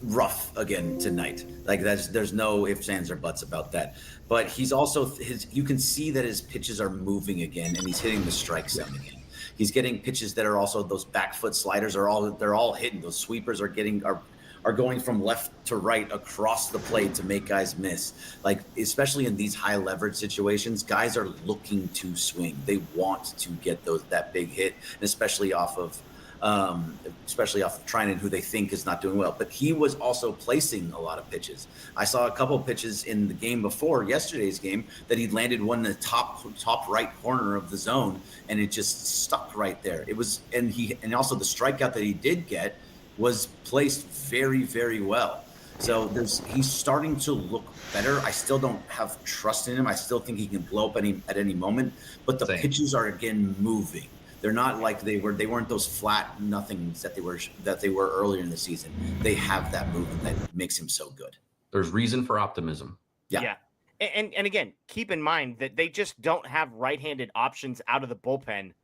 rough again tonight. Like there's no ifs, ands, or buts about that. But he's also you can see that his pitches are moving again, and he's hitting the strike zone again. He's getting pitches that are also those back foot sliders they're all hitting. Those sweepers are going from left to right across the plate to make guys miss. Like, especially in these high leverage situations, guys are looking to swing. They want to get that big hit, and especially off of Trinan, who they think is not doing well. But he was also placing a lot of pitches. I saw a couple of pitches in the game before yesterday's game that he'd landed one in the top right corner of the zone, and it just stuck right there. It was, and also the strikeout that he did get was placed very, very well. So he's starting to look better. I still don't have trust in him. I still think he can blow up at any moment, but the pitches are again moving. They're not like they weren't those flat nothings that they were earlier in the season. They have that movement that makes him so good. There's reason for optimism. Yeah. And again, keep in mind that they just don't have right-handed options out of the bullpen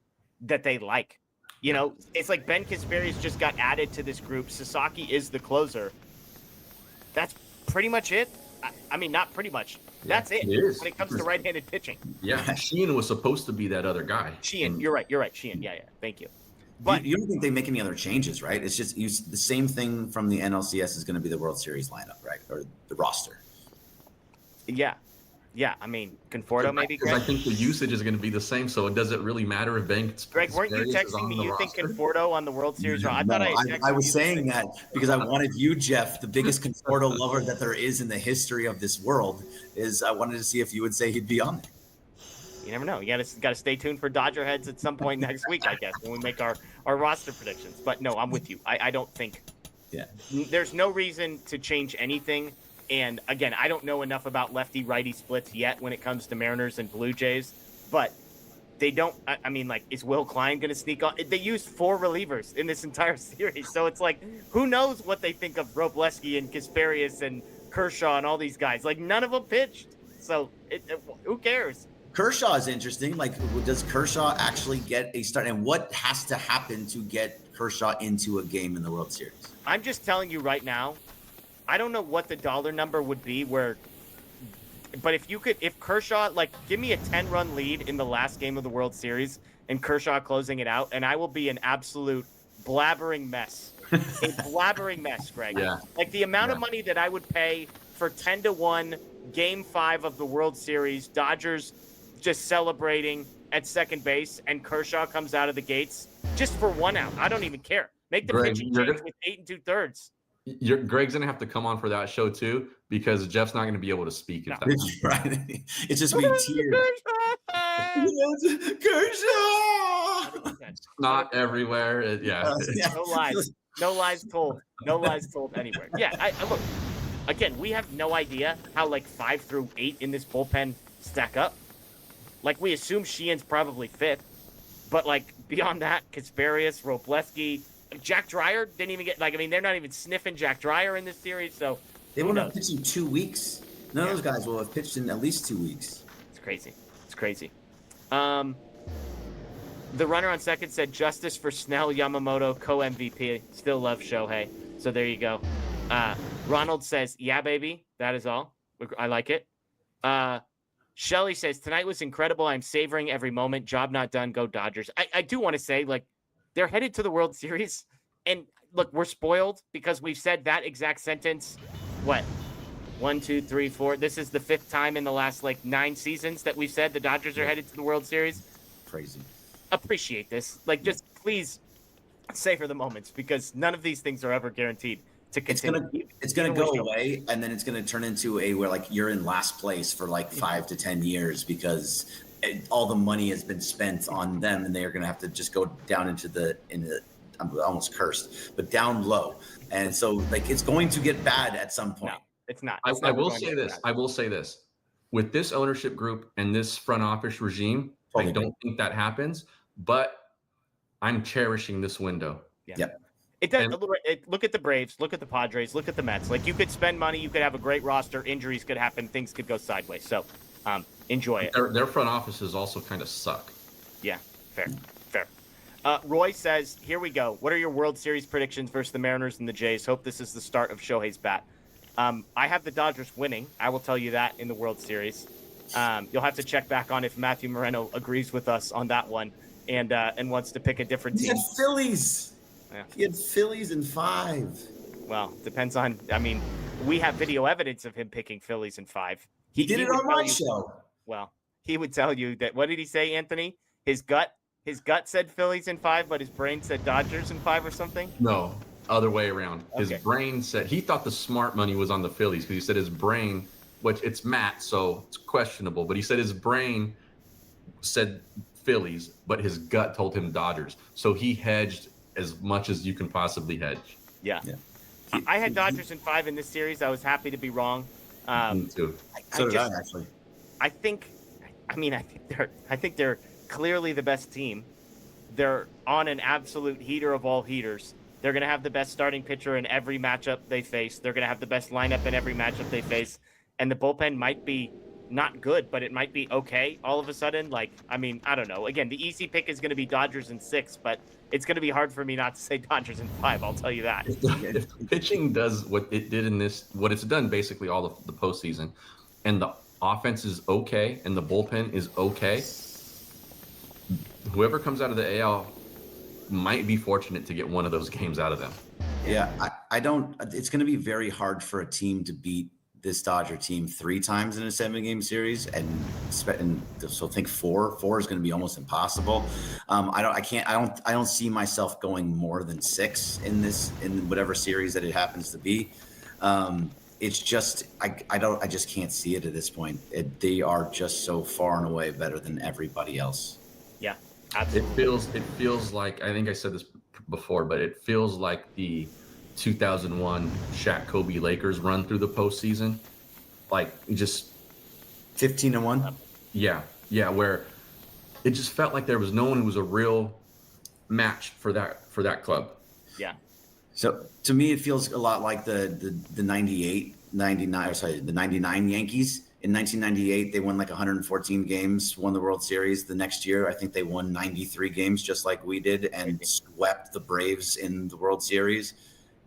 that they like. You know, it's like Ben Kasperius just got added to this group. Sasaki is the closer. That's pretty much it. I mean, not pretty much. Yeah, that's it when it comes to right-handed pitching. Yeah, Sheehan was supposed to be that other guy. Sheehan, you're right. Sheehan, yeah. Thank you. But you don't think they make any other changes, right? It's just the same thing from the NLCS is going to be the World Series lineup, right? Or the roster. Yeah. I mean, Conforto maybe. Because I think the usage is going to be the same, so it doesn't really matter if Ben. Greg, weren't you texting me? You think Conforto on the World Series? I was saying that because I wanted you, Jeff, the biggest Conforto lover that there is in the history of this world. I wanted to see if you would say he'd be on there. You never know. You got to stay tuned for Dodger Heads at some point next week, I guess, when we make our roster predictions. But no, I'm with you. I don't think. Yeah. There's no reason to change anything. And again, I don't know enough about lefty-righty splits yet when it comes to Mariners and Blue Jays, but they don't. I mean, like, is Will Klein going to sneak on? They used 4 relievers in this entire series, so it's like, who knows what they think of Robleski and Kasperius and Kershaw and all these guys? Like, none of them pitched, so who cares? Kershaw is interesting. Like, does Kershaw actually get a start? And what has to happen to get Kershaw into a game in the World Series? I'm just telling you right now. I don't know what the dollar number would be but if Kershaw, like, give me a 10-run lead in the last game of the World Series and Kershaw closing it out, and I will be an absolute blabbering mess. A blabbering mess, Greg. Yeah. Like, the amount of money that I would pay for 10-1 Game 5 of the World Series, Dodgers just celebrating at second base, and Kershaw comes out of the gates just for 1 out. I don't even care. Make the pitching change with 8 2/3. Greg's gonna have to come on for that show too, because Jeff's not gonna be able to speak. If that's right. It's just me tears. Kershaw. Not everywhere. No lies told. No lies told anywhere. Yeah. I look. Again, we have no idea how like 5 through 8 in this bullpen stack up. Like, we assume Sheehan's probably 5th, but like beyond that, Kasperius, Robleski. Jack Dreyer didn't even get, like, I mean, they're not even sniffing Jack Dreyer in this series, so they won't have pitched in 2 weeks. None of those guys will have pitched in at least 2 weeks. It's crazy. The runner on second said justice for Snell, Yamamoto, co-MVP. Still love Shohei. So there you go. Ronald says, yeah, baby. That is all. I like it. Shelly says, tonight was incredible. I'm savoring every moment. Job not done. Go Dodgers. I do want to say, like, they're headed to the World Series, and look, we're spoiled because we've said that exact sentence. What? 1, 2, 3, 4. This is the 5th time in the last, like, 9 seasons that we've said the Dodgers are headed to the World Series. Crazy. Appreciate this. Like, just please savor the moments, because none of these things are ever guaranteed to continue. It's gonna go away, and then it's gonna turn into where like you're in last place for like 5 to 10 years because all the money has been spent on them, and they are going to have to just go down into I'm almost cursed, but down low. And so, like, it's going to get bad at some point. It's not. I It's never will going to say be this. that. I will say this. With this ownership group and this front office regime, I don't think that happens, but I'm cherishing this window. Yeah. It does. Look at the Braves. Look at the Padres. Look at the Mets. Like, you could spend money. You could have a great roster. Injuries could happen. Things could go sideways. So enjoy it. Their front offices also kind of suck. Yeah, fair. Roy says, here we go. What are your World Series predictions versus the Mariners and the Jays? Hope this is the start of Shohei's bat. I have the Dodgers winning. I will tell you that in the World Series. You'll have to check back on if Matthew Moreno agrees with us on that one and wants to pick a different He team. had Phillies. Yeah. He had Phillies in 5. Well, depends on. I mean, we have video evidence of him picking Phillies in 5. He did it would on my tell you- show. Well, he would tell you that. What did he say, Anthony? His gut said Phillies in 5, but his brain said Dodgers in 5 or something. No, other way around. His Okay. brain said he thought the smart money was on the Phillies because he said his brain, which it's Matt, so it's questionable, but he said his brain said Phillies, but his gut told him Dodgers. So he hedged as much as you can possibly hedge. Yeah. I had Dodgers in 5 in this series. I was happy to be wrong. Me too. So did I, actually. I think they're clearly the best team. They're on an absolute heater of all heaters. They're going to have the best starting pitcher in every matchup they face. They're going to have the best lineup in every matchup they face. And the bullpen might be not good, but it might be okay all of a sudden. Like, I mean, I don't know. Again, the easy pick is going to be Dodgers in 6, but it's going to be hard for me not to say Dodgers in 5. I'll tell you that. If pitching does what it did in this, what it's done basically all of the postseason, and the offense is okay, and the bullpen is okay, whoever comes out of the AL might be fortunate to get one of those games out of them. Yeah, I don't. It's going to be very hard for a team to beat this Dodger team 3 times in a 7-game series, and so think 4 is going to be almost impossible. I don't see myself going more than 6 in whatever series that it happens to be. It's just I just can't see it at this point. They are just so far and away better than everybody else. Yeah, absolutely. It feels like, I think I said this before, but it feels like the 2001 Shaq Kobe Lakers run through the postseason, like just 15-1. Yeah, where it just felt like there was no one who was a real match for that club. Yeah. So to me, it feels a lot like the 99 Yankees. In 1998, they won like 114 games, won the World Series. The next year, I think they won 93 games, just like we did, and swept the Braves in the World Series.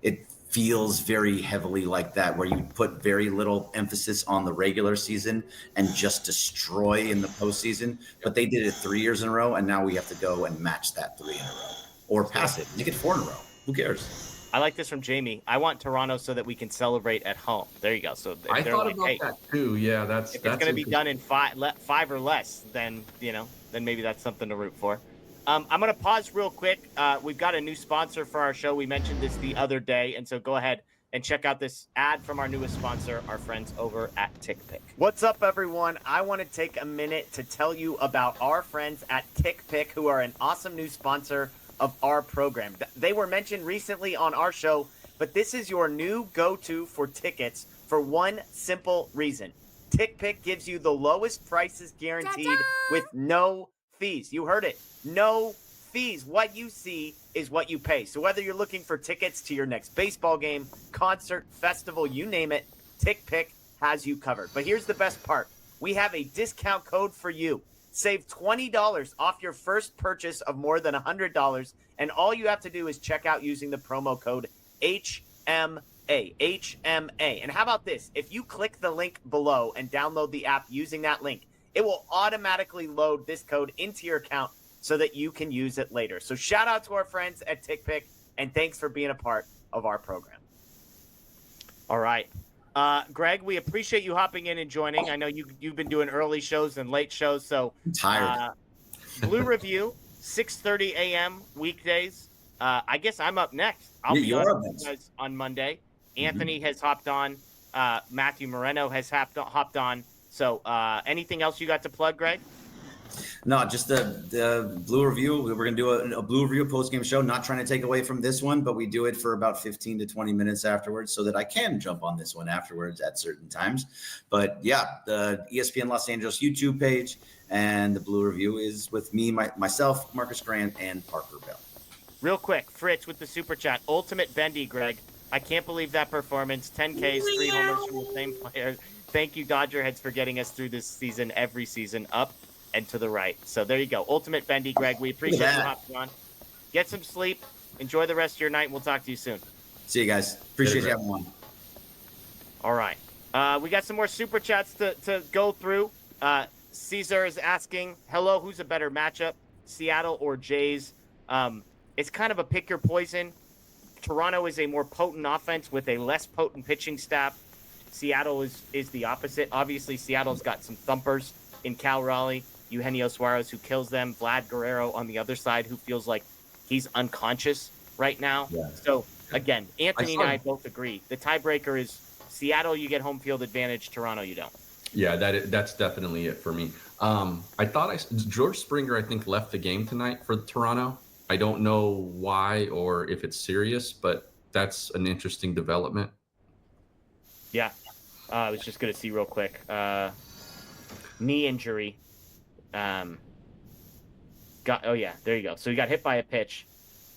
It feels very heavily like that, where you put very little emphasis on the regular season and just destroy in the postseason. But they did it 3 years in a row, and now we have to go and match that 3 in a row or pass it. Make it 4 in a row. Who cares? I like this from Jamie. I want Toronto so that we can celebrate at home. There you go. So if I they're thought like, about hey, that too. Yeah, that's if it's going to be done in 5 or less, then then maybe that's something to root for. I'm going to pause real quick. We've got a new sponsor for our show. We mentioned this the other day, and so go ahead and check out this ad from our newest sponsor, our friends over at TickPick. What's up, everyone? I want to take a minute to tell you about our friends at TickPick, who are an awesome new sponsor of our program. They were mentioned recently on our show, but this is your new go-to for tickets for one simple reason. TickPick gives you the lowest prices guaranteed with no fees. You heard it. No fees. What you see is what you pay. So whether you're looking for tickets to your next baseball game, concert, festival, you name it, TickPick has you covered. But here's the best part. We have a discount code for you. Save $20 off your first purchase of more than $100, and all you have to do is check out using the promo code HMA. And how about this? If you click the link below and download the app using that link, it will automatically load this code into your account so that you can use it later. So shout out to our friends at TickPick, and thanks for being a part of our program. All right. Greg, we appreciate you hopping in and joining. I know you've been doing early shows and late shows, so I'm tired. Blue Review, 6:30 a.m. weekdays. I guess I'm up next. I'll be on with you guys on Monday. Anthony has hopped on. Matthew Moreno has hopped on. So anything else you got to plug, Greg? No, just the Blue Review. We're going to do a Blue Review post-game show, not trying to take away from this one, but we do it for about 15 to 20 minutes afterwards so that I can jump on this one afterwards at certain times. But yeah, the ESPN Los Angeles YouTube page and the Blue Review is with me, myself, Marcus Grant, and Parker Bell. Real quick, Fritz with the super chat. Ultimate Bendy, Greg. I can't believe that performance. 10 Ks, 3 homers from the same player. Thank you, Dodger heads, for getting us through this season, every season, up and to the right. So there you go. Ultimate Bendy, Greg. We appreciate you hopping on. Get some sleep. Enjoy the rest of your night, and we'll talk to you soon. See you guys. Appreciate you having on. All right. We got some more super chats to go through. Caesar is asking, hello, who's a better matchup, Seattle or Jays? It's kind of a pick your poison. Toronto is a more potent offense with a less potent pitching staff. Seattle is the opposite. Obviously, Seattle's got some thumpers in Cal Raleigh, Eugenio Suarez, who kills them, Vlad Guerrero on the other side, who feels like he's unconscious right now. Yeah. So, again, Anthony and I both agree. The tiebreaker is Seattle, you get home field advantage. Toronto, you don't. Yeah, that's definitely it for me. I thought George Springer, I think, left the game tonight for Toronto. I don't know why or if it's serious, but that's an interesting development. Yeah. I was just going to see real quick. Knee injury. Oh, yeah, there you go. So he got hit by a pitch,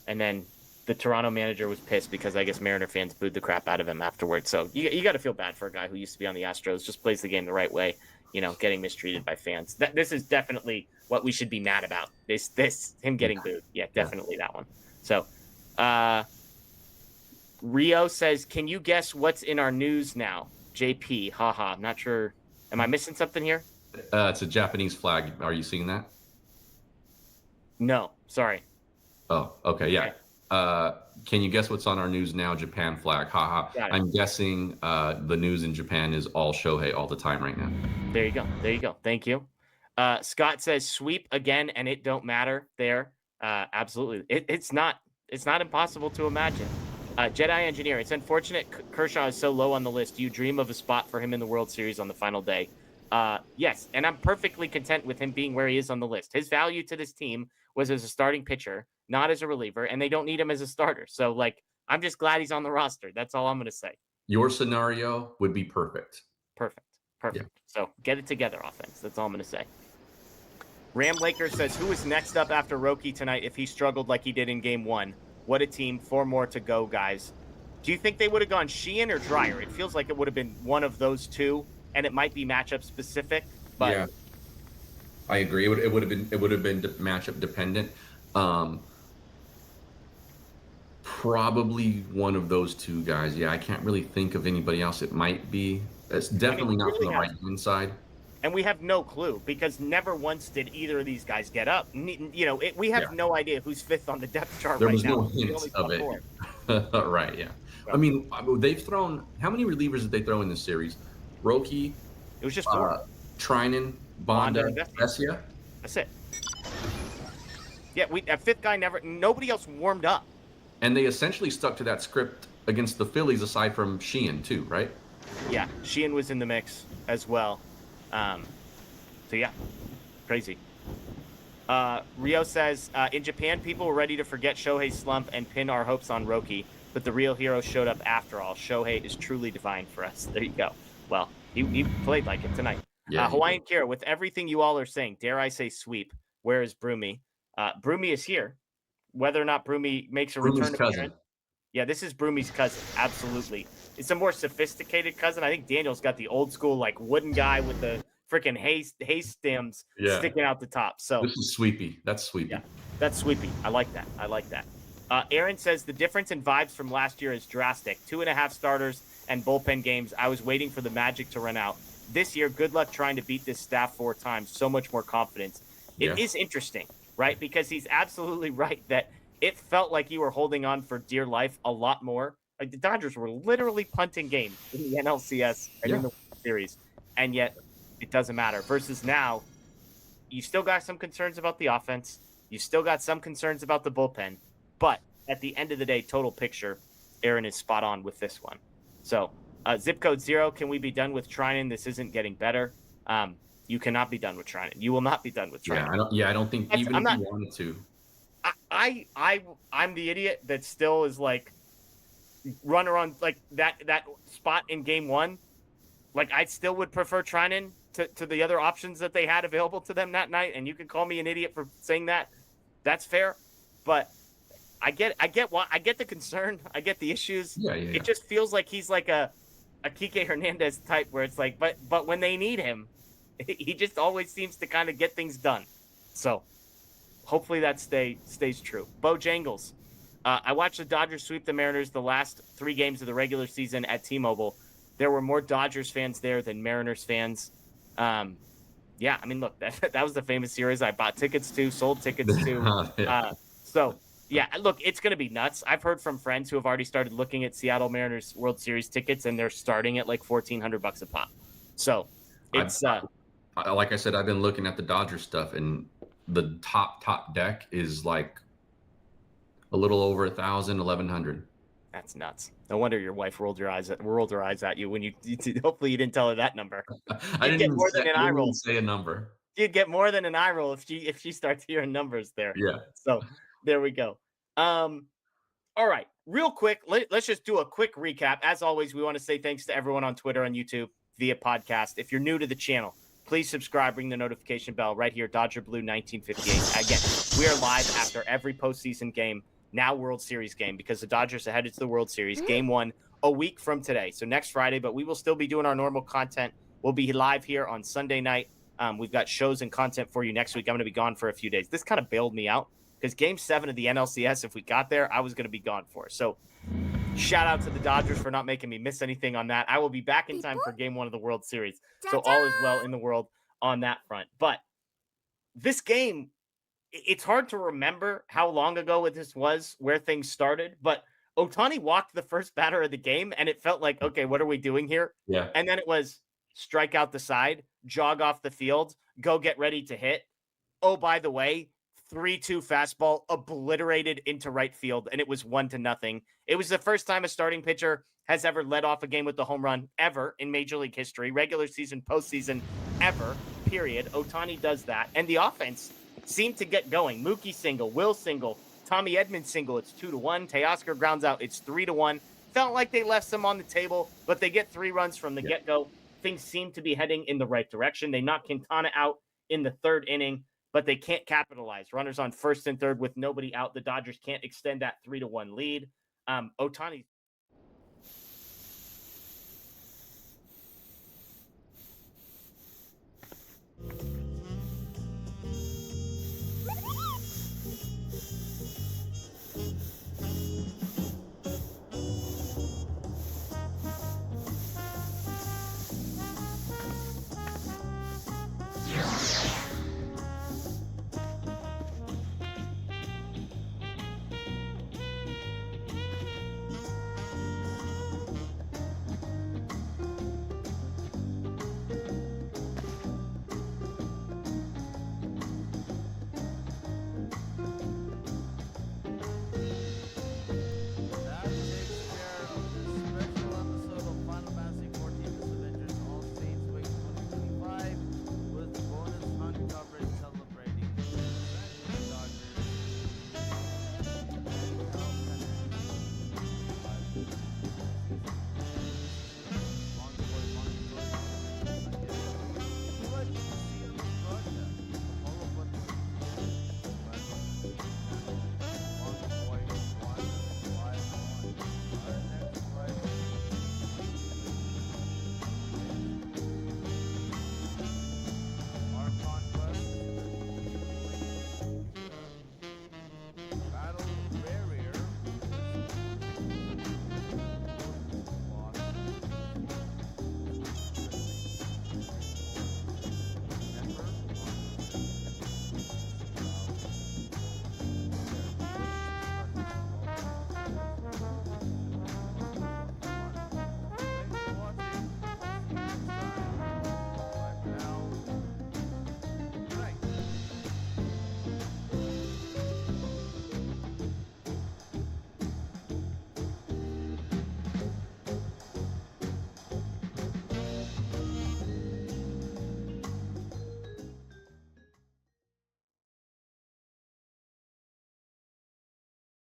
and then the Toronto manager was pissed because I guess Mariner fans booed the crap out of him afterwards. So you got to feel bad for a guy who used to be on the Astros, just plays the game the right way, getting mistreated by fans. This is definitely what we should be mad about. Him getting booed. Yeah, definitely that one. So, Rio says, can you guess what's in our news now? JP, haha. I'm not sure. Am I missing something here? It's a Japanese flag. Are you seeing that? No, sorry. Oh, okay, yeah. Okay. Can you guess what's on our news now? Japan flag. Haha. I'm guessing the news in Japan is all Shohei all the time right now. There you go. Thank you. Scott says sweep again, and it don't matter there. Absolutely. It's not impossible to imagine. Jedi Engineer, it's unfortunate Kershaw is so low on the list. Do you dream of a spot for him in the World Series on the final day? Yes, and I'm perfectly content with him being where he is on the list. His value to this team was as a starting pitcher, not as a reliever, and they don't need him as a starter. So, I'm just glad he's on the roster. That's all I'm going to say. Your scenario would be perfect. Perfect. Yeah. So, get it together, offense. That's all I'm going to say. Ram Laker says, who is next up after Roki tonight if he struggled like he did in Game 1? What a team. 4 more to go, guys. Do you think they would have gone Sheehan or Dreyer? It feels like it would have been one of those two, and it might be matchup specific. But yeah, I agree. It would have been matchup dependent. Probably one of those two guys. Yeah, I can't really think of anybody else. It might be. It's definitely not from the right hand side. And we have no clue because never once did either of these guys get up. We have no idea who's fifth on the depth chart there right was now. No hints of it. Right, yeah. I mean, they've thrown, how many relievers did they throw in this series? Roki. It was just 4. Trinan, Bonda, Vesia. That's it. Yeah, that fifth guy nobody else warmed up. And they essentially stuck to that script against the Phillies aside from Sheehan too, right? Yeah, Sheehan was in the mix as well. So yeah, crazy. Rio says, in Japan, people were ready to forget Shohei's slump and pin our hopes on Roki, but the real hero showed up after all. Shohei is truly divine for us. There you go. Well, he played like it tonight. Yeah, Hawaiian Kira, with everything you all are saying, dare I say sweep? Where is Broomy? Broomy is here. Whether or not Broomy makes a return appearance. Yeah, this is Broomy's cousin. Absolutely. It's a more sophisticated cousin. I think Daniel's got the old school, wooden guy with the freaking hay stems sticking out the top. So this is Sweepy. That's Sweepy. Yeah, that's Sweepy. I like that. Aaron says the difference in vibes from last year is drastic. 2.5 starters and bullpen games. I was waiting for the magic to run out. This year, good luck trying to beat this staff 4 times. So much more confidence. It is interesting, right? Because he's absolutely right that it felt like you were holding on for dear life a lot more. The Dodgers were literally punting games in the NLCS and in the World Series, and yet it doesn't matter. Versus now, you still got some concerns about the offense. You still got some concerns about the bullpen. But at the end of the day, total picture, Aaron is spot on with this one. So, zip code 0, can we be done with Trinan? This isn't getting better. You cannot be done with Trinan. You will not be done with Trinan. I don't think even if you wanted to. I'm the idiot that still is like runner on like that spot in game 1. Like I still would prefer Trinan to the other options that they had available to them that night. And you can call me an idiot for saying that. That's fair. But I get the concern. I get the issues. It just feels like he's like a Kike Hernandez type where it's like, but when they need him, he just always seems to kind of get things done. So hopefully that stays true. Bojangles. I watched the Dodgers sweep the Mariners the last 3 games of the regular season at T-Mobile. There were more Dodgers fans there than Mariners fans. Yeah, I mean, look, that was the famous series I bought tickets to, sold tickets to. So, yeah, look, it's going to be nuts. I've heard from friends who have already started looking at Seattle Mariners World Series tickets, and they're starting at like $1,400 a pop. So, it's like I said, I've been looking at the Dodgers stuff, and the top deck is like a little over 1,000, 1,100. That's nuts. No wonder your wife rolled her eyes at you when you hopefully you didn't tell her that number. I didn't even say a number. You'd get more than an eye roll if she starts hearing numbers there. Yeah. So there we go. All right, real quick, let's just do a quick recap. As always, we want to say thanks to everyone on Twitter and YouTube via podcast. If you're new to the channel, please subscribe, ring the notification bell right here, Dodger Blue 1958. Again, we are live after every postseason game, now World Series game, because the Dodgers are headed to the World Series. Game 1 a week from today, so next Friday, but we will still be doing our normal content. We'll be live here on Sunday night. We've got shows and content for you next week. I'm going to be gone for a few days. This kind of bailed me out because Game 7 of the NLCS, if we got there, I was going to be gone for. So shout out to the Dodgers for not making me miss anything on that. I will be back in time for Game 1 of the World Series. So all is well in the world on that front. But this game, it's hard to remember how long ago this was, where things started, but Ohtani walked the first batter of the game, and it felt like, okay, what are we doing here? Yeah. And then it was strike out the side, jog off the field, go get ready to hit. Oh, by the way, 3-2 fastball obliterated into right field, and it was 1-0. It was the first time a starting pitcher has ever led off a game with the home run ever in Major League history, regular season, postseason, ever, period. Ohtani does that, and the offense seemed to get going. Mookie single, Will single, Tommy Edmonds single, it's 2-1. Teoscar grounds out, it's 3-1. Felt like they left some on the table, but they get 3 runs from the get-go. Things seem to be heading in the right direction. They knock Quintana out in the 3rd inning, but they can't capitalize. Runners on 1st and 3rd with nobody out. The Dodgers can't extend that 3-1 lead. Ohtani's